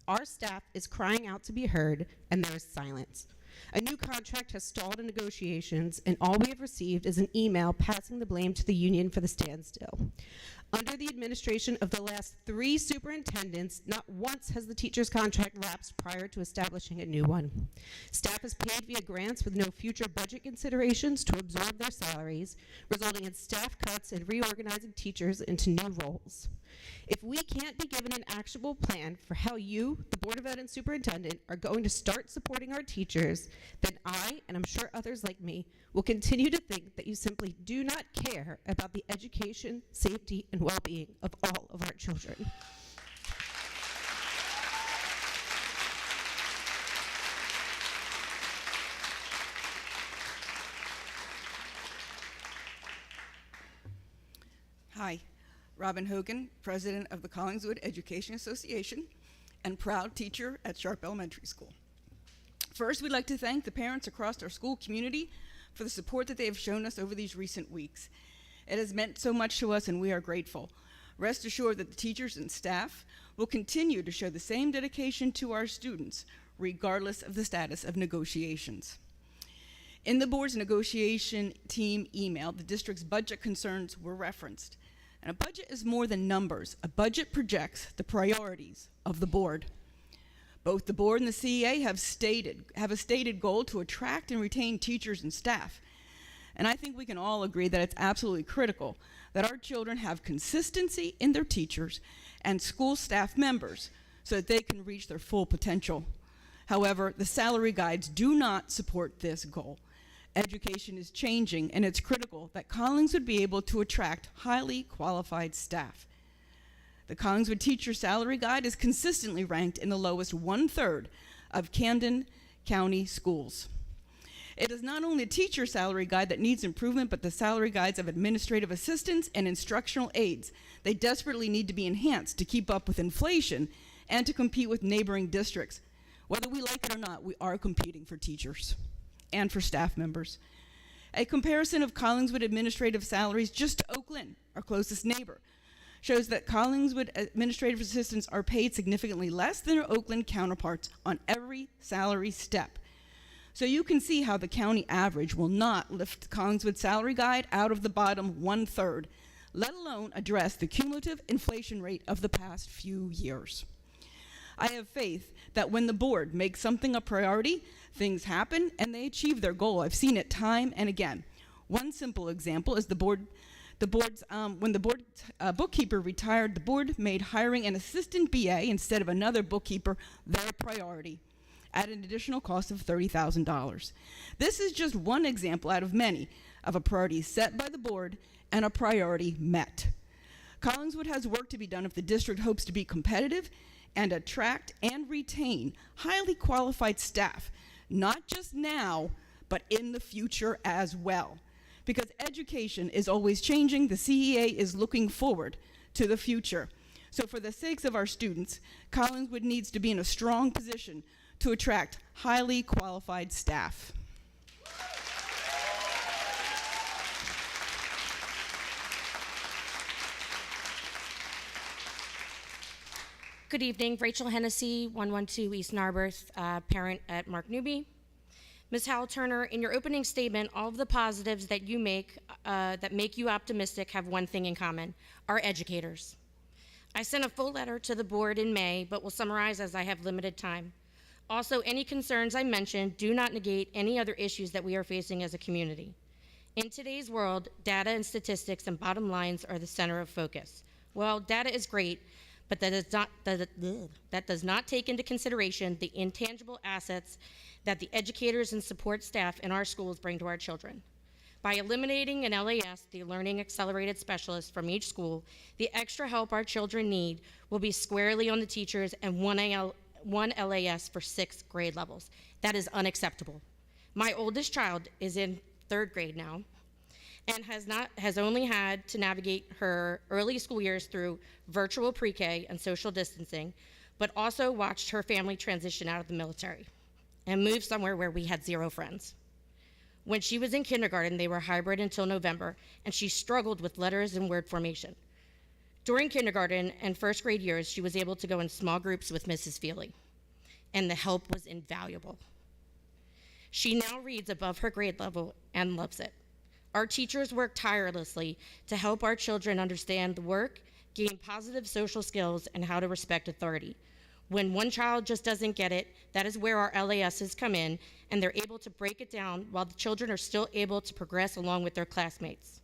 Our staff is crying out to be heard, and there is silence. A new contract has stalled in negotiations, and all we have received is an email passing the blame to the union for the standstill. Under the administration of the last 3 superintendents, not once has the teacher's contract lapsed prior to establishing a new one. Staff is paid via grants with no future budget considerations to absorb their salaries, resulting in staff cuts and reorganizing teachers into new roles. If we can't be given an actionable plan for how you, the Board of Ed and Superintendent, are going to start supporting our teachers, then I, and I'm sure others like me, will continue to think that you simply do not care about the education, safety, and well-being of all of our children. Hi, Robin Hogan, President of the Collingswood Education Association and proud teacher at Sharp Elementary School. First, we'd like to thank the parents across our school community for the support that they have shown us over these recent weeks. It has meant so much to us, and we are grateful. Rest assured that the teachers and staff will continue to show the same dedication to our students, regardless of the status of negotiations. In the board's negotiation team email, the district's budget concerns were referenced. And a budget is more than numbers. A budget projects the priorities of the board. Both the board and the CEA have a stated goal to attract and retain teachers and staff. And I think we can all agree that it's absolutely critical that our children have consistency in their teachers and school staff members so that they can reach their full potential. However, the salary guides do not support this goal. Education is changing, and it's critical that Collingswood be able to attract highly qualified staff. The Collingswood Teacher Salary Guide is consistently ranked in the lowest 1/3 of Camden County schools. It is not only a teacher salary guide that needs improvement, but the salary guides of administrative assistants and instructional aides. They desperately need to be enhanced to keep up with inflation and to compete with neighboring districts. Whether we like it or not, we are competing for teachers and for staff members. A comparison of Collingswood administrative salaries just to Oak Lynn, our closest neighbor, shows that Collingswood administrative assistants are paid significantly less than their Oak Lynn counterparts on every salary step. So you can see how the county average will not lift Collingswood salary guide out of the bottom 1/3, let alone address the cumulative inflation rate of the past few years. I have faith that when the board makes something a priority, things happen and they achieve their goal. I've seen it time and again. One simple example is when the board bookkeeper retired, the board made hiring an assistant BA instead of another bookkeeper their priority at an additional cost of $30,000. This is just one example out of many of a priority set by the board and a priority met. Collingswood has work to be done if the district hopes to be competitive and attract and retain highly qualified staff, not just now, but in the future as well. Because education is always changing, the CEA is looking forward to the future. So for the sakes of our students, Collingswood needs to be in a strong position to attract highly qualified staff. Good evening, Rachel Hennessy, 112 East Narberth, parent at Mark Newby. Ms. Howell Turner, in your opening statement, all of the positives that you make that make you optimistic have one thing in common: our educators. I sent a full letter to the board in May, but will summarize as I have limited time. Also, any concerns I mentioned do not negate any other issues that we are facing as a community. In today's world, data and statistics and bottom lines are the center of focus. Well, data is great, but that does not take into consideration the intangible assets that the educators and support staff in our schools bring to our children. By eliminating an LAS, the Learning Accelerated Specialist, from each school, the extra help our children need will be squarely on the teachers and one LAS for 6th grade levels. That is unacceptable. My oldest child is in 3rd grade now and has only had to navigate her early school years through virtual pre-K and social distancing, but also watched her family transition out of the military and move somewhere where we had 0 friends. When she was in kindergarten, they were hybrid until November, and she struggled with letters and word formation. During kindergarten and 1st grade years, she was able to go in small groups with Mrs. Feely, and the help was invaluable. She now reads above her grade level and loves it. Our teachers work tirelessly to help our children understand the work, gain positive social skills, and how to respect authority. When one child just doesn't get it, that is where our LASs come in, and they're able to break it down while the children are still able to progress along with their classmates.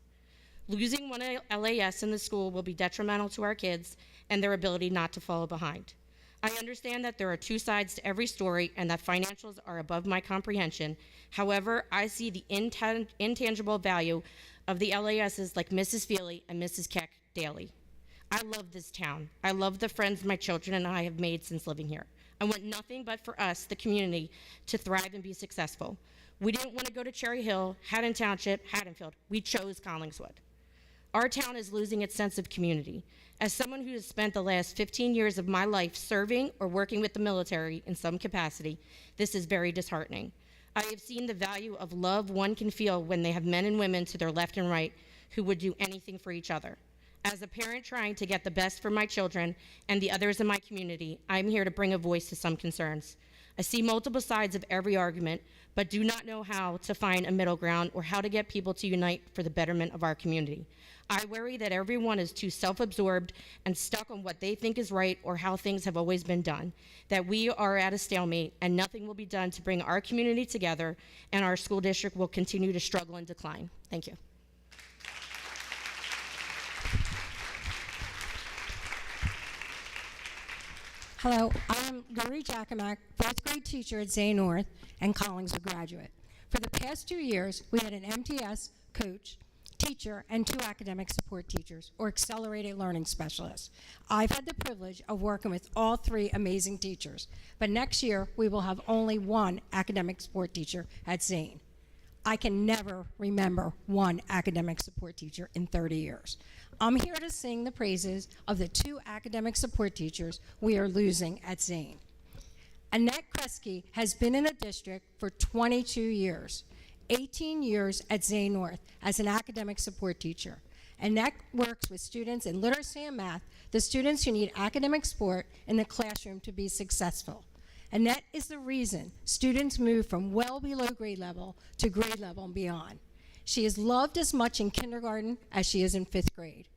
Losing one LAS in the school will be detrimental to our kids and their ability not to follow behind. I understand that there are 2 sides to every story and that financials are above my comprehension. However, I see the intangible value of the LASs like Mrs. Feely and Mrs. Keck daily. I love this town. I love the friends my children and I have made since living here. I want nothing but for us, the community, to thrive and be successful. We didn't want to go to Cherry Hill, Haddon Township, Haddonfield. We chose Collingswood. Our town is losing its sense of community. As someone who has spent the last 15 years of my life serving or working with the military in some capacity, this is very disheartening. I have seen the value of love one can feel when they have men and women to their left and right who would do anything for each other. As a parent trying to get the best for my children and the others in my community, I'm here to bring a voice to some concerns. I see multiple sides of every argument, but do not know how to find a middle ground or how to get people to unite for the betterment of our community. I worry that everyone is too self-absorbed and stuck on what they think is right or how things have always been done, that we are at a stalemate and nothing will be done to bring our community together, and our school district will continue to struggle and decline. Thank you. Hello, I'm Lori Jackamack, fourth grade teacher at Zay North and Collingswood graduate. For the past 2 years, we had an MTS coach, teacher, and 2 academic support teachers, or accelerated learning specialists. I've had the privilege of working with all 3 amazing teachers, but next year we will have only 1 academic support teacher at Zane. I can never remember 1 academic support teacher in 30 years. I'm here to sing the praises of the 2 academic support teachers we are losing at Zane. Annette Kresge has been in the district for 22 years, 18 years at Zane North as an academic support teacher. Annette works with students in literacy and math, the students who need academic support in the classroom to be successful. Annette is the reason students move from well below grade level to grade level and beyond. She is loved as much in kindergarten as she is in 5th grade.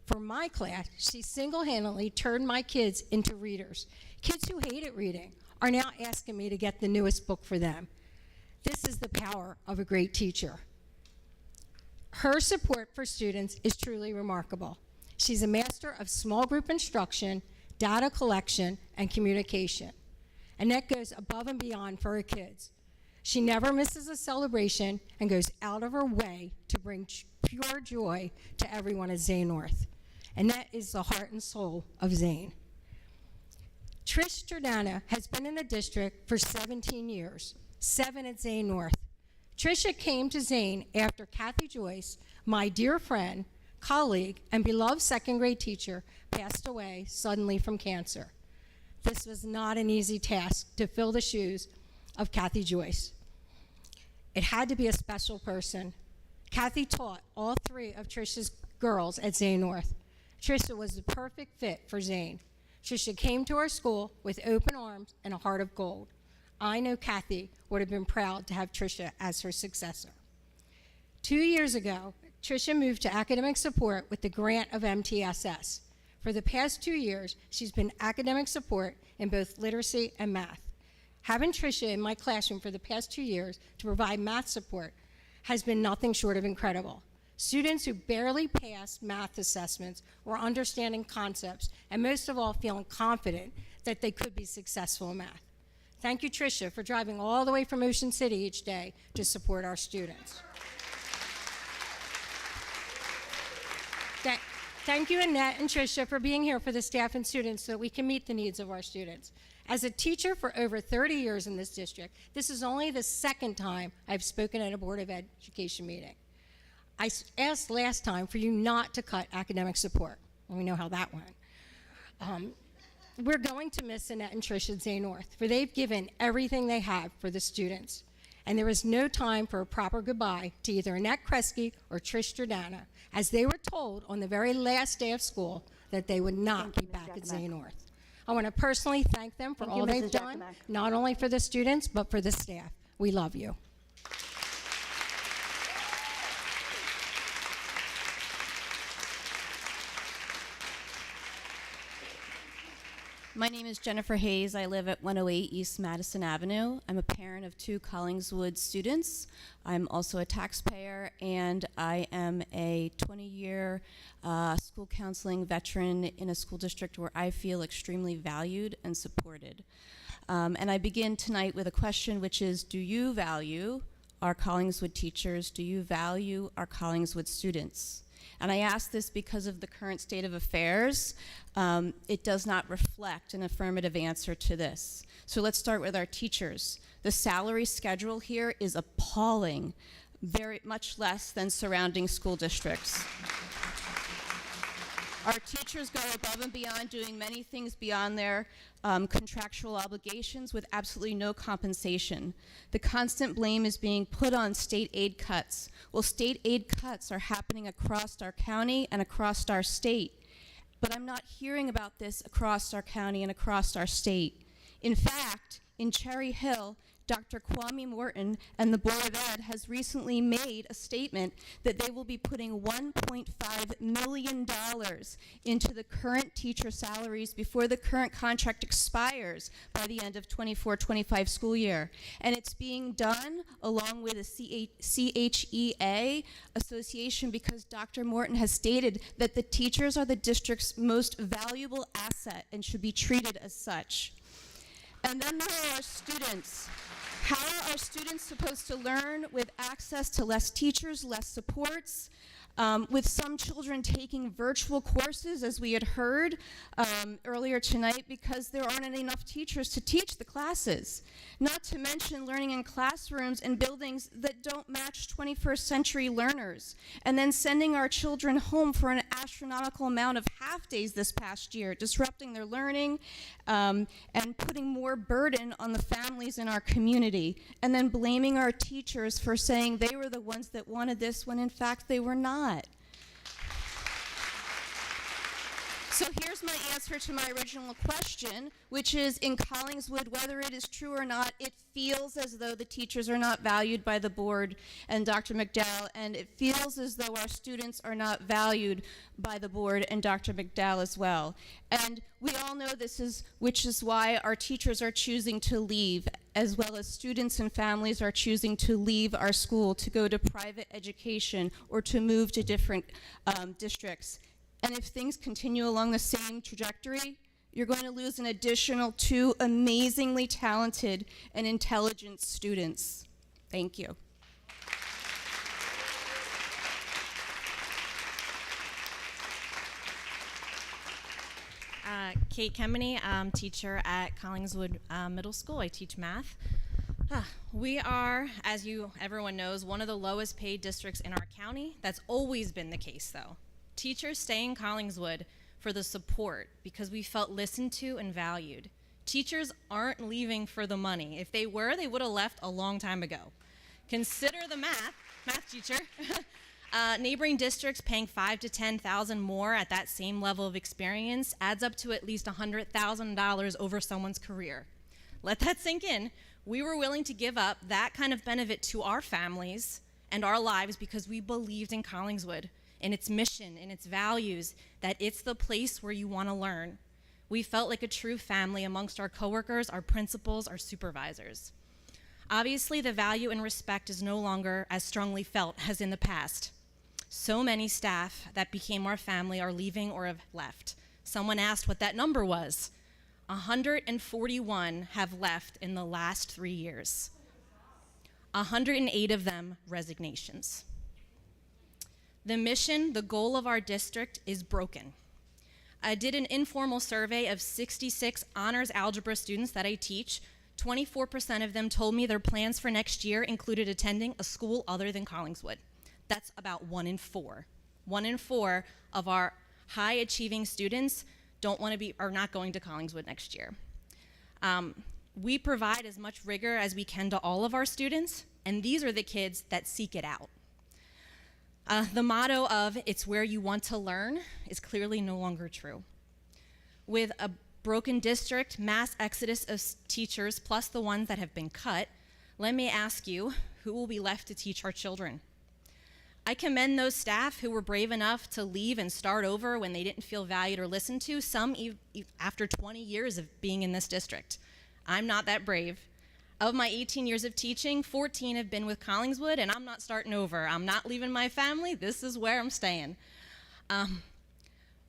For my class, she single-handedly turned my kids into readers. Kids who hated reading are now asking me to get the newest book for them. This is the power of a great teacher. Her support for students is truly remarkable. She's a master of small group instruction, data collection, and communication. Annette goes above and beyond for her kids. She never misses a celebration and goes out of her way to bring pure joy to everyone at Zane North. And that is the heart and soul of Zane. Trish Giordano has been in the district for 17 years, 7 at Zane North. Tricia came to Zane after Kathy Joyce, my dear friend, colleague, and beloved 2nd grade teacher, passed away suddenly from cancer. This was not an easy task to fill the shoes of Kathy Joyce. It had to be a special person. Kathy taught all 3 of Tricia's girls at Zane North. Tricia was the perfect fit for Zane. Tricia came to our school with open arms and a heart of gold. I know Kathy would have been proud to have Tricia as her successor. 2 years ago, Tricia moved to academic support with the grant of MTSS. For the past 2 years, she's been academic support in both literacy and math. Having Tricia in my classroom for the past 2 years to provide math support has been nothing short of incredible. Students who barely passed math assessments were understanding concepts and most of all feeling confident that they could be successful in math. Thank you, Tricia, for driving all the way from Ocean City each day to support our students. Thank you, Annette and Tricia, for being here for the staff and students so that we can meet the needs of our students. As a teacher for over 30 years in this district, this is only the 2nd time I've spoken at a Board of Education meeting. I asked last time for you not to cut academic support, and we know how that went. We're going to miss Annette and Tricia at Zane North, for they've given everything they have for the students. And there is no time for a proper goodbye to either Annette Kresge or Trish Giordano, as they were told on the very last day of school that they would not be back at Zane North. I want to personally thank them for all they've done, not only for the students, but for the staff. We love you. My name is Jennifer Hayes. I live at 108 East Madison Avenue. I'm a parent of 2 Collingswood students. I'm also a taxpayer, and I am a 20-year school counseling veteran in a school district where I feel extremely valued and supported. And I begin tonight with a question, which is, do you value our Collingswood teachers? Do you value our Collingswood students? And I ask this because of the current state of affairs. It does not reflect an affirmative answer to this. So let's start with our teachers. The salary schedule here is appalling, very much less than surrounding school districts. Our teachers go above and beyond, doing many things beyond their contractual obligations with absolutely no compensation. The constant blame is being put on state aid cuts. Well, state aid cuts are happening across our county and across our state. But I'm not hearing about this across our county and across our state. In fact, in Cherry Hill, Dr. Kwame Morton and the Board of Ed has recently made a statement that they will be putting $1.5 million into the current teacher salaries before the current contract expires by the end of 24-25 school year. And it's being done along with the CHEA association because Dr. Morton has stated that the teachers are the district's most valuable asset and should be treated as such. And then there are our students. How are our students supposed to learn with access to less teachers, less supports, with some children taking virtual courses, as we had heard earlier tonight, because there aren't enough teachers to teach the classes? Not to mention learning in classrooms and buildings that don't match 21st century learners, and then sending our children home for an astronomical amount of half days this past year, disrupting their learning and putting more burden on the families in our community, and then blaming our teachers for saying they were the ones that wanted this when in fact they were not. So here's my answer to my original question, which is in Collingswood, whether it is true or not, it feels as though the teachers are not valued by the board and Dr. McDowell, and it feels as though our students are not valued by the board and Dr. McDowell as well. And we all know which is why our teachers are choosing to leave, as well as students and families are choosing to leave our school to go to private education or to move to different districts. And if things continue along the same trajectory, you're going to lose an additional 2 amazingly talented and intelligent students. Thank you. Kate Kemeny, I'm teacher at Collingswood Middle School. I teach math. We are, as everyone knows, one of the lowest paid districts in our county. That's always been the case, though. Teachers stay in Collingswood for the support because we felt listened to and valued. Teachers aren't leaving for the money. If they were, they would have left a long time ago. Consider the math teacher. Neighboring districts paying $5,000 to $10,000 more at that same level of experience adds up to at least $100,000 over someone's career. Let that sink in. We were willing to give up that kind of benefit to our families and our lives because we believed in Collingswood, in its mission, in its values, that it's the place where you want to learn. We felt like a true family amongst our coworkers, our principals, our supervisors. Obviously, the value and respect is no longer as strongly felt as in the past. So many staff that became our family are leaving or have left. Someone asked what that number was. 141 have left in the last 3 years. 108 of them resignations. The mission, the goal of our district is broken. I did an informal survey of 66 honors algebra students that I teach. 24% of them told me their plans for next year included attending a school other than Collingswood. That's about 1 in 4. 1 in 4 of our high achieving students are not going to Collingswood next year. We provide as much rigor as we can to all of our students, and these are the kids that seek it out. The motto of "it's where you want to learn" is clearly no longer true. With a broken district, mass exodus of teachers, plus the ones that have been cut, let me ask you, who will be left to teach our children? I commend those staff who were brave enough to leave and start over when they didn't feel valued or listened to, some after 20 years of being in this district. I'm not that brave. Of my 18 years of teaching, 14 have been with Collingswood, and I'm not starting over. I'm not leaving my family. This is where I'm staying.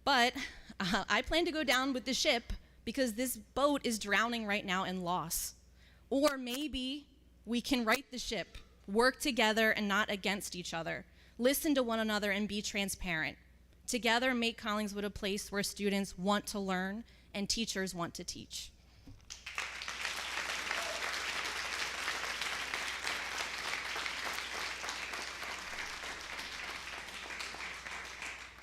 But I plan to go down with the ship because this boat is drowning right now in loss. Or maybe we can right the ship, work together and not against each other, listen to one another and be transparent. Together, make Collingswood a place where students want to learn and teachers want to teach.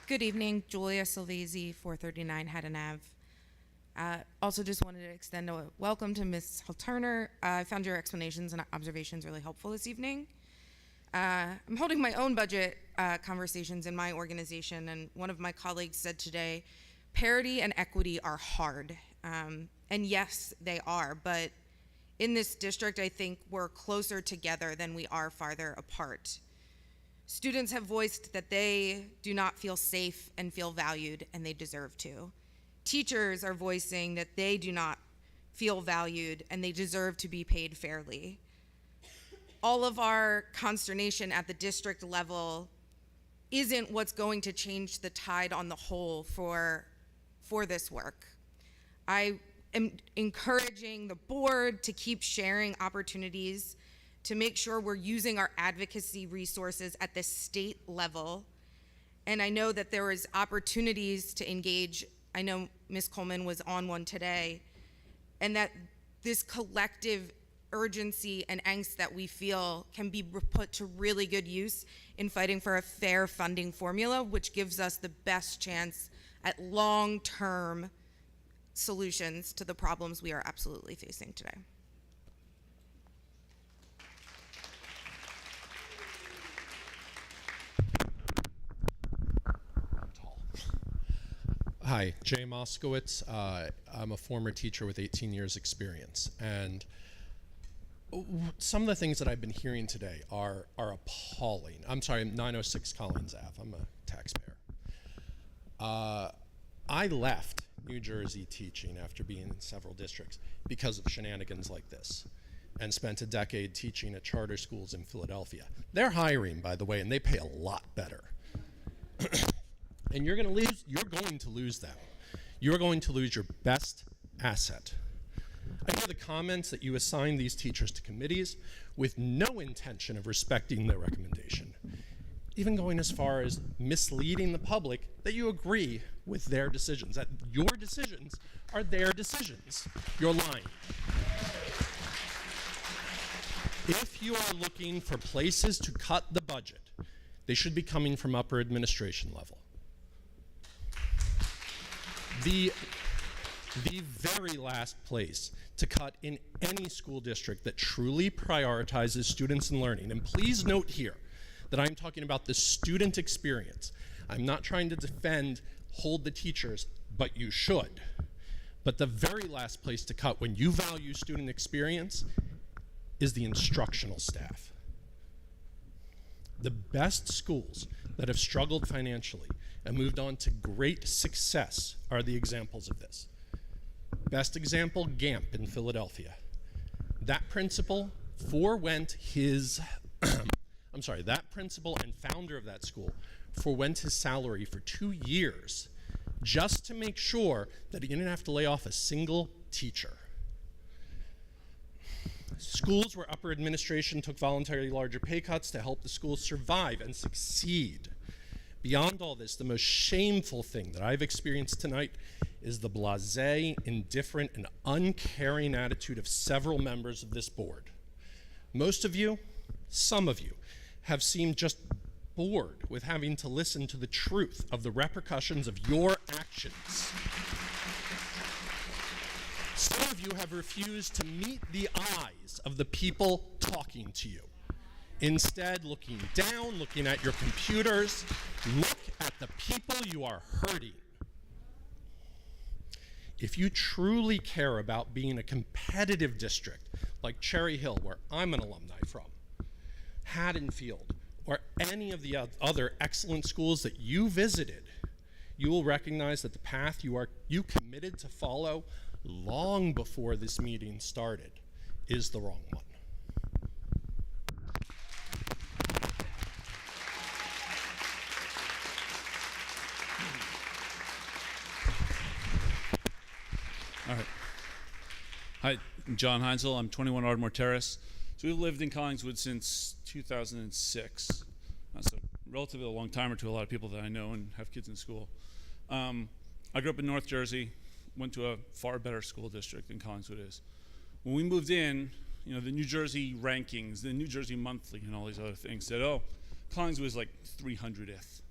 Good evening, Julia Silvesi, 439 Haddon Ave. Also just wanted to extend a welcome to Ms. Turner. I found your explanations and observations really helpful this evening. I'm holding my own budget conversations in my organization, and one of my colleagues said today, parity and equity are hard. And yes, they are, but in this district, I think we're closer together than we are farther apart. Students have voiced that they do not feel safe and feel valued, and they deserve to. Teachers are voicing that they do not feel valued, and they deserve to be paid fairly. All of our consternation at the district level isn't what's going to change the tide on the whole for this work. I am encouraging the board to keep sharing opportunities to make sure we're using our advocacy resources at the state level. And I know that there is opportunities to engage. I know Ms. Coleman was on one today, and that this collective urgency and angst that we feel can be put to really good use in fighting for a fair funding formula, which gives us the best chance at long-term solutions to the problems we are absolutely facing today. Hi, Jay Moskowitz. I'm a former teacher with 18 years experience, and some of the things that I've been hearing today are appalling. I'm sorry, 906 Collins Ave. I'm a taxpayer. I left New Jersey teaching after being in several districts because of shenanigans like this, and spent a decade teaching at charter schools in Philadelphia. They're hiring, by the way, and they pay a lot better. And you're going to lose them. You're going to lose your best asset. I hear the comments that you assign these teachers to committees with no intention of respecting their recommendation, even going as far as misleading the public that you agree with their decisions, that your decisions are their decisions. You're lying. If you are looking for places to cut the budget, they should be coming from upper administration level. The very last place to cut in any school district that truly prioritizes students and learning, and please note here that I'm talking about the student experience. I'm not trying to hold the teachers, but you should. But the very last place to cut when you value student experience is the instructional staff. The best schools that have struggled financially and moved on to great success are the examples of this. Best example, GAMP in Philadelphia. That principal forewent his, that principal and founder of that school forewent his salary for 2 years just to make sure that he didn't have to lay off a single teacher. Schools where upper administration took voluntarily larger pay cuts to help the schools survive and succeed. Beyond all this, the most shameful thing that I've experienced tonight is the blasé, indifferent, and uncaring attitude of several members of this board. Most of you, some of you, have seemed just bored with having to listen to the truth of the repercussions of your actions. Some of you have refused to meet the eyes of the people talking to you. Instead, looking down, looking at your computers, look at the people you are hurting. If you truly care about being a competitive district like Cherry Hill, where I'm an alumni from, Haddonfield, or any of the other excellent schools that you visited, you will recognize that the path you committed to follow long before this meeting started is the wrong one. All right. Hi, I'm John Heinzel. I'm 21 Ardmore Terrace. So we've lived in Collingswood since 2006. That's a relatively long time to a lot of people that I know and have kids in school. I grew up in North Jersey, went to a far better school district than Collingswood is. When we moved in, you know, the New Jersey rankings, the New Jersey Monthly and all these other things said, oh, Collingswood is like 300th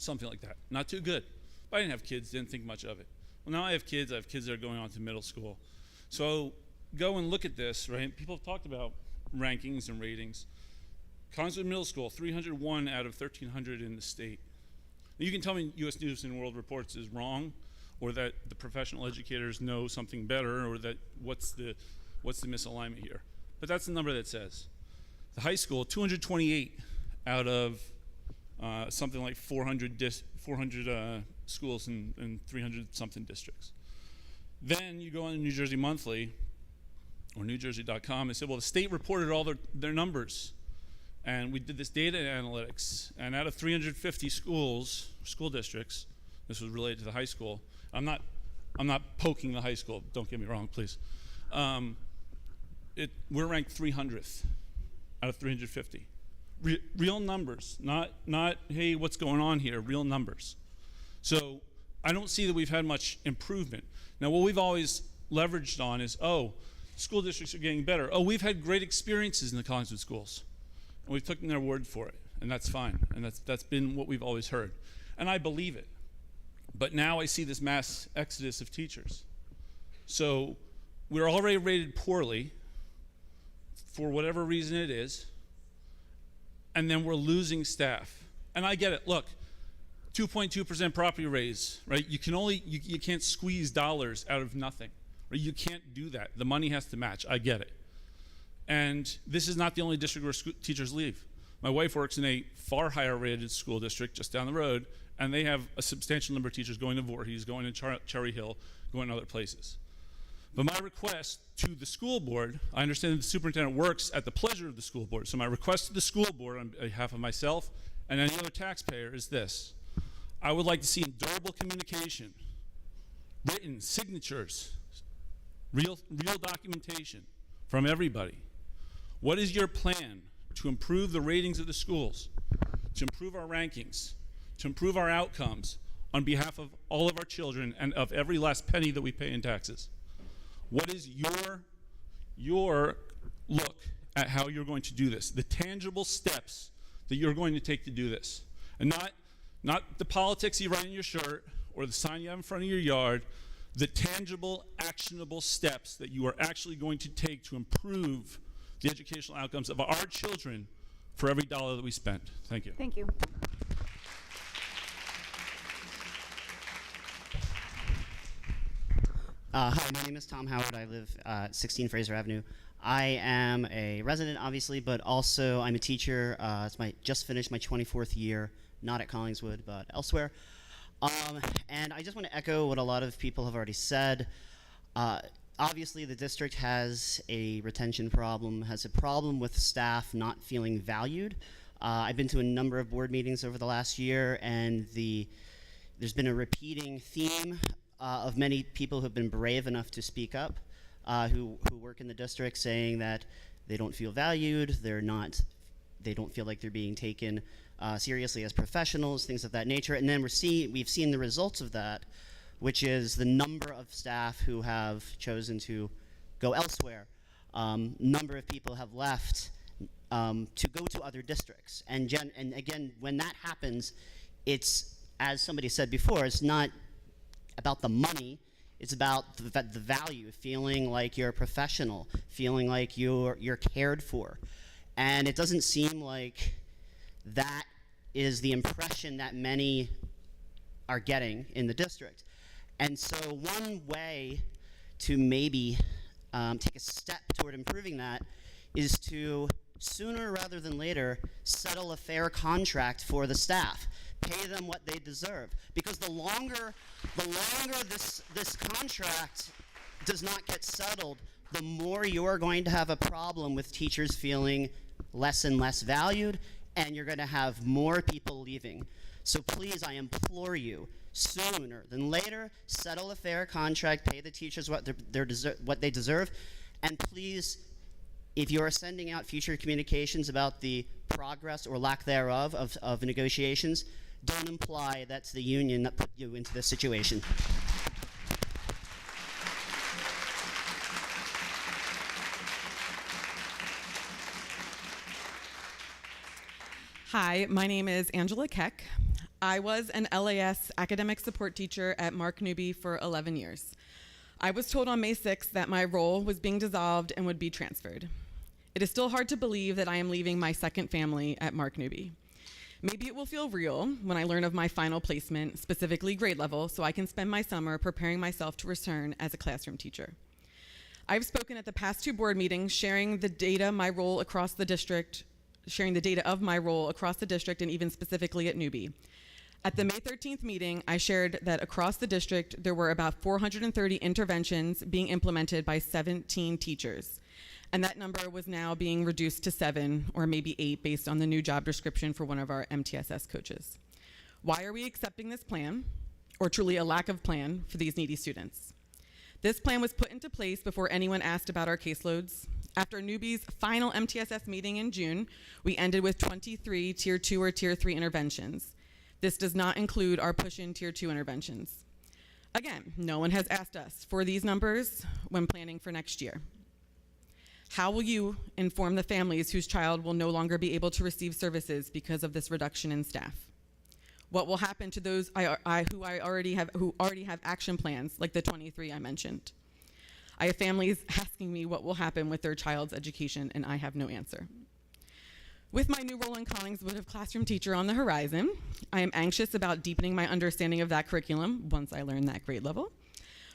something like that. Not too good. But I didn't have kids, didn't think much of it. Well, now I have kids that are going on to middle school. So go and look at this, right? People have talked about rankings and ratings. Collingswood Middle School, 301 out of 1,300 in the state. Now, you can tell me U.S. News and World Reports is wrong, or that the professional educators know something better, or that what's the misalignment here. But that's the number that says. The high school, 228 out of something like 400 schools in 300-something districts. Then you go on to New Jersey Monthly, or NewJersey.com, and say, well, the state reported all their numbers. And we did this data analytics, and out of 350 school districts, this was related to the high school. I'm not poking the high school, don't get me wrong, please. We're ranked 300th out of 350. Real numbers, not hey, what's going on here, real numbers. So I don't see that we've had much improvement. Now, what we've always leveraged on is, oh, school districts are getting better. Oh, we've had great experiences in the Collingswood schools. And we've taken their word for it, and that's fine. And that's been what we've always heard. And I believe it. But now I see this mass exodus of teachers. So we're already rated poorly for whatever reason it is, and then we're losing staff. And I get it. Look, 2.2% property raise, right? You can't squeeze dollars out of nothing. Right? You can't do that. The money has to match. I get it. And this is not the only district where teachers leave. My wife works in a far higher rated school district just down the road, and they have a substantial number of teachers going to Voorhees, going to Cherry Hill, going to other places. But my request to the school board, I understand that the superintendent works at the pleasure of the school board, so my request to the school board on behalf of myself and any other taxpayer is this. I would like to see durable communication, written signatures, real documentation from everybody. What is your plan to improve the ratings of the schools, to improve our rankings, to improve our outcomes on behalf of all of our children and of every last penny that we pay in taxes? What is your look at how you're going to do this, the tangible steps that you're going to take to do this? And not the politics you write in your shirt or the sign you have in front of your yard, the tangible, actionable steps that you are actually going to take to improve the educational outcomes of our children for every dollar that we spend. Thank you. Thank you. Hi, my name is Tom Howard. I live at 16 Fraser Avenue. I am a resident, obviously, but also I'm a teacher. Just finished my 24th year, not at Collingswood, but elsewhere. And I just want to echo what a lot of people have already said. Obviously, the district has a retention problem, has a problem with staff not feeling valued. I've been to a number of board meetings over the last year, and there's been a repeating theme of many people who have been brave enough to speak up, who work in the district, saying that they don't feel valued, they don't feel like they're being taken seriously as professionals, things of that nature. And then we've seen the results of that, which is the number of staff who have chosen to go elsewhere. Number of people have left to go to other districts. And again, when that happens, it's, as somebody said before, it's not about the money, it's about the value, feeling like you're a professional, feeling like you're cared for. And it doesn't seem like that is the impression that many are getting in the district. And so one way to maybe take a step toward improving that is to, sooner rather than later, settle a fair contract for the staff. Pay them what they deserve. Because the longer this contract does not get settled, the more you're going to have a problem with teachers feeling less and less valued, and you're going to have more people leaving. So please, I implore you, sooner than later, settle a fair contract, pay the teachers what they deserve, and please, if you're sending out future communications about the progress or lack thereof of negotiations, don't imply that's the union that put you into this situation. Hi, my name is Angela Keck. I was an LAS academic support teacher at Mark Newby for 11 years. I was told on May 6th that my role was being dissolved and would be transferred. It is still hard to believe that I am leaving my second family at Mark Newby. Maybe it will feel real when I learn of my final placement, specifically grade level, so I can spend my summer preparing myself to return as a classroom teacher. I've spoken at the past 2 board meetings sharing the data of my role across the district, and even specifically at Newby. At the May 13th meeting, I shared that across the district, there were about 430 interventions being implemented by 17 teachers. And that number was now being reduced to 7 or maybe 8 based on the new job description for one of our MTSS coaches. Why are we accepting this plan, or truly a lack of plan, for these needy students? This plan was put into place before anyone asked about our caseloads. After Newby's final MTSS meeting in June, we ended with 23 Tier 2 or Tier 3 interventions. This does not include our push-in Tier 2 interventions. Again, no one has asked us for these numbers when planning for next year. How will you inform the families whose child will no longer be able to receive services because of this reduction in staff? What will happen to those who already have action plans, like the 23 I mentioned? I have families asking me what will happen with their child's education, and I have no answer. With my new role in Collingswood of classroom teacher on the horizon, I am anxious about deepening my understanding of that curriculum once I learn that grade level.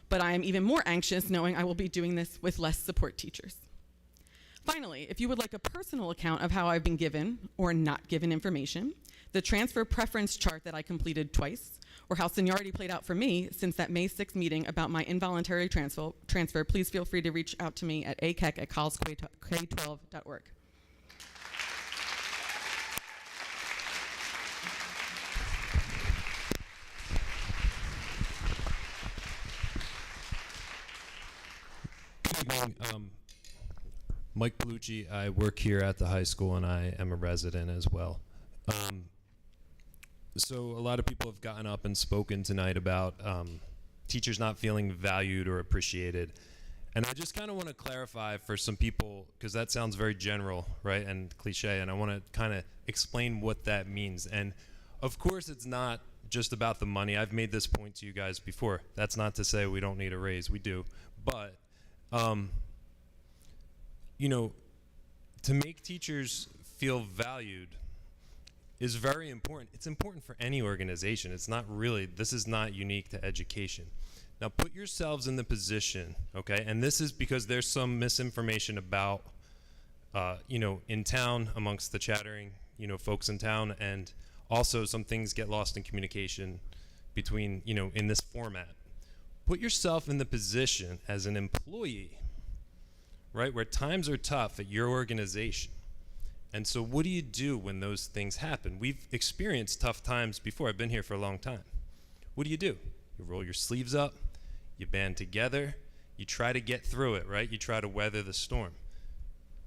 But I am even more anxious knowing I will be doing this with less support teachers. Finally, if you would like a personal account of how I've been given or not given information, the transfer preference chart that I completed twice, or how seniority played out for me since that May 6th meeting about my involuntary transfer, please feel free to reach out to me at akec@collegek12.org. Good evening. Mike Bellucci. I work here at the high school, and I am a resident as well. So a lot of people have gotten up and spoken tonight about teachers not feeling valued or appreciated. And I just kind of want to clarify for some people, because that sounds very general, right, and cliche, and I want to kind of explain what that means. And of course, it's not just about the money. I've made this point to you guys before. That's not to say we don't need a raise. We do. But you know, to make teachers feel valued is very important. It's important for any organization. It's not really, this is not unique to education. Now put yourselves in the position, okay, and this is because there's some misinformation about, you know, in town amongst the chattering, you know, folks in town, and also some things get lost in communication between, you know, in this format. Put yourself in the position as an employee, right, where times are tough at your organization. And so what do you do when those things happen? We've experienced tough times before. I've been here for a long time. What do? You roll your sleeves up, you band together, you try to get through it, right? You try to weather the storm.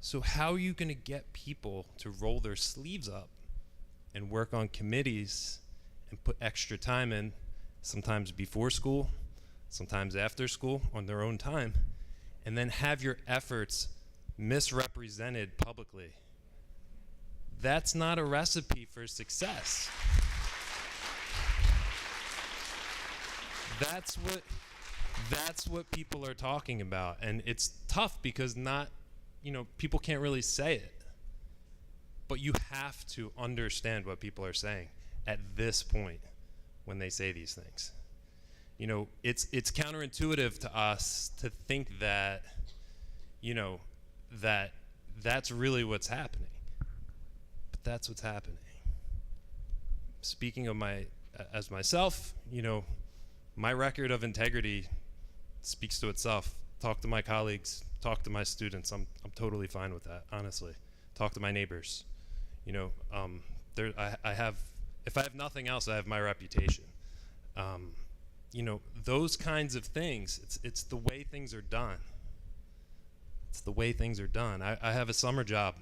So how are you going to get people to roll their sleeves up and work on committees and put extra time in, sometimes before school, sometimes after school, on their own time, and then have your efforts misrepresented publicly? That's not a recipe for success. That's what people are talking about, and it's tough because people can't really say it. But you have to understand what people are saying at this point when they say these things. You know, it's counterintuitive to us to think that, you know, that's really what's happening. But that's what's happening. Speaking of myself, you know, my record of integrity speaks to itself. Talk to my colleagues, talk to my students. I'm totally fine with that, honestly. Talk to my neighbors. You know, I have, if I have nothing else, I have my reputation. You know, those kinds of things, it's the way things are done. It's the way things are done. I have a summer job,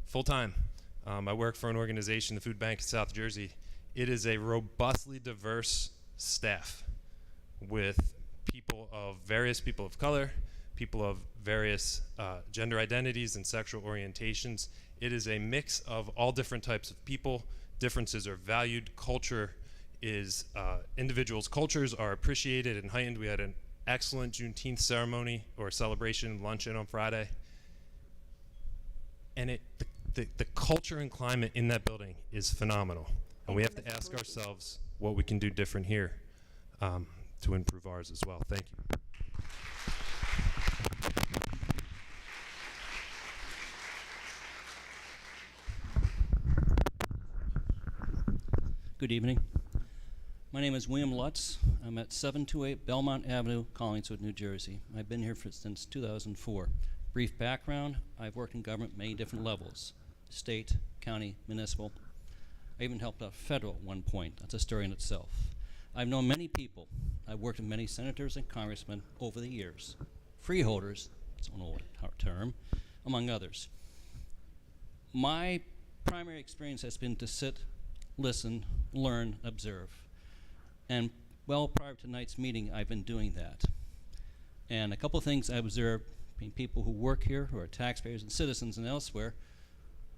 full-time. I work for an organization, the Food Bank in South Jersey. It is a robustly diverse staff with various people of color, people of various gender identities and sexual orientations. It is a mix of all different types of people. Differences are valued. Culture is individuals' cultures are appreciated and heightened. We had an excellent Juneteenth ceremony or celebration luncheon on Friday. And the culture and climate in that building is phenomenal. And we have to ask ourselves what we can do different here to improve ours as well. Thank you. Good evening. My name is William Lutz. I'm at 728 Belmont Avenue, Collingswood, New Jersey. I've been here since 2004. Brief background, I've worked in government many different levels, state, county, municipal. I even helped out federal at one point. That's a story in itself. I've known many people. I've worked with many senators and congressmen over the years. Freeholders, that's an old term, among others. My primary experience has been to sit, listen, learn, observe. And well, prior to tonight's meeting, I've been doing that. And a couple of things I observed between people who work here, who are taxpayers and citizens and elsewhere.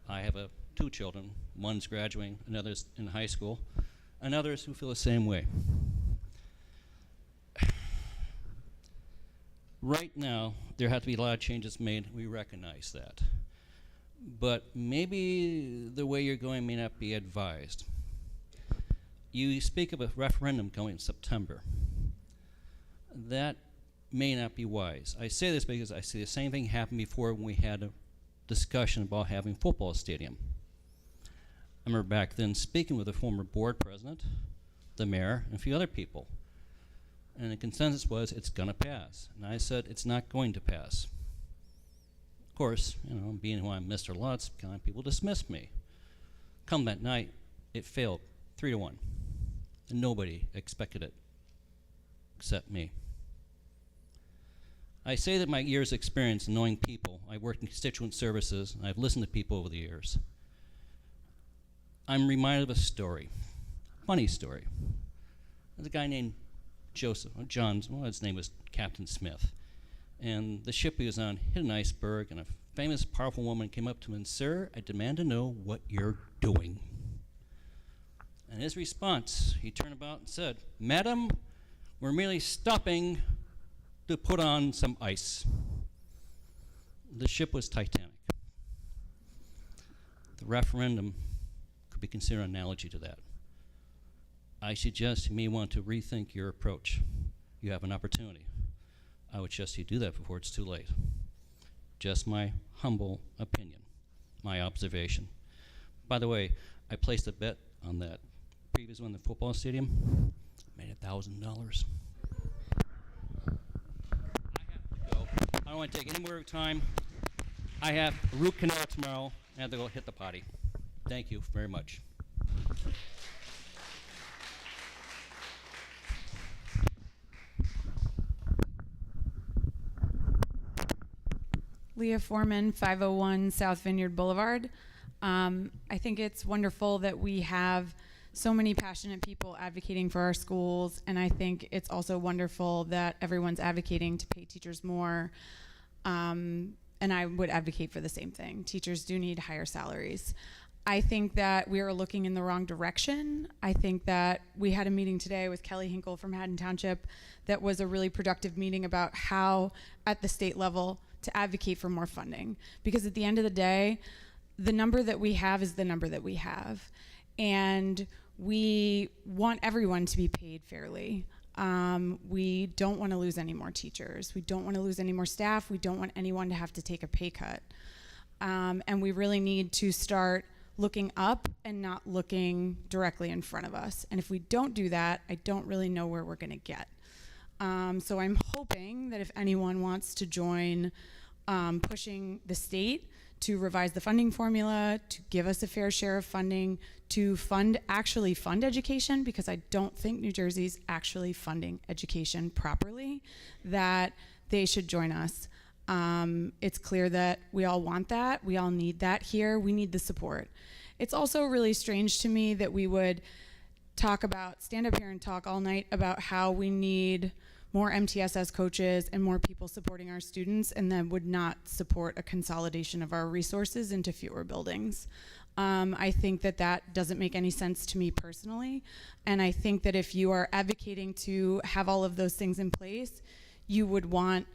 I have two children. One's graduating, another's in high school, and others who feel the same way. Right now, there have to be a lot of changes made. We recognize that. But maybe the way you're going may not be advised. You speak of a referendum coming in September. That may not be wise. I say this because I see the same thing happen before when we had a discussion about having a football stadium. I remember back then speaking with the former board president, the mayor, and a few other people. And the consensus was it's going to pass. And I said it's not going to pass. Of course, being who I'm Mr. Lutz, kind of people dismissed me. Come that night, it failed 3-1. And nobody expected it except me. I say that my years' experience in knowing people, I worked in constituent services, and I've listened to people over the years. I'm reminded of a story, funny story. There's a guy named his name was Captain Smith. And the ship he was on hit an iceberg, and a famous, powerful woman came up to him and, "Sir, I demand to know what you're doing." And his response, he turned about and said, "Madam, we're merely stopping to put on some ice." The ship was Titanic. The referendum could be considered an analogy to that. I suggest you may want to rethink your approach. You have an opportunity. I would suggest you do that before it's too late. Just my humble opinion, my observation. By the way, I placed a bet on that previous one, the football stadium. Made $1,000. I don't want to take any more time. I have a root canal tomorrow. I have to go hit the potty. Thank you very much. Leah Foreman, 501 South Vineyard Boulevard. I think it's wonderful that we have so many passionate people advocating for our schools, and I think it's also wonderful that everyone's advocating to pay teachers more, and I would advocate for the same thing. Teachers do need higher salaries. I think that we are looking in the wrong direction. I think that we had a meeting today with Kelly Hinkle from Haddon Township that was a really productive meeting about how, at the state level, to advocate for more funding. Because at the end of the day, the number that we have is the number that we have. And we want everyone to be paid fairly. We don't want to lose any more teachers. We don't want to lose any more staff. We don't want anyone to have to take a pay cut. And we really need to start looking up and not looking directly in front of us. And if we don't do that, I don't really know where we're going to get. So I'm hoping that if anyone wants to join pushing the state to revise the funding formula, to give us a fair share of funding, to actually fund education, because I don't think New Jersey's actually funding education properly, that they should join us. It's clear that we all want that. We all need that here. We need the support. It's also really strange to me that we would stand up here and talk all night about how we need more MTSS coaches and more people supporting our students, and then would not support a consolidation of our resources into fewer buildings. I think that that doesn't make any sense to me personally. And I think that if you are advocating to have all of those things in place, you would want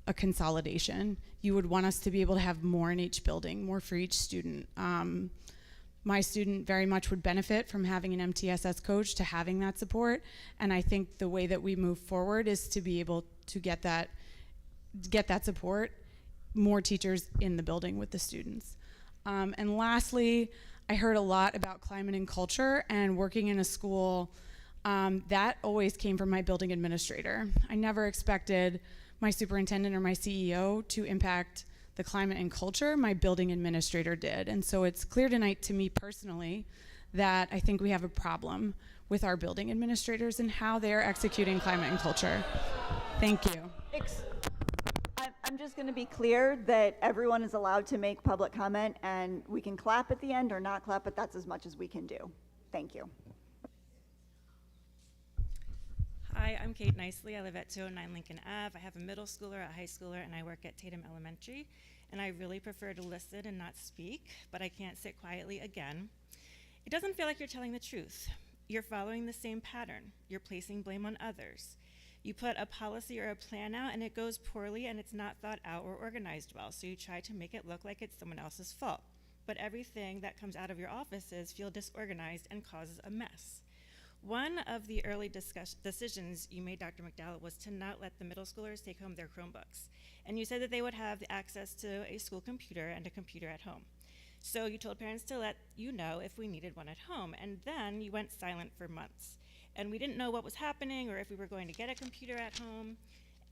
a consolidation. You would want us to be able to have more in each building, more for each student. My student very much would benefit from having an MTSS coach, to having that support. And I think the way that we move forward is to be able to get that support, more teachers in the building with the students. And lastly, I heard a lot about climate and culture and working in a school. That always came from my building administrator. I never expected my superintendent or my CEO to impact the climate and culture. My building administrator did. And so it's clear tonight to me personally that I think we have a problem with our building administrators and how they're executing climate and culture. Thank you. I'm just going to be clear that everyone is allowed to make public comment, and we can clap at the end or not clap, but that's as much as we can do. Thank you. Hi, I'm Kate Nicely. I live at 209 Lincoln Ave. I have a middle schooler, a high schooler, and I work at Tatum Elementary. And I really prefer to listen and not speak, but I can't sit quietly again. It doesn't feel like you're telling the truth. You're following the same pattern. You're placing blame on others. You put a policy or a plan out and it goes poorly and it's not thought out or organized well, so you try to make it look like it's someone else's fault. But everything that comes out of your offices feel disorganized and causes a mess. One of the early decisions you made, Dr. McDowell, was to not let the middle schoolers take home their Chromebooks. And you said that they would have the access to a school computer and a computer at home. So you told parents to let you know if we needed one at home, and then you went silent for months. And we didn't know what was happening or if we were going to get a computer at home,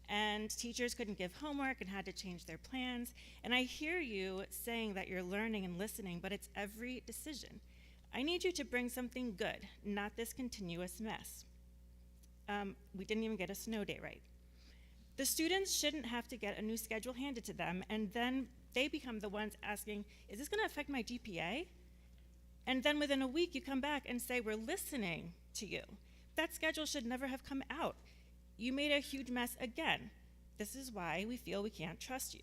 and teachers couldn't give homework and had to change their plans. And I hear you saying that you're learning and listening, but it's every decision. I need you to bring something good, not this continuous mess. We didn't even get a snow day right. The students shouldn't have to get a new schedule handed to them, and then they become the ones asking, is this going to affect my GPA? And then within a week, you come back and say, we're listening to you. That schedule should never have come out. You made a huge mess again. This is why we feel we can't trust you.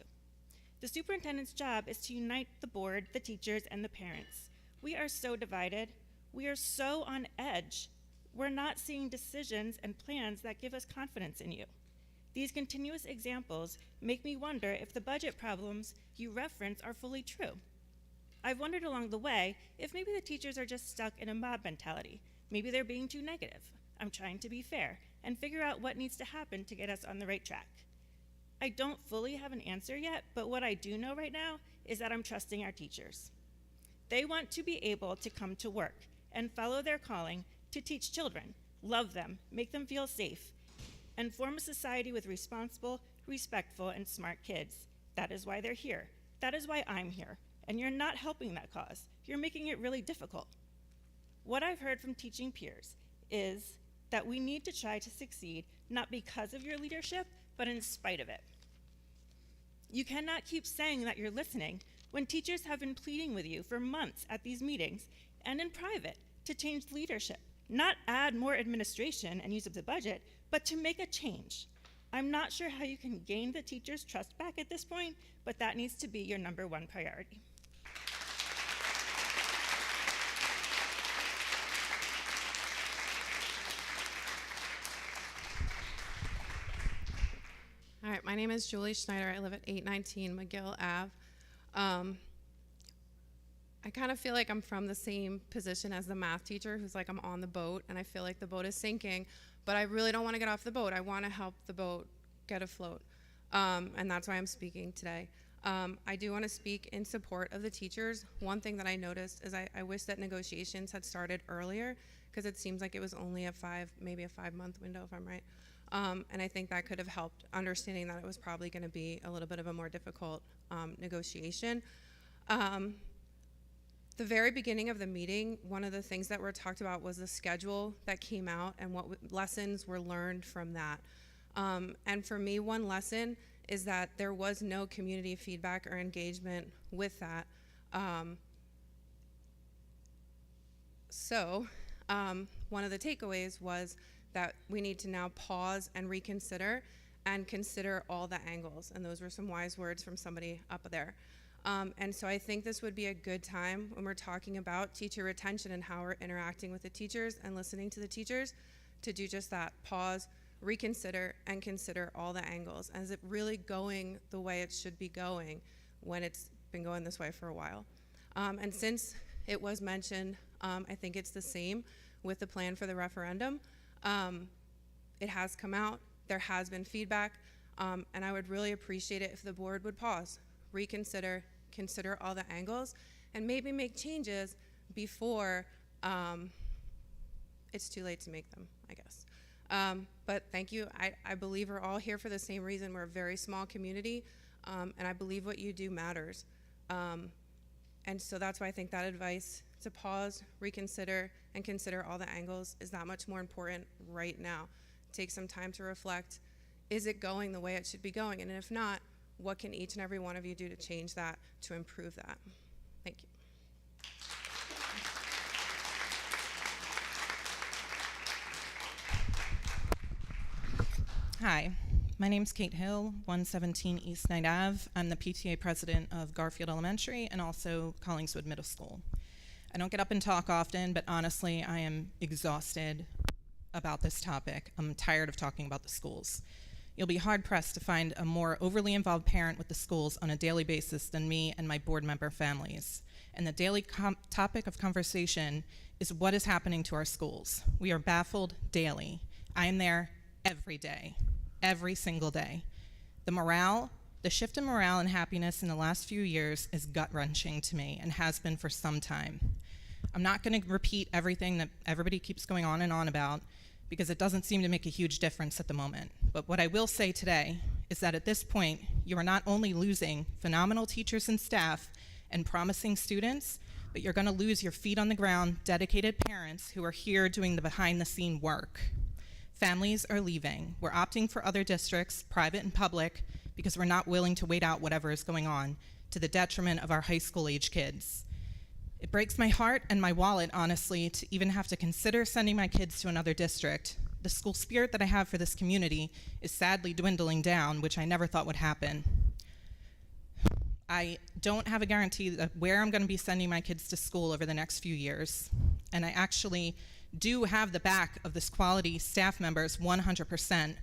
The superintendent's job is to unite the board, the teachers, and the parents. We are so divided. We are so on edge. We're not seeing decisions and plans that give us confidence in you. These continuous examples make me wonder if the budget problems you reference are fully true. I've wondered along the way if maybe the teachers are just stuck in a mob mentality. Maybe they're being too negative. I'm trying to be fair and figure out what needs to happen to get us on the right track. I don't fully have an answer yet, but what I do know right now is that I'm trusting our teachers. They want to be able to come to work and follow their calling to teach children, love them, make them feel safe, and form a society with responsible, respectful, and smart kids. That is why they're here. That is why I'm here. And you're not helping that cause. You're making it really difficult. What I've heard from teaching peers is that we need to try to succeed, not because of your leadership, but in spite of it. You cannot keep saying that you're listening when teachers have been pleading with you for months at these meetings and in private to change leadership, not add more administration and use up the budget, but to make a change. I'm not sure how you can gain the teachers' trust back at this point, but that needs to be your #1 priority. All right, my name is Julie Schneider. I live at 819 McGill Ave. I kind of feel like I'm from the same position as the math teacher who's like, I'm on the boat and I feel like the boat is sinking, but I really don't want to get off the boat. I want to help the boat get afloat. And that's why I'm speaking today. I do want to speak in support of the teachers. One thing that I noticed is I wish that negotiations had started earlier, because it seems like it was only maybe a 5-month window, if I'm right. And I think that could have helped, understanding that it was probably going to be a little bit of a more difficult negotiation. The very beginning of the meeting, one of the things that were talked about was the schedule that came out and what lessons were learned from that. And for me, one lesson is that there was no community feedback or engagement with that. One of the takeaways was that we need to now pause and reconsider and consider all the angles. And those were some wise words from somebody up there. And so I think this would be a good time when we're talking about teacher retention and how we're interacting with the teachers and listening to the teachers to do just that. Pause, reconsider, and consider all the angles. And is it really going the way it should be going when it's been going this way for a while? And since it was mentioned, I think it's the same with the plan for the referendum. It has come out, there has been feedback, and I would really appreciate it if the board would pause, reconsider, consider all the angles, and maybe make changes before it's too late to make them, I guess. But thank you. I believe we're all here for the same reason. We're a very small community, and I believe what you do matters. And so that's why I think that advice to pause, reconsider, and consider all the angles is that much more important right now. Take some time to reflect. Is it going the way it should be going? And if not, what can each and every one of you do to change that, to improve that? Thank you. Hi, my name's Kate Hill, 117 East Night Ave. I'm the PTA president of Garfield Elementary and also Collingswood Middle School. I don't get up and talk often, but honestly, I am exhausted about this topic. I'm tired of talking about the schools. You'll be hard-pressed to find a more overly involved parent with the schools on a daily basis than me and my board member families. And the daily topic of conversation is what is happening to our schools. We are baffled daily. I am there every day, every single day. The shift in morale and happiness in the last few years is gut-wrenching to me and has been for some time. I'm not going to repeat everything that everybody keeps going on and on about because it doesn't seem to make a huge difference at the moment. But what I will say today is that at this point, you are not only losing phenomenal teachers and staff and promising students, but you're going to lose your feet on the ground, dedicated parents who are here doing the behind-the-scene work. Families are leaving. We're opting for other districts, private and public, because we're not willing to wait out whatever is going on to the detriment of our high school age kids. It breaks my heart and my wallet, honestly, to even have to consider sending my kids to another district. The school spirit that I have for this community is sadly dwindling down, which I never thought would happen. I don't have a guarantee of where I'm going to be sending my kids to school over the next few years. And I actually do have the back of this quality staff members 100%,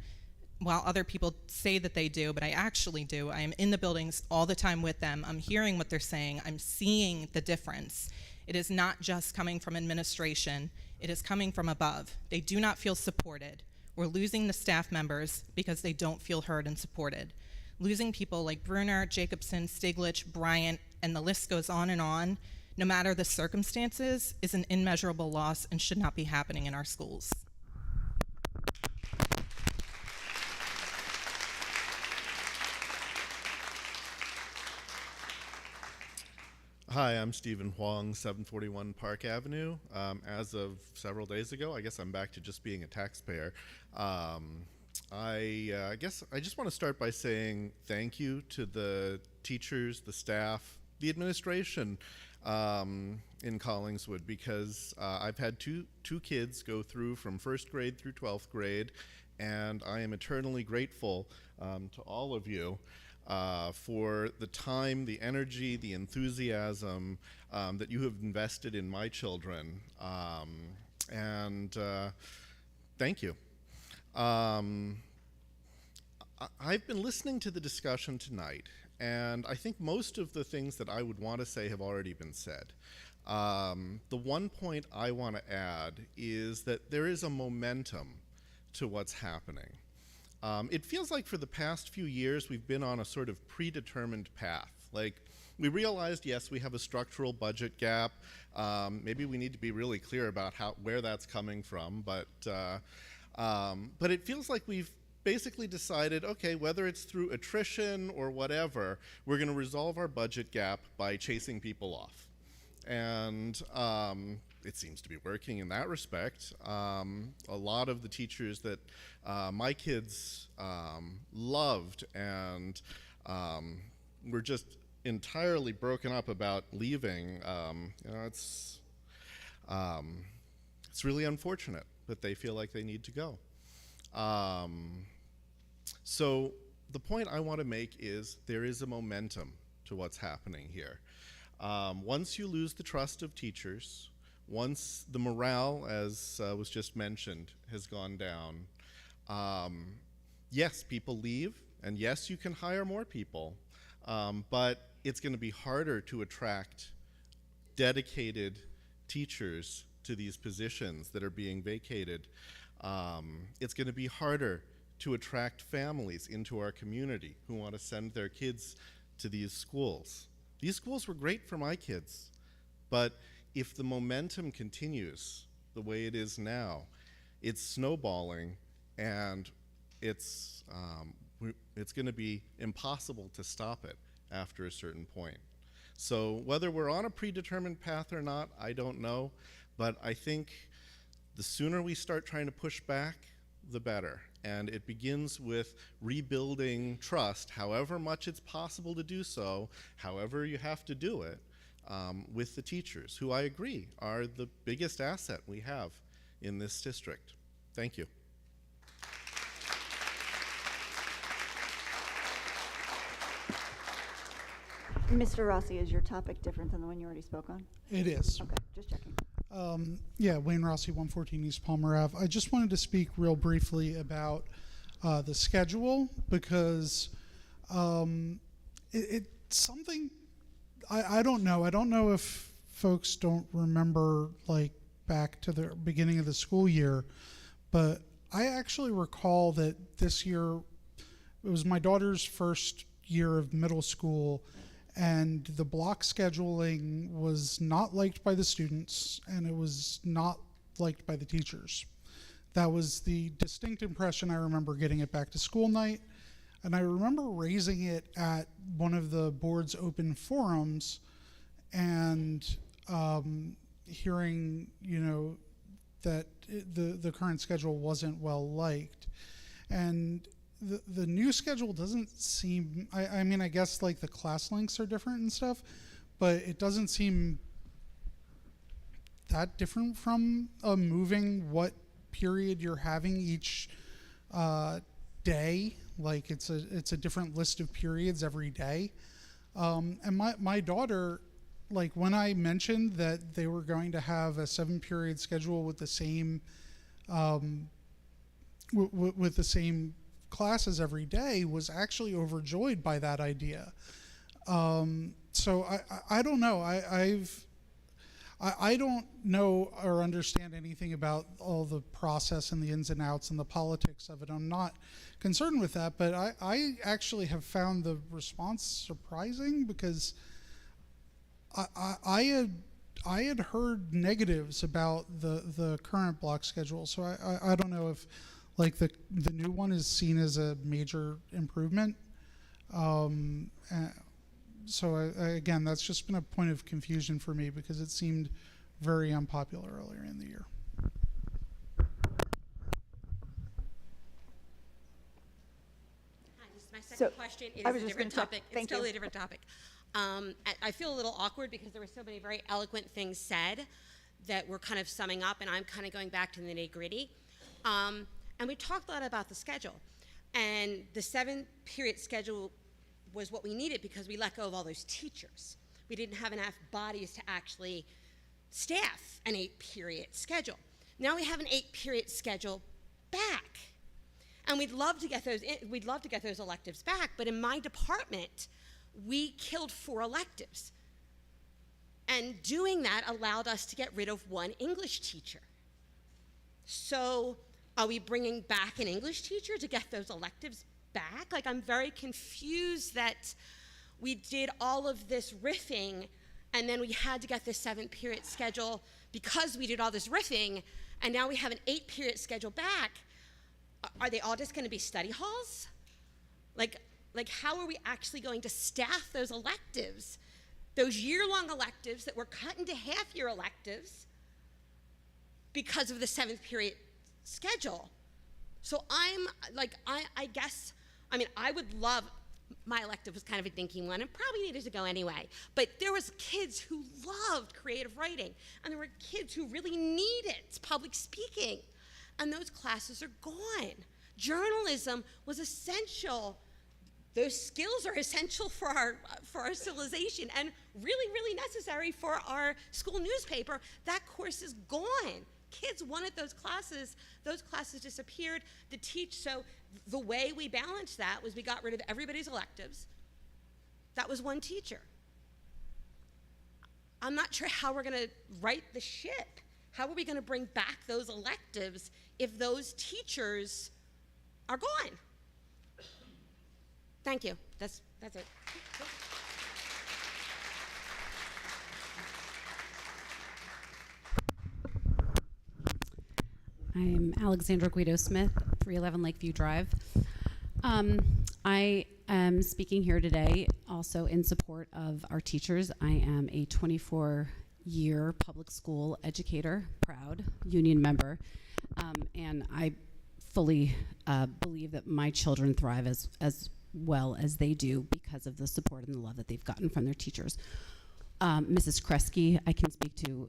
while other people say that they do, but I actually do. I am in the buildings all the time with them. I'm hearing what they're saying. I'm seeing the difference. It is not just coming from administration. It is coming from above. They do not feel supported. We're losing the staff members because they don't feel heard and supported. Losing people like Bruner, Jacobson, Stiglich, Bryant, and the list goes on, no matter the circumstances, is an immeasurable loss and should not be happening in our schools. Hi, I'm Stephen Huang, 741 Park Avenue. As of several days ago, I guess I'm back to just being a taxpayer. I guess I just want to start by saying thank you to the teachers, the staff, the administration in Collingswood, because I've had two kids go through from first grade through 12th grade, and I am eternally grateful to all of you for the time, the energy, the enthusiasm that you have invested in my children. And thank you. I've been listening to the discussion tonight, and I think most of the things that I would want to say have already been said. The one point I want to add is that there is a momentum to what's happening. It feels like for the past few years we've been on a sort of predetermined path. Like, we realized, yes, we have a structural budget gap. Maybe we need to be really clear about where that's coming from, but it feels like we've basically decided, okay, whether it's through attrition or whatever, we're going to resolve our budget gap by chasing people off. And it seems to be working in that respect. A lot of the teachers that my kids loved and were just entirely broken up about leaving, it's really unfortunate that they feel like they need to go. So the point I want to make is there is a momentum to what's happening here. Once you lose the trust of teachers, once the morale, as was just mentioned, has gone down, yes, people leave, and yes, you can hire more people, but it's going to be harder to attract dedicated teachers to these positions that are being vacated. It's going to be harder to attract families into our community who want to send their kids to these schools. These schools were great for my kids, but if the momentum continues the way it is now, it's snowballing, and it's going to be impossible to stop it after a certain point. So whether we're on a predetermined path or not, I don't know, but I think the sooner we start trying to push back, the better. And it begins with rebuilding trust, however much it's possible to do so, however you have to do it, with the teachers, who I agree are the biggest asset we have in this district. Thank you. Mr. Rossi, is your topic different than the one you already spoke on? It is. Okay, just checking. Yeah, Wayne Rossi, 114 East Palmer Ave. I just wanted to speak real briefly about the schedule, because it's something, I don't know. I don't know if folks don't remember, like, back to the beginning of the school year, but I actually recall that this year, it was my daughter's first year of middle school, and the block scheduling was not liked by the students, and it was not liked by the teachers. That was the distinct impression I remember getting at back to school night, and I remember raising it at one of the board's open forums and hearing, that the current schedule wasn't well liked. And the new schedule doesn't seem, I mean, I guess like the class lengths are different and stuff, but it doesn't seem that different from moving what period you're having each day. Like it's a different list of periods every day. And my daughter, like when I mentioned that they were going to have a 7-period schedule with the same with the same classes every day, was actually overjoyed by that idea. So I don't know. I don't know or understand anything about all the process and the ins and outs and the politics of it. I'm not concerned with that, but I actually have found the response surprising, because I had heard negatives about the current block schedule. So I don't know if like the new one is seen as a major improvement. So again, that's just been a point of confusion for me, because it seemed very unpopular earlier in the year. Hi, this is my second question. It I is was a just different gonna check. topic. It's Thank you. totally a different topic. I feel a little awkward because there were so many very eloquent things said that we're kind of summing up, and I'm kind of going back to the nitty-gritty. And we talked a lot about the schedule. And the 7-period schedule was what we needed because we let go of all those teachers. We didn't have enough bodies to actually staff an 8-period schedule. Now we have an 8-period schedule back. And we'd love to get those electives back, but in my department, we killed 4 electives. And doing that allowed us to get rid of 1 English teacher. So are we bringing back an English teacher to get those electives back? Like, I'm very confused that we did all of this riffing, and then we had to get this 7-period schedule because we did all this riffing, and now we have an 8-period schedule back. Are they all just going to be study halls? Like how are we actually going to staff those electives, those year-long electives that were cut into half-year electives because of the 7-period schedule? So I'm like, I guess, I mean, I would love, my elective was kind of a dinky one and probably needed to go anyway, but there was kids who loved creative writing, and there were kids who really needed public speaking, and those classes are gone. Journalism was essential Those skills are essential for our civilization and really, really necessary for our school newspaper. That course is gone. Kids wanted those classes. Those classes disappeared. So the way we balanced that was we got rid of everybody's electives. That was one teacher. I'm not sure how we're going to right the ship. How are we going to bring back those electives if those teachers are gone? Thank you. That's it. I'm Alexandra Guido Smith, 311 Lakeview Drive. I am speaking here today also in support of our teachers. I am a 24-year public school educator, proud union member, and I fully believe that my children thrive as well as they do because of the support and the love that they've gotten from their teachers. Mrs. Kresge, I can speak to.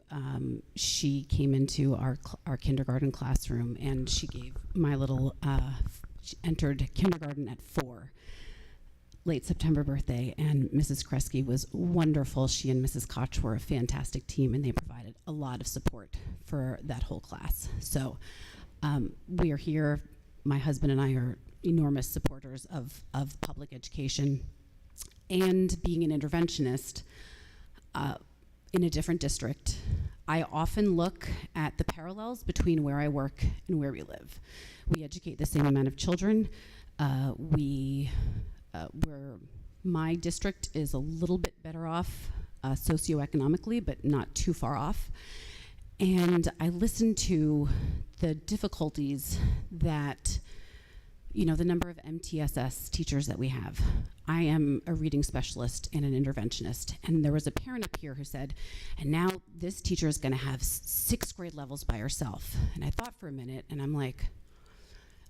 She came into our kindergarten classroom, and she gave my little, she entered kindergarten at 4, late September birthday, and Mrs. Kresge was wonderful. She and Mrs. Koch were a fantastic team, and they provided a lot of support for that whole class. So we are here. My husband and I are enormous supporters of public education, and being an interventionist in a different district, I often look at the parallels between where I work and where we live. We educate the same amount of children. My district is a little bit better off socioeconomically, but not too far off. And I listen to the difficulties that, the number of MTSS teachers that we have. I am a reading specialist and an interventionist, and there was a parent up here who said, and now this teacher is going to have 6th grade levels by herself. And I thought for a minute, and I'm like,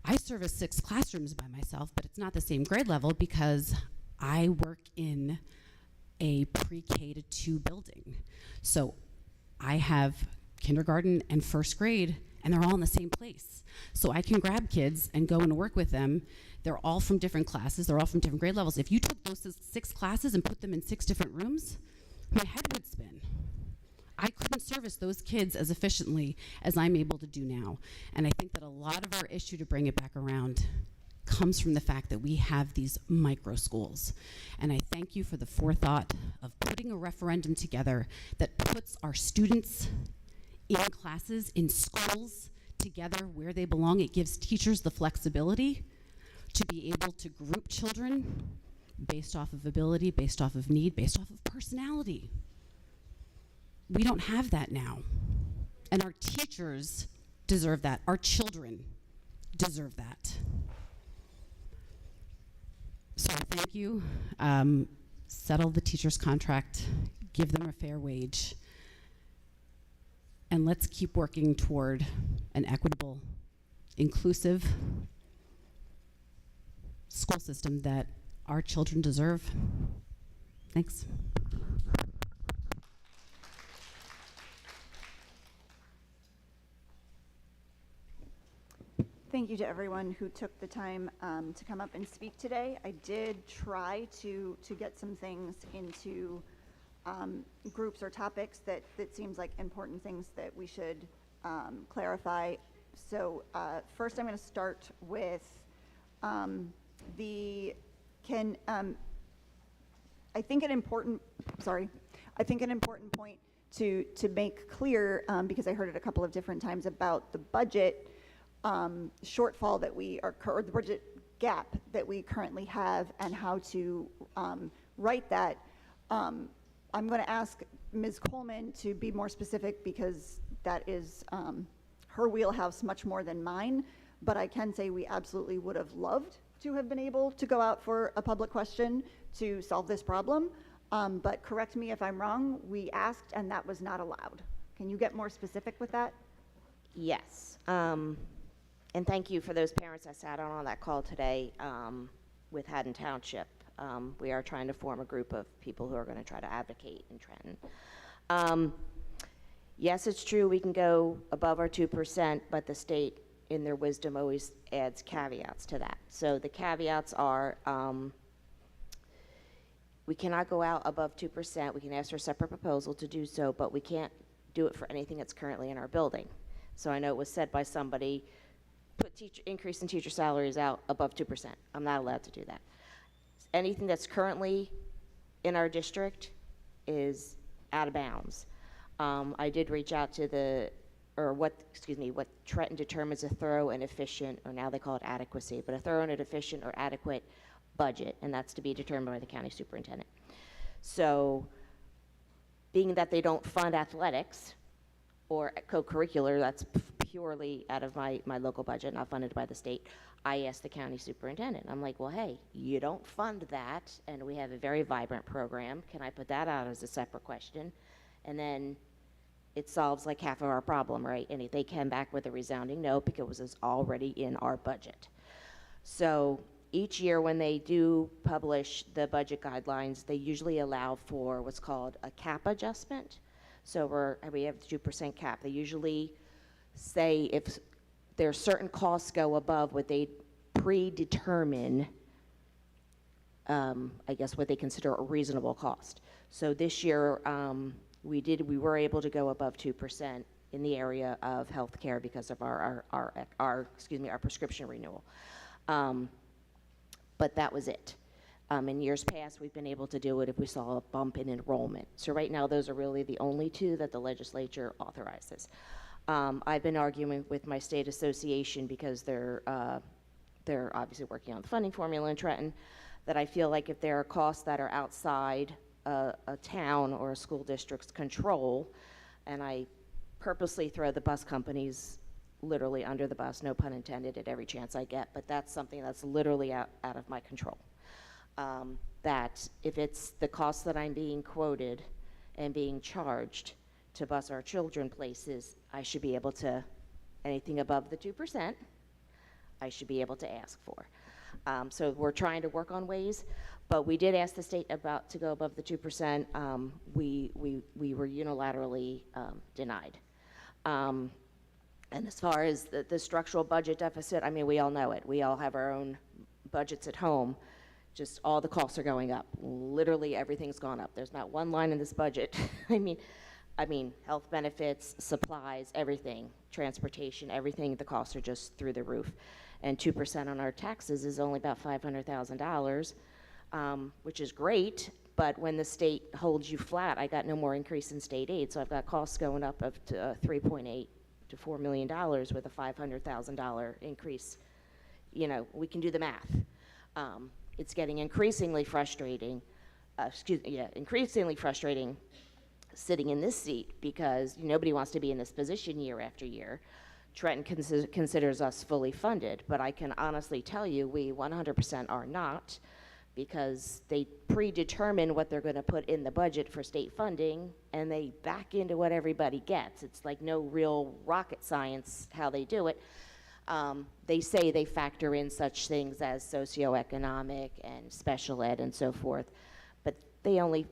I service 6 classrooms by myself, but it's not the same grade level because I work in a pre-K to 2 building. So I have kindergarten and 1st grade, and they're all in the same place. So I can grab kids and go and work with them. They're all from different classes. They're all from different grade levels. If you took those 6 classes and put them in 6 different rooms, my head would spin. I couldn't service those kids as efficiently as I'm able to do now. And I think that a lot of our issue, to bring it back around, comes from the fact that we have these micro schools. And I thank you for the forethought of putting a referendum together that puts our students in classes, in schools, together where they belong. It gives teachers the flexibility to be able to group children based off of ability, based off of need, based off of personality. We don't have that now. And our teachers deserve that. Our children deserve that. So thank you. Settle the teacher's contract, give them a fair wage, and let's keep working toward an equitable, inclusive school system that our children deserve. Thanks. Thank you to everyone who took the time to come up and speak today. I did try to get some things into groups or topics that seems like important things that we should clarify. So first I'm going to start with I think an important point to make clear, because I heard it a couple of different times, about the budget shortfall that or the budget gap that we currently have and how to right that. I'm going to ask Ms. Coleman to be more specific because that is her wheelhouse much more than mine, but I can say we absolutely would have loved to have been able to go out for a public question to solve this problem, but correct me if I'm wrong, we asked and that was not allowed. Can you get more specific with that? Yes, and thank you for those parents I sat on that call today with Haddon Township. We are trying to form a group of people who are going to try to advocate in Trenton. Yes, it's true we can go above our 2%, but the state, in their wisdom, always adds caveats to that. So the caveats are We cannot go out above 2%. We can ask for a separate proposal to do so, but we can't do it for anything that's currently in our building. So I know it was said by somebody, put increase in teacher salaries out above 2%. I'm not allowed to do that. Anything that's currently in our district is out of bounds. I did reach out to what Trenton determines a thorough and efficient, or now they call it adequacy, but a thorough and efficient or adequate budget, and that's to be determined by the county superintendent. So, being that they don't fund athletics or co-curricular, that's purely out of my local budget, not funded by the state, I asked the county superintendent. I'm like, well, hey, you don't fund that, and we have a very vibrant program. Can I put that out as a separate question? And then it solves like half of our problem, right? And they came back with a resounding no, because it was already in our budget. So each year when they do publish the budget guidelines, they usually allow for what's called a cap adjustment. So we have the 2% cap. They usually say if there's certain costs go above what they predetermine, I guess what they consider a reasonable cost. So this year, we were able to go above 2% in the area of healthcare because of our prescription renewal. But that was it. In years past, we've been able to do it if we saw a bump in enrollment. So right now, those are really the only two that the legislature authorizes. I've been arguing with my state association because they're obviously working on the funding formula in Trenton, that I feel like if there are costs that are outside a town or a school district's control, and I purposely throw the bus companies literally under the bus, no pun intended, at every chance I get, but that's something that's literally out of my control. That if it's the cost that I'm being quoted and being charged to bus our children places, I should be able to, anything above the 2%, I should be able to ask for. So we're trying to work on ways, but we did ask the state to go above the 2%. We were unilaterally denied. And as far as the structural budget deficit, I mean, we all know it. We all have our own budgets at home. Just all the costs are going up. Literally everything's gone up. There's not one line in this budget. I mean, health benefits, supplies, everything, transportation, everything, the costs are just through the roof. And 2% on our taxes is only about $500,000, which is great, but when the state holds you flat, I got no more increase in state aid, so I've got costs going up of to $3.8 to $4 million with a $500,000 increase. You know, we can do the math. It's getting increasingly frustrating, increasingly frustrating sitting in this seat because nobody wants to be in this position year after year. Trenton considers us fully funded, but I can honestly tell you we 100% are not, because they predetermine what they're going to put in the budget for state funding, and they back into what everybody gets. It's like no real rocket science how they do it. They say they factor in such things as socioeconomic and special ed and so forth, but they only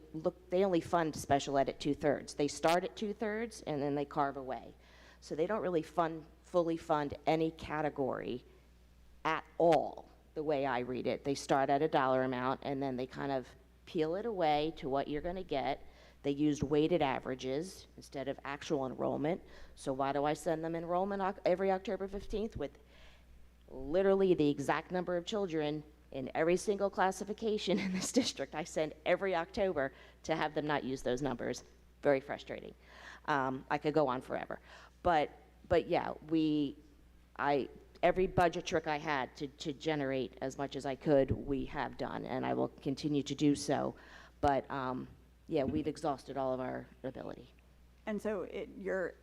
fund special ed at 2/3. They start at 2/3 and then they carve away. So they don't really fully fund any category at all, the way I read it. They start at a dollar amount and then they kind of peel it away to what you're going to get. They used weighted averages instead of actual enrollment. So why do I send them enrollment every October 15th with literally the exact number of children in every single classification in this district? I send every October to have them not use those numbers. Very frustrating. I could go on forever. But yeah, every budget trick I had to generate as much as I could, we have done, and I will continue to do so. But yeah, we've exhausted all of our ability. And so your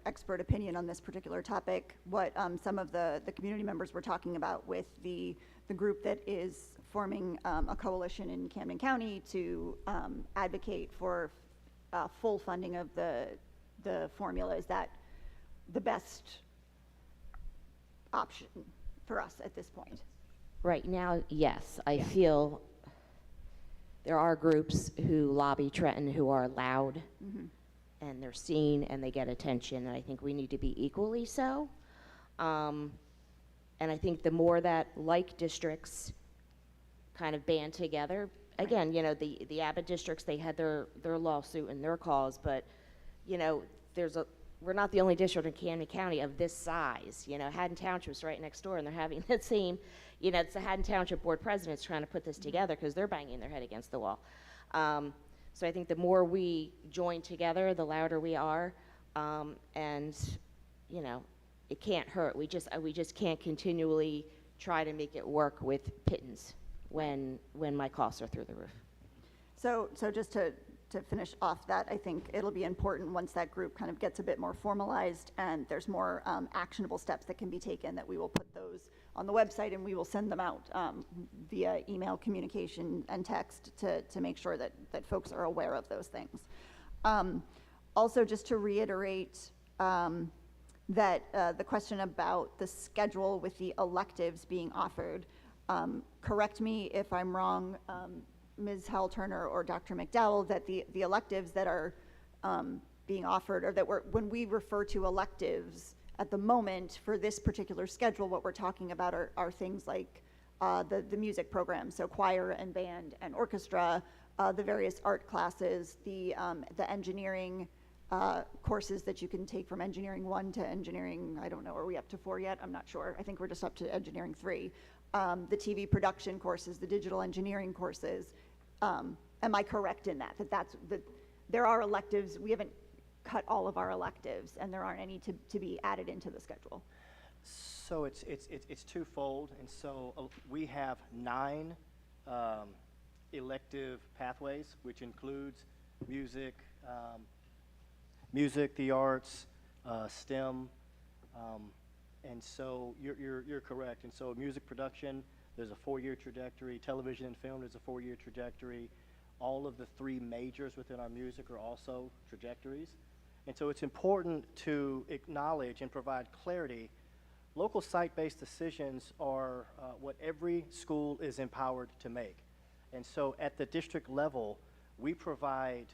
expert opinion on this particular topic, what some of the community members were talking about with the group that is forming a coalition in Camden County to advocate for full funding of the formula, is that the best option for us at this point? Right now, yes. I feel there are groups who lobby Trenton who are loud, and they're seen and they get attention, and I think we need to be equally so. And I think the more that like districts kind of band together. Again, you know, the Abbott districts, they had their lawsuit and their cause, but, you know, we're not the only district in Camden County of this size. You know, Haddon Township's right next door, and they're having that same, you know, it's the Haddon Township Board Presidents trying to put this together because they're banging their head against the wall. So I think the more we join together, the louder we are, and, you know, it can't hurt. We just can't continually try to make it work with pittance when my costs are through the roof. So just to finish off that, I think it'll be important once that group kind of gets a bit more formalized and there's more actionable steps that can be taken, that we will put those on the website and we will send them out via email communication and text to make sure that folks are aware of those things. Also, just to reiterate that the question about the schedule with the electives being offered, correct me if I'm wrong, Ms. Howell-Turner or Dr. McDowell, that the electives that are being offered, or that when we refer to electives at the moment for this particular schedule, what we're talking about are things like the music program, so choir and band and orchestra, the various art classes, the engineering courses that you can take from engineering 1 to engineering, I don't know, are we up to 4 yet? I'm not sure. I think we're just up to engineering 3. The TV production courses, the digital engineering courses. Am I correct in that there are electives? We haven't cut all of our electives, and there aren't any to be added into the schedule. So it's twofold, and so we have 9 elective pathways, which includes music, the arts, STEM, and so you're correct. And so music production, there's a 4-year trajectory. Television and film, there's a 4-year trajectory. All of the 3 majors within our music are also trajectories. And so it's important to acknowledge and provide clarity. Local site-based decisions are what every school is empowered to make. And so at the district level, we provide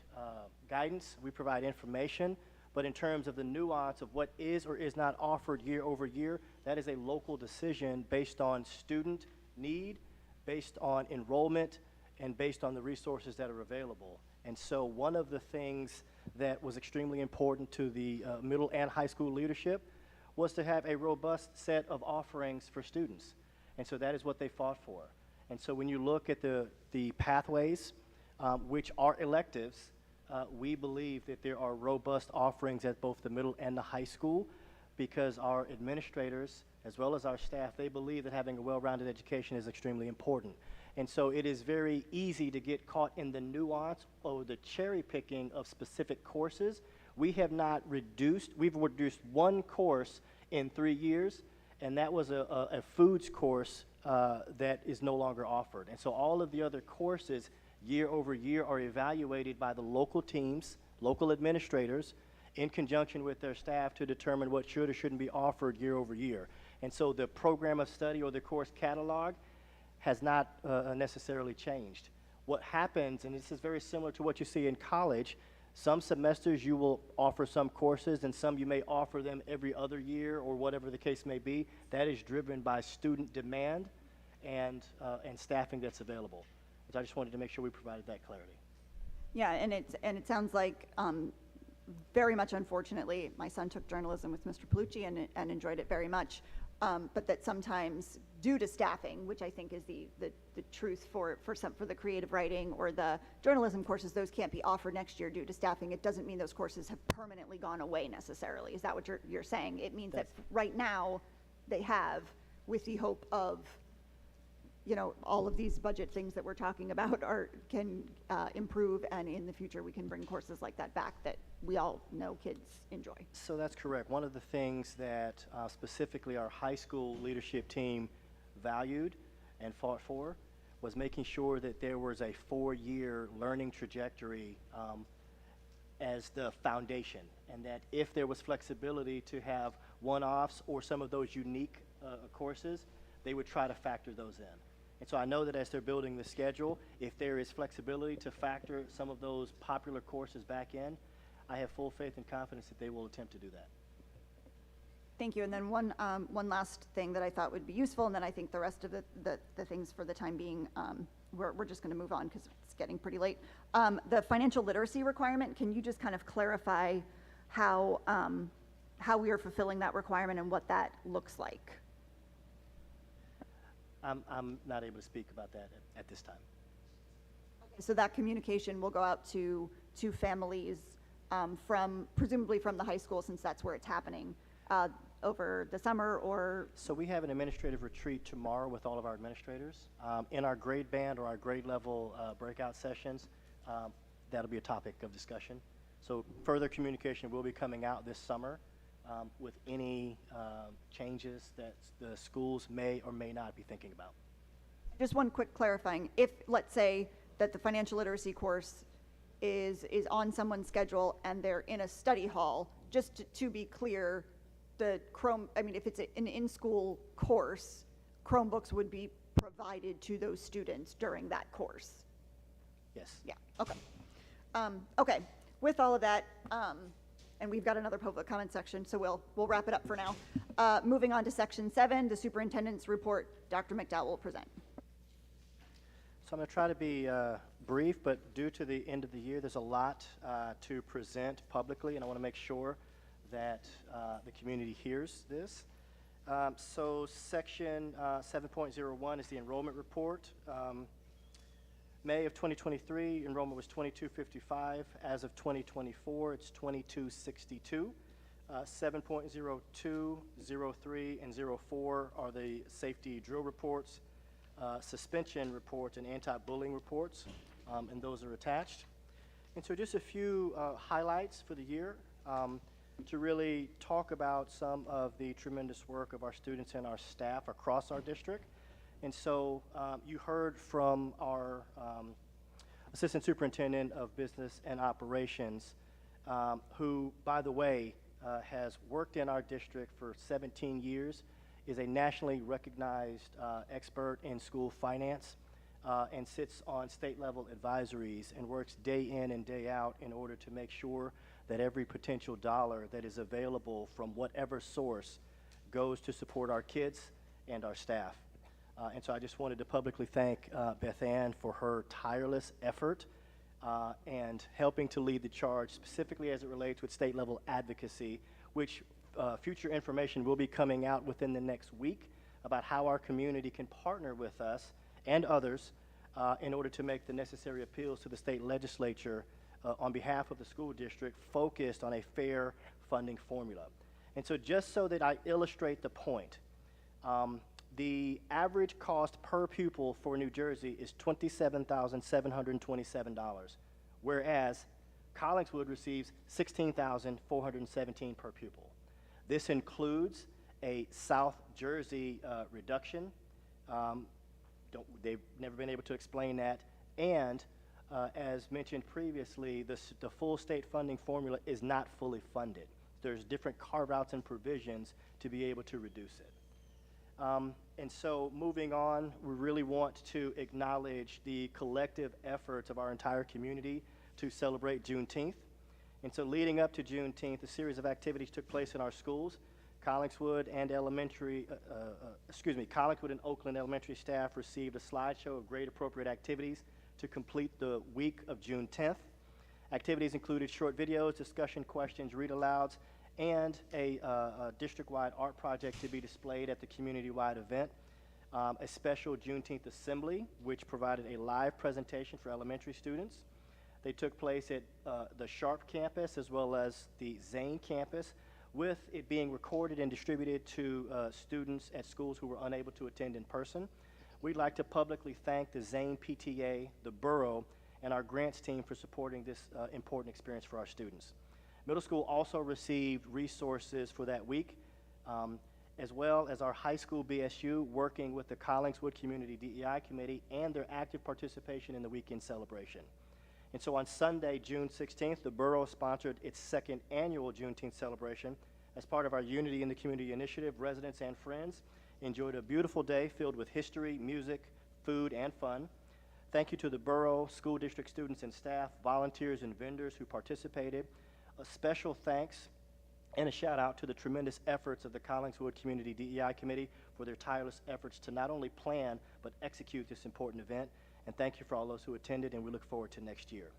guidance, we provide information, but in terms of the nuance of what is or is not offered year over year, that is a local decision based on student need, based on enrollment, and based on the resources that are available. And so one of the things that was extremely important to the middle and high school leadership was to have a robust set of offerings for students. And so that is what they fought for. And so when you look at the pathways, which are electives, we believe that there are robust offerings at both the middle and the high school, because our administrators, as well as our staff, they believe that having a well-rounded education is extremely important. And so it is very easy to get caught in the nuance or the cherry picking of specific courses. We've reduced 1 course in 3 years, and that was a foods course that is no longer offered. And so all of the other courses year over year are evaluated by the local teams, local administrators, in conjunction with their staff to determine what should or shouldn't be offered year over year. And so the program of study or the course catalog has not necessarily changed. What happens, and this is very similar to what you see in college, some semesters you will offer some courses and some you may offer them every other year or whatever the case may be. That is driven by student demand and staffing that's available. So I just wanted to make sure we provided that clarity. Yeah, and it sounds like very much unfortunately, my son took journalism with Mr. Palucci and enjoyed it very much, but that sometimes due to staffing, which I think is the truth for the creative writing or the journalism courses, those can't be offered next year due to staffing. It doesn't mean those courses have permanently gone away necessarily. Is that what you're saying? It means that right now they have, with the hope of, you know, all of these budget things that we're talking about can improve, and in the future we can bring courses like that back that we all know kids enjoy. So that's correct. One of the things that specifically our high school leadership team valued and fought for was making sure that there was a 4-year learning trajectory as the foundation, and that if there was flexibility to have one-offs or some of those unique courses, they would try to factor those in. And so I know that as they're building the schedule, if there is flexibility to factor some of those popular courses back in, I have full faith and confidence that they will attempt to do that. Thank you. And then one last thing that I thought would be useful, and then I think the rest of the things for the time being, we're just going to move on because it's getting pretty late. The financial literacy requirement, can you just kind of clarify how we are fulfilling that requirement and what that looks like? I'm not able to speak about that at this time. Okay, so that communication will go out to families presumably from the high school, since that's where it's happening. Over the summer, or? So we have an administrative retreat tomorrow with all of our administrators. In our grade band or our grade level breakout sessions, that'll be a topic of discussion. So further communication will be coming out this summer with any changes that the schools may or may not be thinking about. Just one quick clarifying. If, let's say, that the financial literacy course is on someone's schedule and they're in a study hall, just to be clear, if it's an in-school course, Chromebooks would be provided to those students during that course? Yes. Yeah, okay. Okay, with all of that, and we've got another public comment section, so we'll wrap it up for now. Moving on to section 7, the superintendent's report. Dr. McDowell will present. So I'm going to try to be brief, but due to the end of the year, there's a lot to present publicly, and I want to make sure that the community hears this. So section 7.01 is the enrollment report. May of 2023, enrollment was 2255. As of 2024, it's 2262. 7.02, 03, and 04 are the safety drill reports, suspension reports, and anti-bullying reports, and those are attached. And so just a few highlights for the year. To really talk about some of the tremendous work of our students and our staff across our district. And so you heard from our Assistant Superintendent of Business and Operations, who, by the way, has worked in our district for 17 years, is a nationally recognized expert in school finance, and sits on state-level advisories and works day in and day out in order to make sure that every potential dollar that is available from whatever source goes to support our kids and our staff. And so I just wanted to publicly thank Beth Ann for her tireless effort and helping to lead the charge, specifically as it relates with state-level advocacy, which future information will be coming out within the next week about how our community can partner with us and others in order to make the necessary appeals to the state legislature on behalf of the school district, focused on a fair funding formula. And so just so that I illustrate the point, the average cost per pupil for New Jersey is $27,727, whereas Collingswood receives $16,417 per pupil. This includes a South Jersey reduction. They've never been able to explain that. And as mentioned previously, the full state funding formula is not fully funded. There's different carve-outs and provisions to be able to reduce it. And so moving on, we really want to acknowledge the collective efforts of our entire community to celebrate Juneteenth. And so leading up to Juneteenth, a series of activities took place in our schools. Collingswood and Collingswood and Oakland elementary staff received a slideshow of grade-appropriate activities to complete the week of June 10th. Activities included short videos, discussion questions, read-alouds, and a district-wide art project to be displayed at the community-wide event. A special Juneteenth assembly, which provided a live presentation for elementary students. They took place at the Sharp campus as well as the Zane campus, with it being recorded and distributed to students at schools who were unable to attend in person. We'd like to publicly thank the Zane PTA, the borough, and our grants team for supporting this important experience for our students. Middle school also received resources for that week, as well as our high school BSU working with the Collingswood Community DEI Committee and their active participation in the weekend celebration. And so on Sunday, June 16th, the borough sponsored its second annual Juneteenth celebration. As part of our Unity in the Community initiative, residents and friends enjoyed a beautiful day filled with history, music, food, and fun. Thank you to the borough, school district students and staff, volunteers and vendors who participated. A special thanks And a shout out to the tremendous efforts of the Collingswood Community DEI Committee for their tireless efforts to not only plan but execute this important event. And thank you for all those who attended, and we look forward to next year.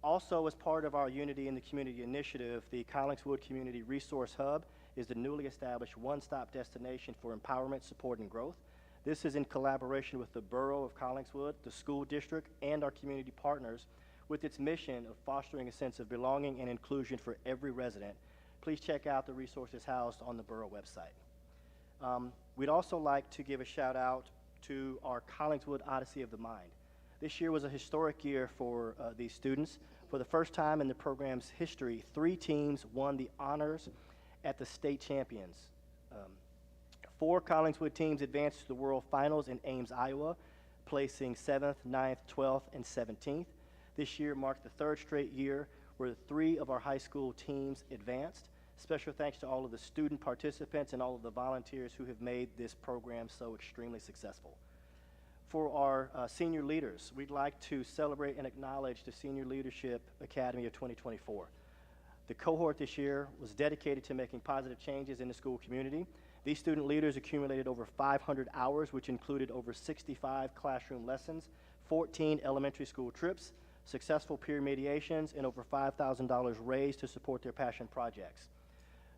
Also, as part of our Unity in the Community initiative, the Collingswood Community Resource Hub is the newly established one-stop destination for empowerment, support, and growth. This is in collaboration with the Borough of Collingswood, the school district, and our community partners, with its mission of fostering a sense of belonging and inclusion for every resident. Please check out the resources housed on the Borough website. We'd also like to give a shout out to our Collingswood Odyssey of the Mind. This year was a historic year for these students. For the first time in the program's history, 3 teams won the honors at the state champions. 4 Collingswood teams advanced to the World Finals in Ames, Iowa, placing 7th, 9th, 12th, and 17th. This year marked the 3rd straight year where 3 of our high school teams advanced. Special thanks to all of the student participants and all of the volunteers who have made this program so extremely successful. For our senior leaders, we'd like to celebrate and acknowledge the Senior Leadership Academy of 2024. The cohort this year was dedicated to making positive changes in the school community. These student leaders accumulated over 500 hours, which included over 65 classroom lessons, 14 elementary school trips, successful peer mediations, and over $5,000 raised to support their passion projects.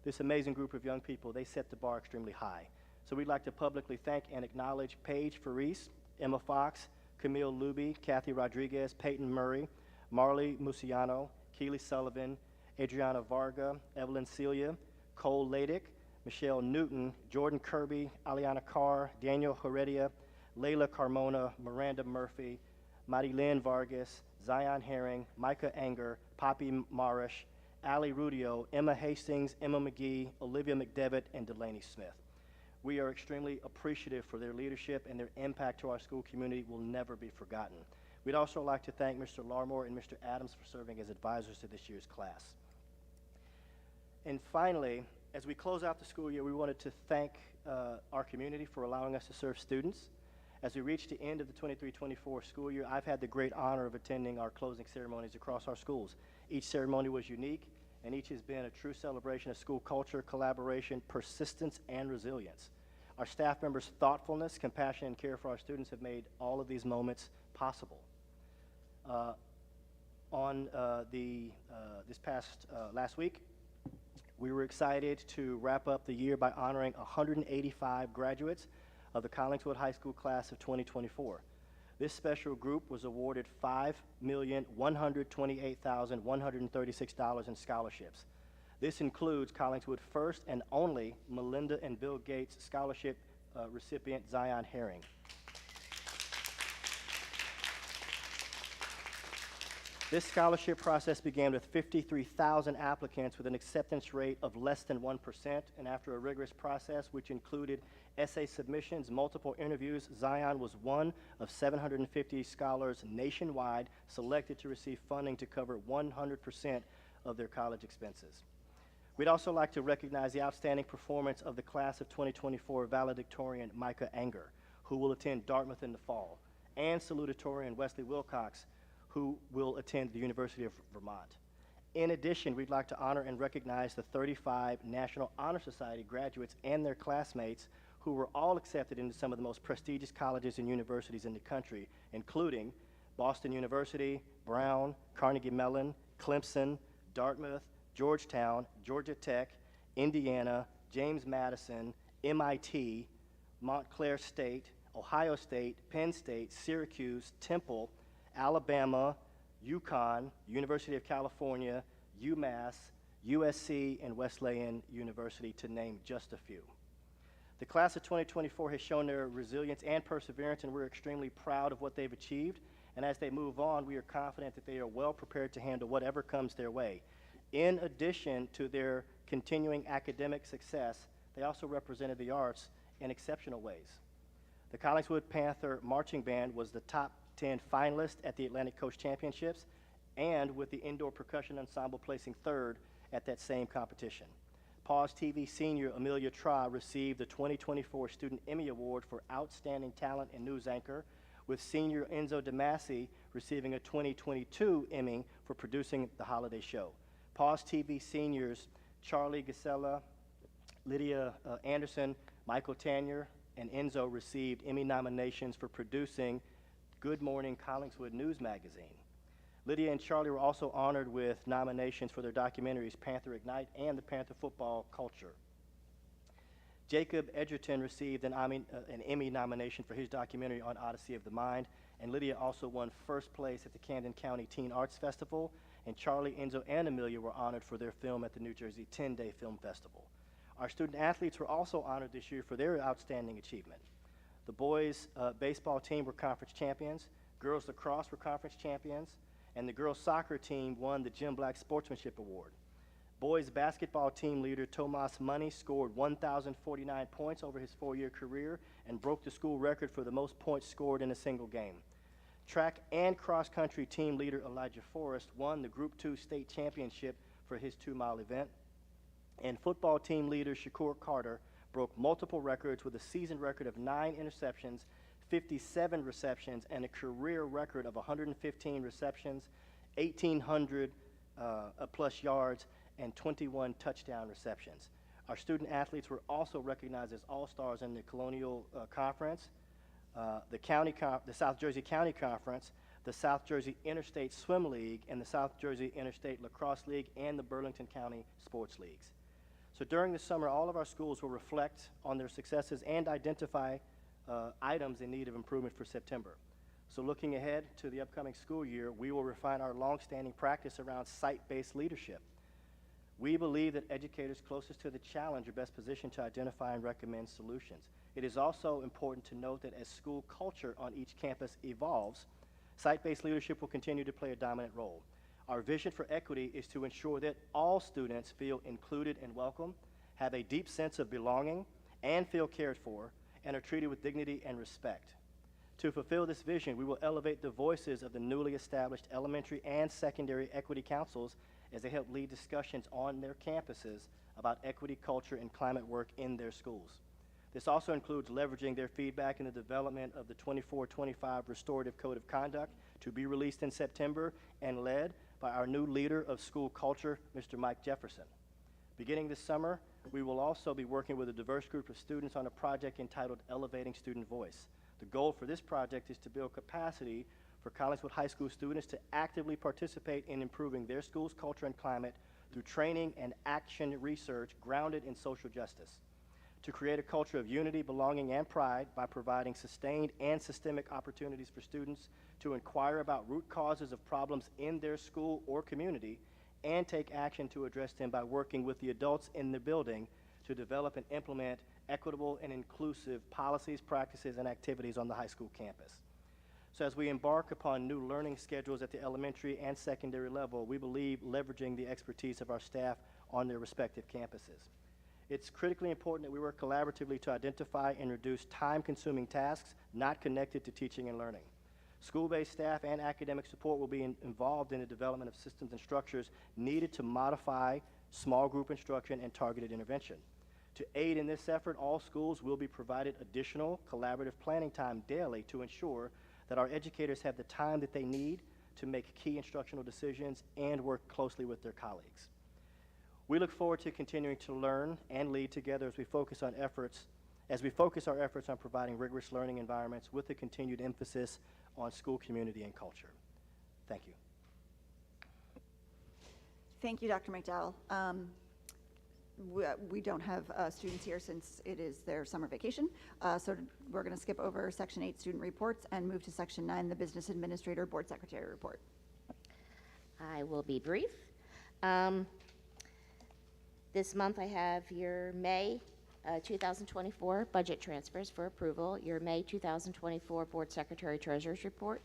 This amazing group of young people, they set the bar extremely high. So we'd like to publicly thank and acknowledge Paige Faris, Emma Fox, Camille Luby, Kathy Rodriguez, Peyton Murray, Marley Musiano, Keely Sullivan, Adriana Varga, Evelyn Celia, Cole Ladick, Michelle Newton, Jordan Kirby, Aliana Carr, Daniel Heredia, Layla Carmona, Miranda Murphy, Marilyn Vargas, Zion Herring, Micah Anger, Poppy Marish, Ali Rudio, Emma Hastings, Emma McGee, Olivia McDevitt, and Delaney Smith. We are extremely appreciative for their leadership, and their impact to our school community will never be forgotten. We'd also like to thank Mr. Larmore and Mr. Adams for serving as advisors to this year's class. And finally, as we close out the school year, we wanted to thank our community for allowing us to serve students. As we reach the end of the 23-24 school year, I've had the great honor of attending our closing ceremonies across our schools. Each ceremony was unique, and each has been a true celebration of school culture, collaboration, persistence, and resilience. Our staff members' thoughtfulness, compassion, and care for our students have made all of these moments possible. This past last week, we were excited to wrap up the year by honoring 185 graduates of the Collingswood High School class of 2024. This special group was awarded $5,128,136 in scholarships. This includes Collingswood's first and only Melinda and Bill Gates Scholarship recipient, Zion Herring. This scholarship process began with 53,000 applicants with an acceptance rate of less than 1%, and after a rigorous process which included essay submissions, multiple interviews, Zion was one of 750 scholars nationwide selected to receive funding to cover 100% of their college expenses. We'd also like to recognize the outstanding performance of the class of 2024 valedictorian Micah Anger, who will attend Dartmouth in the fall, and salutatorian Wesley Wilcox, who will attend the University of Vermont. In addition, we'd like to honor and recognize the 35 National Honor Society graduates and their classmates who were all accepted into some of the most prestigious colleges and universities in the country, including Boston University, Brown, Carnegie Mellon, Clemson, Dartmouth, Georgetown, Georgia Tech, Indiana, James Madison, MIT, Montclair State, Ohio State, Penn State, Syracuse, Temple, Alabama, UConn, University of California, UMass, USC, and Wesleyan University, to name just a few. The class of 2024 has shown their resilience and perseverance, and we're extremely proud of what they've achieved. And as they move on, we are confident that they are well prepared to handle whatever comes their way. In addition to their continuing academic success, they also represented the arts in exceptional ways. The Collingswood Panther Marching Band was the top 10 finalist at the Atlantic Coast Championships, and with the Indoor Percussion Ensemble placing 3rd at that same competition. Pause TV senior Amelia Tra received the 2024 Student Emmy Award for Outstanding Talent and News Anchor, with senior Enzo DeMasi receiving a 2022 Emmy for producing the holiday show. Pause TV seniors Charlie Gisela, Lydia Anderson, Michael Tanier, and Enzo received Emmy nominations for producing Good Morning Collingswood News Magazine. Lydia and Charlie were also honored with nominations for their documentaries Panther Ignite and The Panther Football Culture. Jacob Edgerton received an Emmy nomination for his documentary on Odyssey of the Mind, and Lydia also won first place at the Camden County Teen Arts Festival, and Charlie, Enzo, and Amelia were honored for their film at the New Jersey 10-Day Film Festival. Our student athletes were also honored this year for their outstanding achievement. The boys' baseball team were conference champions, girls lacrosse were conference champions, and the girls' soccer team won the Jim Black Sportsmanship Award. Boys basketball team leader Tomas Money scored 1,049 points over his 4-year career and broke the school record for the most points scored in a single game. Track and cross-country team leader Elijah Forrest won the Group 2 state championship for his 2-mile event. And football team leader Shakur Carter broke multiple records with a season record of 9 interceptions, 57 receptions, and a career record of 115 receptions, 1,800 plus yards, and 21 touchdown receptions. Our student athletes were also recognized as all-stars in the Colonial Conference, the South Jersey County Conference, the South Jersey Interstate Swim League, and the South Jersey Interstate Lacrosse League, and the Burlington County Sports Leagues. So during the summer, all of our schools will reflect on their successes and identify items in need of improvement for September. So looking ahead to the upcoming school year, we will refine our long-standing practice around site-based leadership. We believe that educators closest to the challenge are best positioned to identify and recommend solutions. It is also important to note that as school culture on each campus evolves, site-based leadership will continue to play a dominant role. Our vision for equity is to ensure that all students feel included and welcome, have a deep sense of belonging, and feel cared for, and are treated with dignity and respect. To fulfill this vision, we will elevate the voices of the newly established elementary and secondary equity councils as they help lead discussions on their campuses about equity, culture, and climate work in their schools. This also includes leveraging their feedback in the development of the 24-25 Restorative Code of Conduct to be released in September and led by our new leader of school culture, Mr. Mike Jefferson. Beginning this summer, we will also be working with a diverse group of students on a project entitled Elevating Student Voice. The goal for this project is to build capacity for Collingswood High School students to actively participate in improving their school's culture and climate through training and action research grounded in social justice. To create a culture of unity, belonging, and pride by providing sustained and systemic opportunities for students to inquire about root causes of problems in their school or community and take action to address them by working with the adults in the building to develop and implement equitable and inclusive policies, practices, and activities on the high school campus. So as we embark upon new learning schedules at the elementary and secondary level, we believe leveraging the expertise of our staff on their respective campuses. It's critically important that we work collaboratively to identify and reduce time-consuming tasks not connected to teaching and learning. School-based staff and academic support will be involved in the development of systems and structures needed to modify small group instruction and targeted intervention. To aid in this effort, all schools will be provided additional collaborative planning time daily to ensure that our educators have the time that they need to make key instructional decisions and work closely with their colleagues. We look forward to continuing to learn and lead together as we focus our efforts on providing rigorous learning environments with a continued emphasis on school community and culture. Thank you. Thank you, Dr. McDowell. We don't have students here since it is their summer vacation, so we're going to skip over Section 8 student reports and move to Section 9, the Business Administrator Board Secretary report. I will be brief. This month I have your May 2024 budget transfers for approval, your May 2024 Board Secretary Treasurer's report,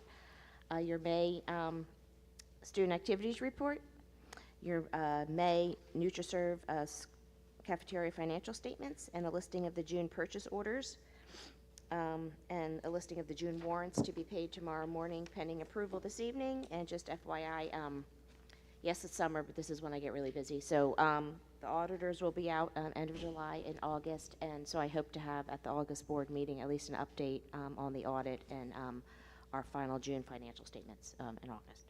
your May student activities report, your May NutriServe cafeteria financial statements, and a listing of the June purchase orders, and a listing of the June warrants to be paid tomorrow morning pending approval this evening. And just FYI, yes, it's summer, but this is when I get really busy. So the auditors will be out end of July and August, and so I hope to have at the August board meeting at least an update on the audit and our final June financial statements in August.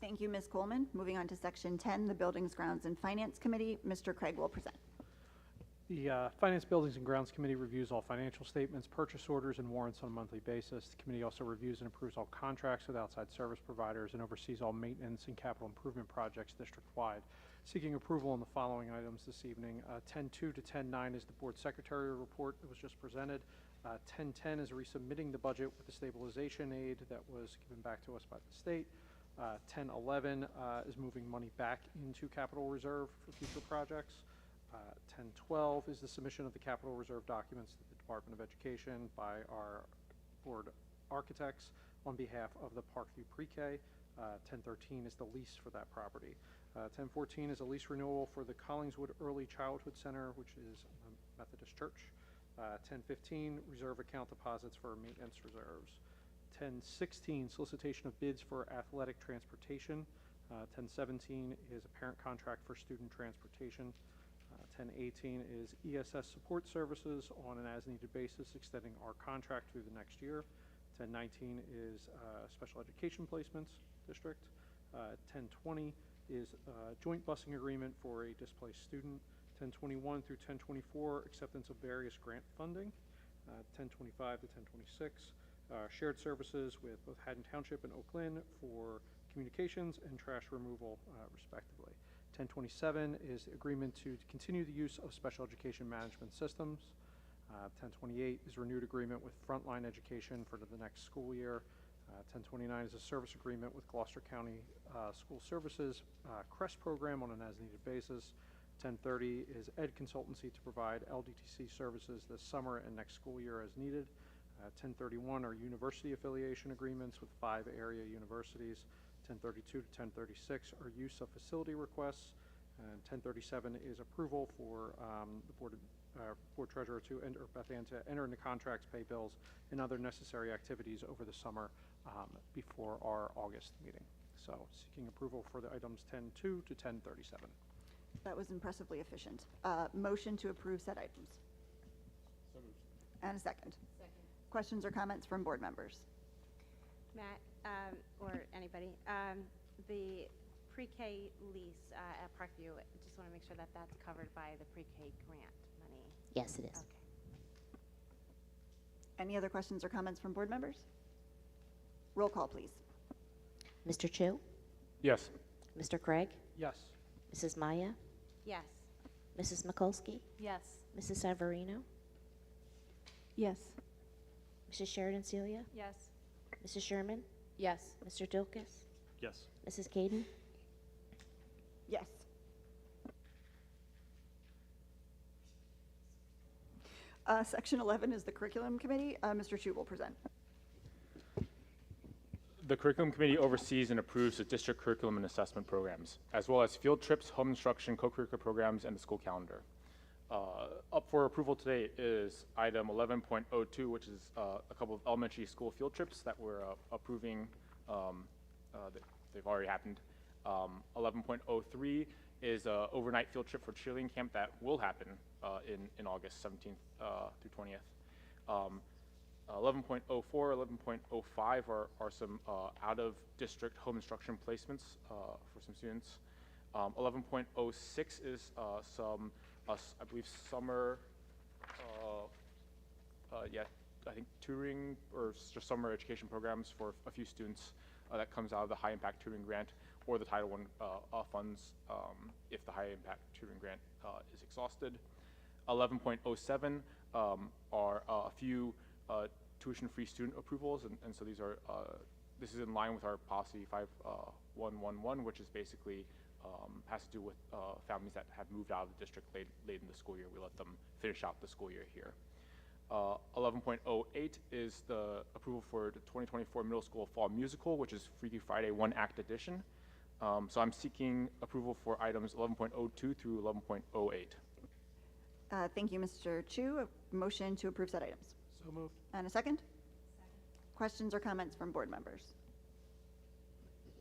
Thank you, Ms. Coleman. Moving on to section 10, the Buildings, Grounds, and Finance Committee. Mr. Craig will present. The Finance, Buildings, and Grounds Committee reviews all financial statements, purchase orders, and warrants on a monthly basis. The committee also reviews and approves all contracts with outside service providers and oversees all maintenance and capital improvement projects district-wide. Seeking approval on the following items this evening. 10.2 to 10.9 is the board secretary report that was just presented. 10.10 is resubmitting the budget with the stabilization aid that was given back to us by the state. 10.11 is moving money back into capital reserve for future projects. 10.12 is the submission of the capital reserve documents to the Department of Education by our board architects on behalf of the Parkview Pre-K. 10.13 is the lease for that property. 10.14 is a lease renewal for the Collingswood Early Childhood Center, which is a Methodist church. 10.15 reserve account deposits for maintenance reserves. 10.16 solicitation of bids for athletic transportation. 10.17 is a parent contract for student transportation. 10.18 is ESS support services on an as-needed basis, extending our contract through the next year. 10.19 is special education placements district. 10.20 is joint busing agreement for a displaced student. 10.21 through 10.24 acceptance of various grant funding. 10.25 to 10.26 shared services with both Haddon Township and Oak Lynn for communications and trash removal respectively. 10.27 is agreement to continue the use of special education management systems. 10.28 is renewed agreement with Frontline Education for the next school year. 10.29 is a service agreement with Gloucester County School Services CREST program on an as-needed basis. 10.30 is Ed Consultancy to provide LDTC services this summer and next school year as needed. 10.31 are university affiliation agreements with 5 area universities. 10.32 to 10.36 are use of facility requests, and 10.37 is approval for the board treasurer to enter, Beth Ann, to enter into contracts, pay bills, and other necessary activities over the summer before our August meeting. So seeking approval for the items 10.2 to 10.37. That was impressively efficient. Motion to approve said items. So moved. And a second. Questions or comments from board members? Matt, or anybody, the pre-K lease at Parkview, I just want to make sure that that's covered by the pre-K grant money. Yes, it is. Okay. Any other questions or comments from board members? Roll call, please. Mr. Chu? Yes. Mr. Craig? Yes. Mrs. Maya? Yes. Mrs. Mikulski? Yes. Mrs. Savarino? Yes. Mrs. Sheridan Celia? Yes. Mrs. Sherman? Yes. Mr. Dilkus? Yes. Mrs. Caden? Yes. Section 11 is the curriculum committee. Mr. Chu will present. The curriculum committee oversees and approves the district curriculum and assessment programs, as well as field trips, home instruction, co-curricular programs, and the school calendar. Up for approval today is item 11.02, which is a couple of elementary school field trips that we're approving. They've already happened. 11.03 is an overnight field trip for cheerleading camp that will happen in August 17th through 20th. 11.04, 11.05 are some out-of-district home instruction placements for some students. 11.06 is some, I believe, summer, I think tutoring or just summer education programs for a few students that comes out of the high-impact tutoring grant or the Title I funds if the high-impact tutoring grant is exhausted. 11.07 are a few tuition-free student approvals, and so these are this is in line with our policy 5111, which is basically has to do with families that have moved out of the district late in the school year. We let them finish out the school year here. 11.08 is the approval for the 2024 middle school fall musical, which is Freaky Friday 1-act edition. So I'm seeking approval for items 11.02 through 11.08. Thank you, Mr. Chu. A motion to approve said items. So moved. And a second? Questions or comments from board members?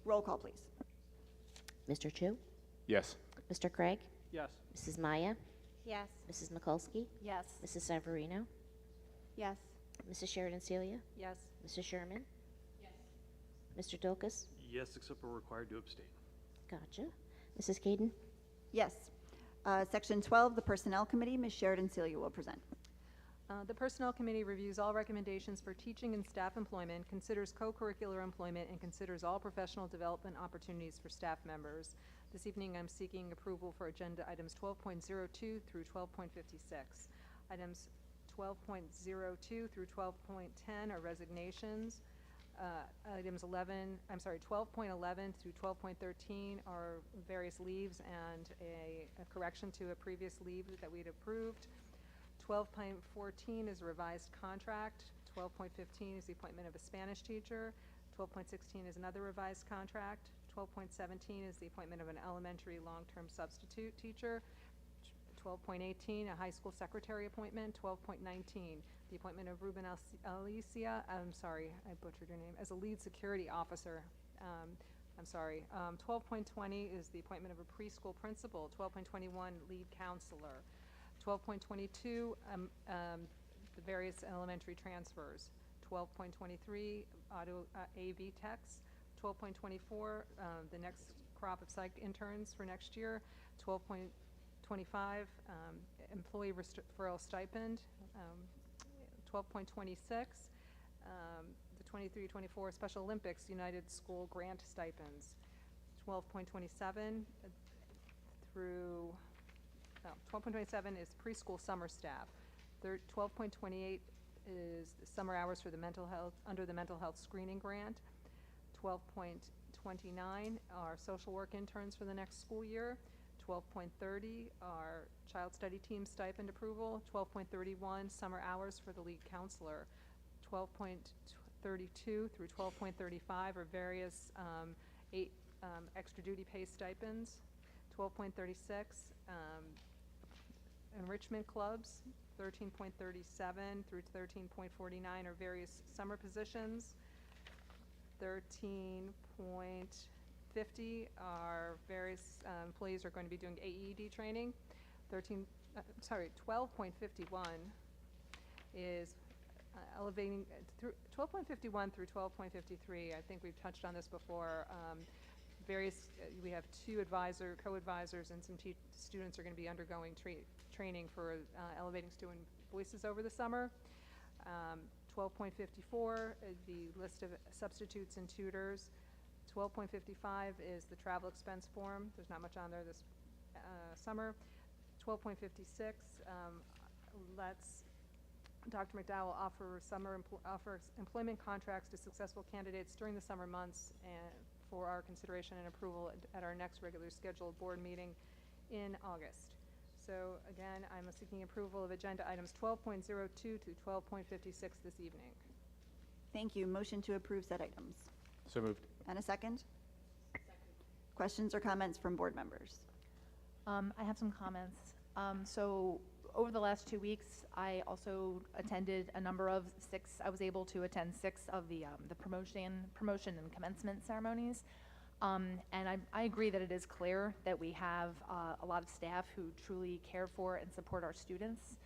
Roll call, please. Mr. Chu? Yes. Mr. Craig? Yes. Mrs. Maya? Yes. Mrs. Mikulski? Yes. Mrs. Savarino? Yes. Mrs. Sheridan Celia? Yes. Mrs. Sherman? Yes. Mr. Dulkis? Yes, except we're required to abstain. Gotcha. Mrs. Caden? Yes. Section 12, the Personnel Committee, Ms. Sheridan Celia will present. The Personnel Committee reviews all recommendations for teaching and staff employment, considers co-curricular employment, and considers all professional development opportunities for staff members. This evening, I'm seeking approval for agenda items 12.02 through 12.56. Items 12.02 through 12.10 are resignations. Items 12.11 through 12.13 are various leaves and a correction to a previous leave that we'd approved. 12.14 is a revised contract. 12.15 is the appointment of a Spanish teacher. 12.16 is another revised contract. 12.17 is the appointment of an elementary long-term substitute teacher. 12.18, a high school secretary appointment. 12.19, the appointment of Ruben Alicia, I'm sorry, I butchered your name, as a lead security officer. 12.20 is the appointment of a preschool principal. 12.21, lead counselor. 12.22, the various elementary transfers. 12.23, auto AV techs. 12.24, the next crop of psych interns for next year. 12.25, employee referral stipend. 12.26, the 23-24 Special Olympics United School Grant stipends. 12.27 through 12.27 is preschool summer staff. 12.28 is the summer hours for the mental health, under the mental health screening grant. 12.29 are social work interns for the next school year. 12.30 are child study team stipend approval. 12.31 summer hours for the lead counselor. 12.32 through 12.35 are various extra duty pay stipends. 12.36 enrichment clubs. 13.37 through 13.49 are various summer positions. 13.50 are various employees are going to be doing AED training. 12.51 is elevating through 12.51 through 12.53. I think we've touched on this before. We have two co-advisors, and some students are going to be undergoing training for elevating student voices over the summer. 12.54 is the list of substitutes and tutors. 12.55 is the travel expense form. There's not much on there this summer. 12.56 lets Dr. McDowell offer employment contracts to successful candidates during the summer months and for our consideration and approval at our next regularly scheduled board meeting in August. So again, I'm seeking approval of agenda items 12.02 to 12.56 this evening. Thank you. Motion to approve said items. So moved. And a second? Questions or comments from board members? I have some comments. So over the last 2 weeks, I also attended I was able to attend 6 of the promotion and commencement ceremonies. And I agree that it is clear that we have a lot of staff who truly care for and support our students.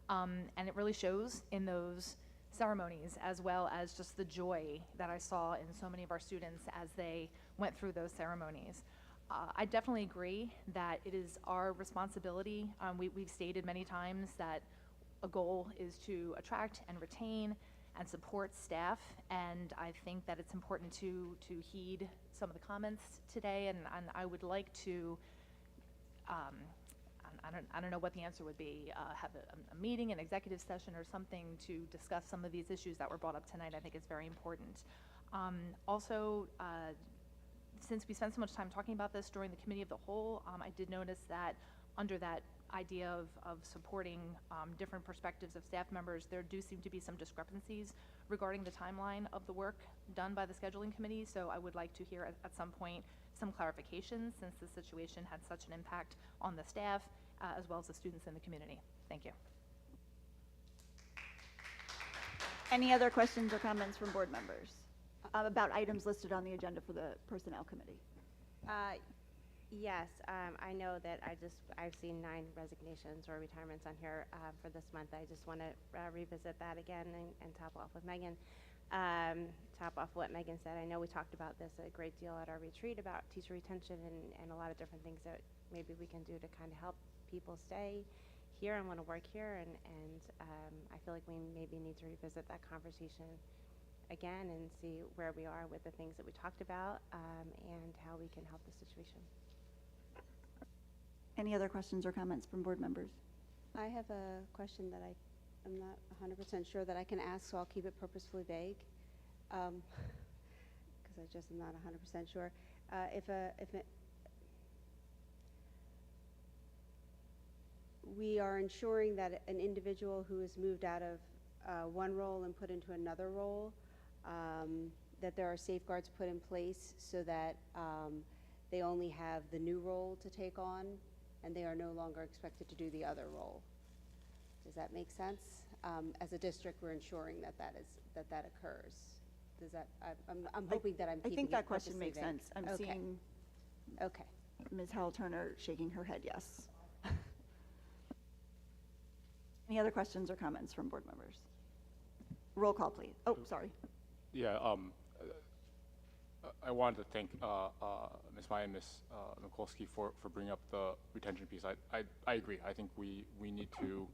And it really shows in those ceremonies, as well as just the joy that I saw in so many of our students as they went through those ceremonies. I definitely agree that it is our responsibility. We've stated many times that a goal is to attract and retain and support staff, and I think that it's important to heed some of the comments today, and I would like to, I don't know what the answer would be, have a meeting, an executive session or something to discuss some of these issues that were brought up tonight. I think it's very important. Also, since we spent so much time talking about this during the committee of the whole, I did notice that under that idea of supporting different perspectives of staff members, there do seem to be some discrepancies regarding the timeline of the work done by the scheduling committee. So I would like to hear at some point some clarifications, since the situation had such an impact on the staff as well as the students in the community. Thank you. Any other questions or comments from board members about items listed on the agenda for the Personnel Committee? Yes, I know that I've seen 9 resignations or retirements on here for this month. I just want to revisit that again and top off with Megan. top off what Megan said, I know we talked about this a great deal at our retreat about teacher retention and a lot of different things that maybe we can do to kind of help people stay here and want to work here. And I feel like we maybe need to revisit that conversation again and see where we are with the things that we talked about and how we can help the situation. Any other questions or comments from board members? I have a question that I'm not 100% sure that I can ask, so I'll keep it purposefully vague, because I just am not 100% sure. We are ensuring that an individual who is moved out of one role and put into another role, that there are safeguards put in place so that they only have the new role to take on, and they are no longer expected to do the other role. Does that make sense? As a district, we're ensuring that that occurs. Does that? I'm hoping that I'm keeping I think it that question purposely makes vague. sense. I'm Okay. seeing Okay. Ms. Howell Turner shaking her head yes. Any other questions or comments from board members? Roll call, please. Oh, sorry. Yeah, I wanted to thank Ms. Maya and Ms. Mikulski for bringing up the retention piece. I agree. I think we need to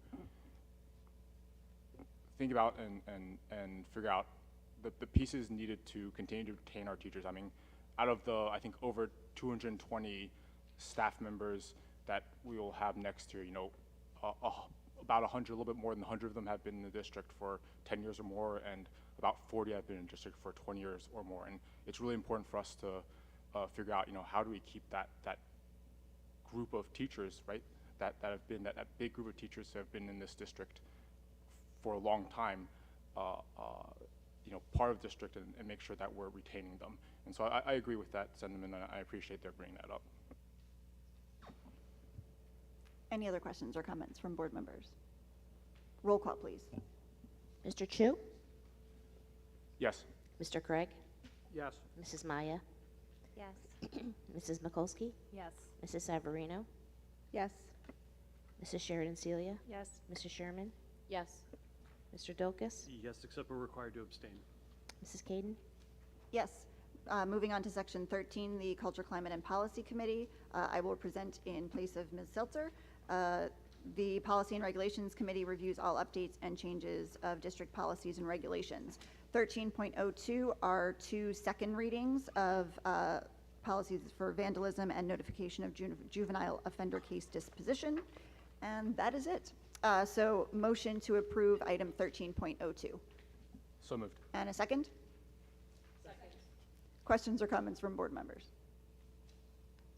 think about and figure out the pieces needed to continue to retain our teachers. I mean, out of the, I think, over 220 staff members that we will have next year, you know, about 100, a little bit more than 100 of them have been in the district for 10 years or more, and about 40 have been in the district for 20 years or more. And it's really important for us to figure out, you know, how do we keep that group of teachers, right, that have been, that big group of teachers who have been in this district for a long time, you know, part of the district, and make sure that we're retaining them. And so I agree with that sentiment, and I appreciate their bringing that up. Any other questions or comments from board members? Roll call, please. Mr. Chu? Yes. Mr. Craig? Yes. Mrs. Maya? Yes. Mrs. Mikulski? Yes. Mrs. Savarino? Yes. Mrs. Sheridan Celia? Yes. Mrs. Sherman? Yes. Mr. Dulkis? Yes, except we're required to abstain. Mrs. Caden? Yes. Moving on to section 13, the Culture, Climate, and Policy Committee. I will present in place of Ms. Seltzer. The Policy and Regulations Committee reviews all updates and changes of district policies and regulations. 13.02 are 2 second readings of policies for vandalism and notification of juvenile offender case disposition. And that is it. So motion to approve item 13.02. So moved. And a second? Second. Questions or comments from board members?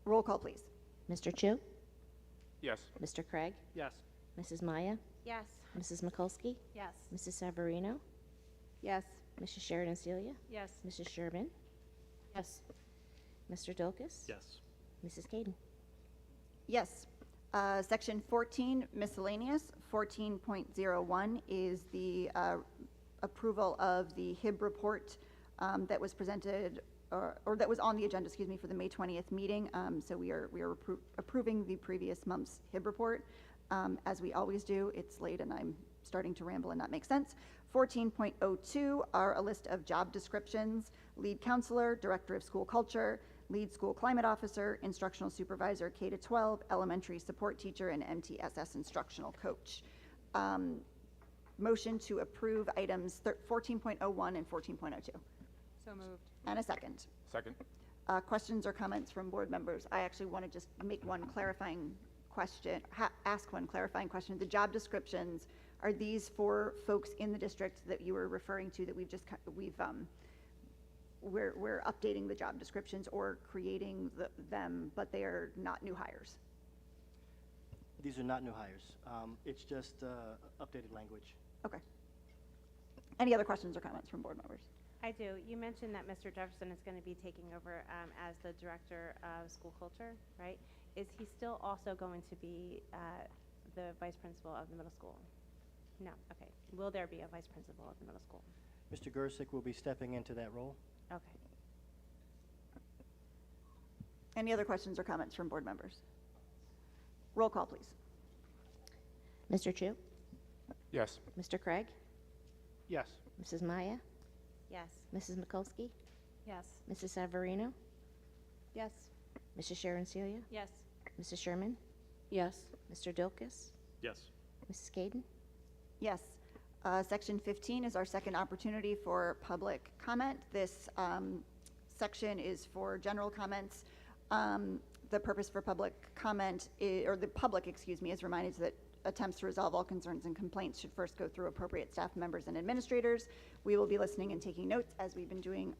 Roll call, please. Mr. Chu? Yes. Mr. Craig? Yes. Mrs. Maya? Yes. Mrs. Mikulski? Yes. Mrs. Savarino? Yes. Mrs. Sheridan Celia? Yes. Mrs. Sherman? Yes. Mr. Dulkis? Yes. Mrs. Caden? Yes. Section 14, miscellaneous. 14.01 is the approval of the HIB report that was presented, or that was on the agenda, excuse me, for the May 20th meeting. So we are approving the previous month's HIB report. As we always do, it's late and I'm starting to ramble and not make sense. 14.02 are a list of job descriptions: lead counselor, director of school culture, lead school climate officer, instructional supervisor K-12, elementary support teacher, and MTSS instructional coach. Motion to approve items 14.01 and 14.02. So moved. And a second. Second. Questions or comments from board members? I actually want to just make one clarifying question, ask one clarifying question. The job descriptions, are these for folks in the district that you were referring to that we're updating the job descriptions or creating them, but they are not new hires? These are not new hires. It's just updated language. Okay. Any other questions or comments from board members? I do. You mentioned that Mr. Jefferson is going to be taking over as the director of school culture, right? Is he still also going to be the vice principal of the middle school? No. Okay. Will there be a vice principal of the middle school? Mr. Gersick will be stepping into that role. Okay. Any other questions or comments from board members? Roll call, please. Mr. Chu? Yes. Mr. Craig? Yes. Mrs. Maya? Yes. Mrs. Mikulski? Yes. Mrs. Severino? Yes. Mrs. Sharon Celia? Yes. Mrs. Sherman? Yes. Mr. Dilkus? Yes. Mrs. Caden? Yes. Section 15 is our second opportunity for public comment. This section is for general comments. The purpose for public comment, or the public, excuse me, is reminded that attempts to resolve all concerns and complaints should first go through appropriate staff members and administrators. We will be listening and taking notes as we've been doing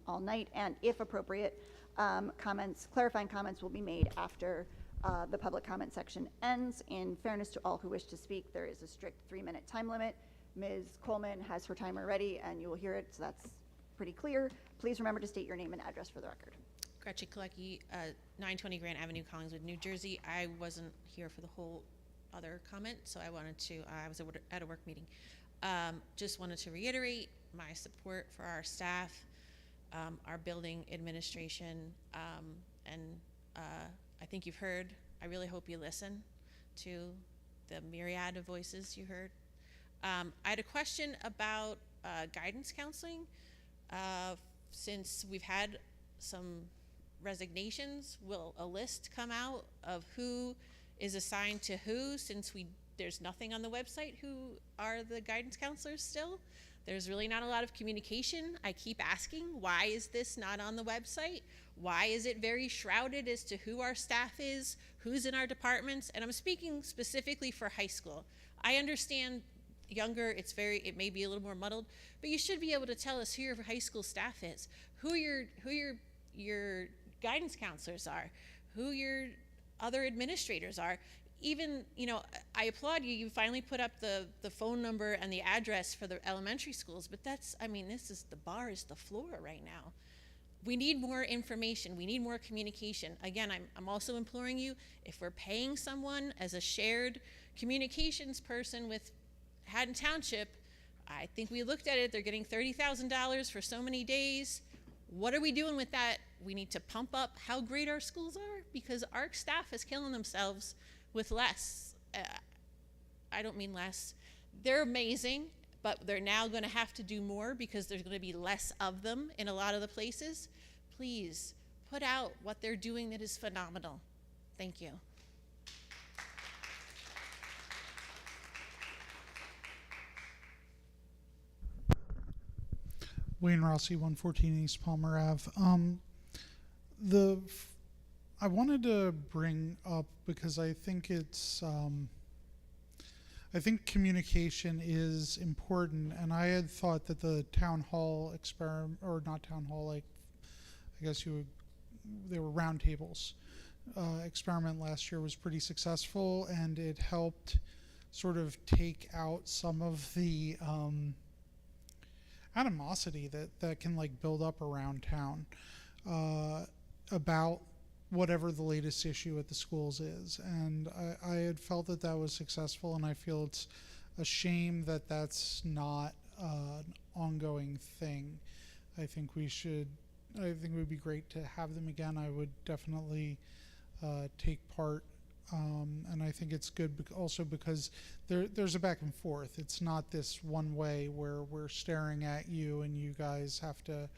all night, and if appropriate, clarifying comments will be made after the public comment section ends. In fairness to all who wish to speak, there is a strict 3-minute time limit. Ms. Coleman has her timer ready, and you will hear it, so that's pretty clear. Please remember to state your name and address for the record. Gretchen Kalecki, 920 Grand Avenue, Collingswood, New Jersey. I wasn't here for the whole other comment, so I wanted to, I was at a work meeting. Just wanted to reiterate my support for our staff, our building administration, and I think you've heard. I really hope you listen to the myriad of voices you heard. I had a question about guidance counseling. Since we've had some resignations, will a list come out of who is assigned to who, since there's nothing on the website who are the guidance counselors still? There's really not a lot of communication. I keep asking, why is this not on the website? Why is it very shrouded as to who our staff is, who's in our departments? And I'm speaking specifically for high school. I understand younger, it may be a little more muddled, but you should be able to tell us who your high school staff is, who your guidance counselors are, who your other administrators are. Even, I applaud you, you finally put up the phone number and the address for the elementary schools, but the bar is the floor right now. We need more information, we need more communication. Again, I'm also imploring you, if we're paying someone as a shared communications person with Haddon Township, I think we looked at it, they're getting $30,000 for so many days. What are we doing with that? We need to pump up how great our schools are, because our staff is killing themselves with less. I don't mean less. They're amazing, but they're now going to have to do more because there's going to be less of them in a lot of the places. Please put out what they're doing that is phenomenal. Thank you. Wayne Rossi, 114 East Palmer Ave. I wanted to bring up, because I think I think communication is important, and I had thought that the town hall experiment, or not town hall, like I guess they were roundtables. Experiment last year was pretty successful, and it helped sort of take out some of the animosity that can build up around town about whatever the latest issue at the schools is. And I had felt that was successful, and I feel it's a shame that that's not an ongoing thing. I think it would be great to have them again. I would definitely take part. And I think it's good also because there's a back and forth. It's not this one way where we're staring at you and you guys have to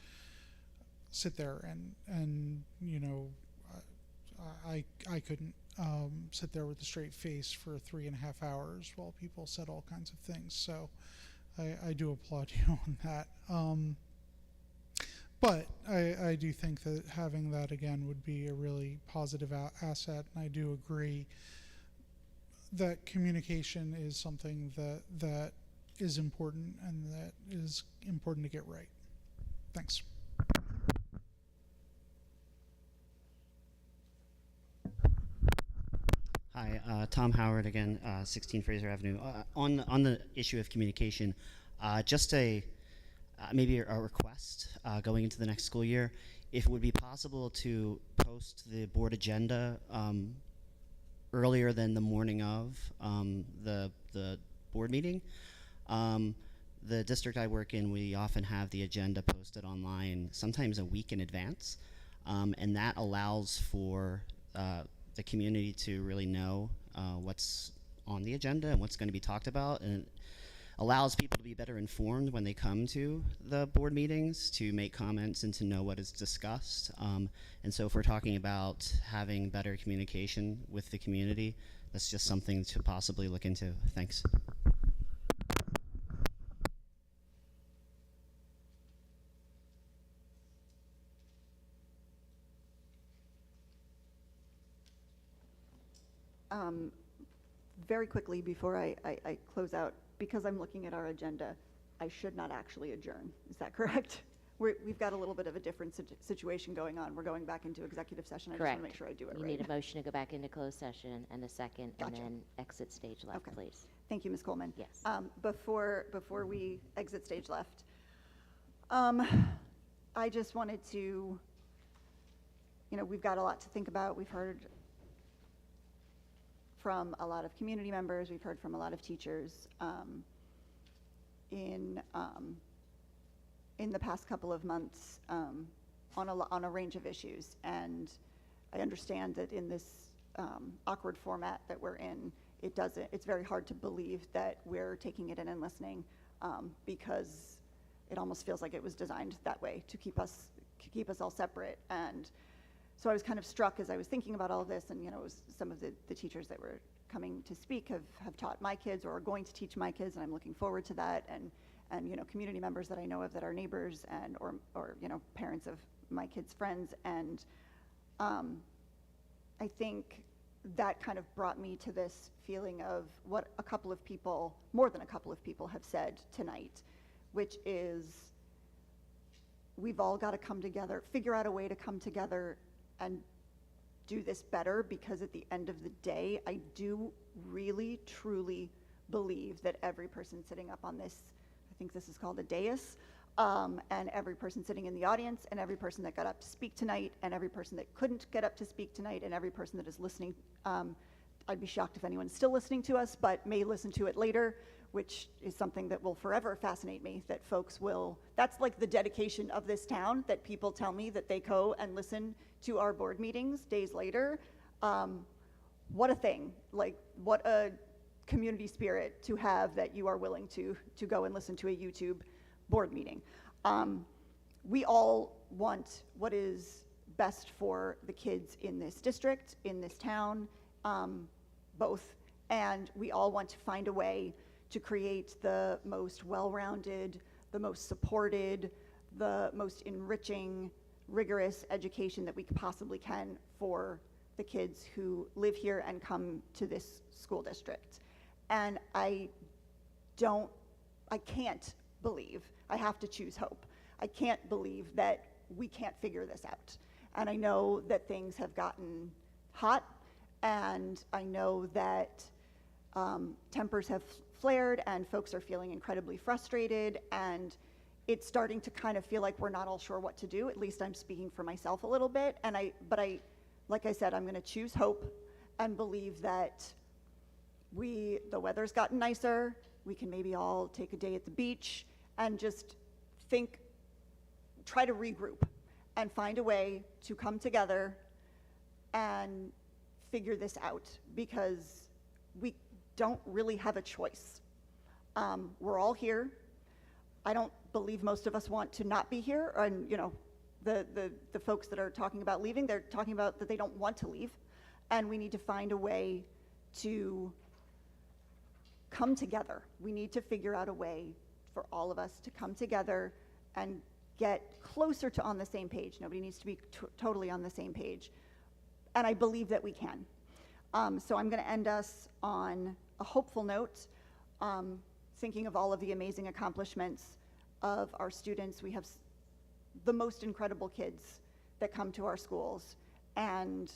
sit there and I couldn't sit there with a straight face for 3.5 hours while people said all kinds of things. So I do applaud you on that. But I do think that having that again would be a really positive asset, and I do agree that communication is something that is important and that is important to get right. Thanks. Hi, Tom Howard again, 16 Fraser Avenue. On the issue of communication, just maybe a request going into the next school year, if it would be possible to post the board agenda earlier than the morning of the board meeting. The district I work in, we often have the agenda posted online, sometimes a week in advance, and that allows for the community to really know what's on the agenda and what's going to be talked about, and allows people to be better informed when they come to the board meetings, to make comments and to know what is discussed. And so if we're talking about having better communication with the community, that's just something to possibly look into. Thanks. Very quickly before I close out, because I'm looking at our agenda, I should not actually adjourn. Is that correct? We've got a little bit of a different situation going on. We're going back into executive session. I just want to make sure I do it You right. need a motion to go back into closed session and a second, Gotcha. and then exit stage left, Okay. please. Thank you, Ms. Coleman. Yes. Before we exit stage left, I just wanted to, we've got a lot to think about. We've heard from a lot of community members. We've heard from a lot of teachers in the past couple of months on a range of issues. And I understand that in this awkward format that we're in, it's very hard to believe that we're taking it in and listening because it almost feels like it was designed that way to keep us all separate. And so I was kind of struck as I was thinking about all of this, and it was some of the teachers that were coming to speak have taught my kids or are going to teach my kids, and I'm looking forward to that. And community members that I know of that are neighbors and or parents of my kids' friends. And I think that kind of brought me to this feeling of what more than a couple of people have said tonight, which is we've all got to come together, figure out a way to come together and do this better, because at the end of the day, I do really, truly believe that every person sitting up on this, I think this is called a dais, and every person sitting in the audience, and every person that got up to speak tonight, and every person that couldn't get up to speak tonight, and every person that is listening, I'd be shocked if anyone's still listening to us, but may listen to it later, which is something that will forever fascinate me, that folks will, that's like the dedication of this town, that people tell me that they go and listen to our board meetings days later. What a thing, like what a community spirit to have, that you are willing to go and listen to a YouTube board meeting. We all want what is best for the kids in this district, in this town, both, and we all want to find a way to create the most well-rounded, the most supported, the most enriching, rigorous education that we possibly can for the kids who live here and come to this school district. And I can't believe, I have to choose hope. I can't believe that we can't figure this out. And I know that things have gotten hot, and I know that tempers have flared and folks are feeling incredibly frustrated, and it's starting to kind of feel like we're not all sure what to do. At least I'm speaking for myself a little bit. But like I said, I'm going to choose hope and believe that the weather's gotten nicer. We can maybe all take a day at the beach and just try to regroup and find a way to come together and figure this out, because we don't really have a choice. We're all here. I don't believe most of us want to not be here. And the folks that are talking about leaving, they're talking about that they don't want to leave. And we need to find a way to come together. We need to figure out a way for all of us to come together and get closer to on the same page. Nobody needs to be totally on the same page. And I believe that we can. So I'm going to end us on a hopeful note, thinking of all of the amazing accomplishments of our students. We have the most incredible kids that come to our schools, and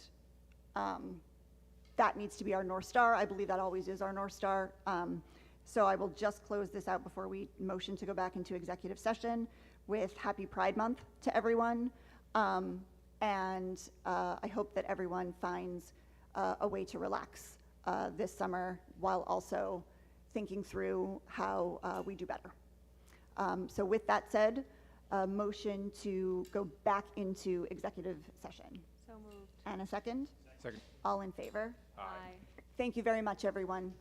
that needs to be our North Star. I believe that always is our North Star. So I will just close this out before we motion to go back into executive session with Happy Pride Month to everyone. And I hope that everyone finds a way to relax this summer while also thinking through how we do better. So with that said, a motion to go back into executive session. So moved. And a second? Second. All in favor? Aye. Thank you very much, everyone.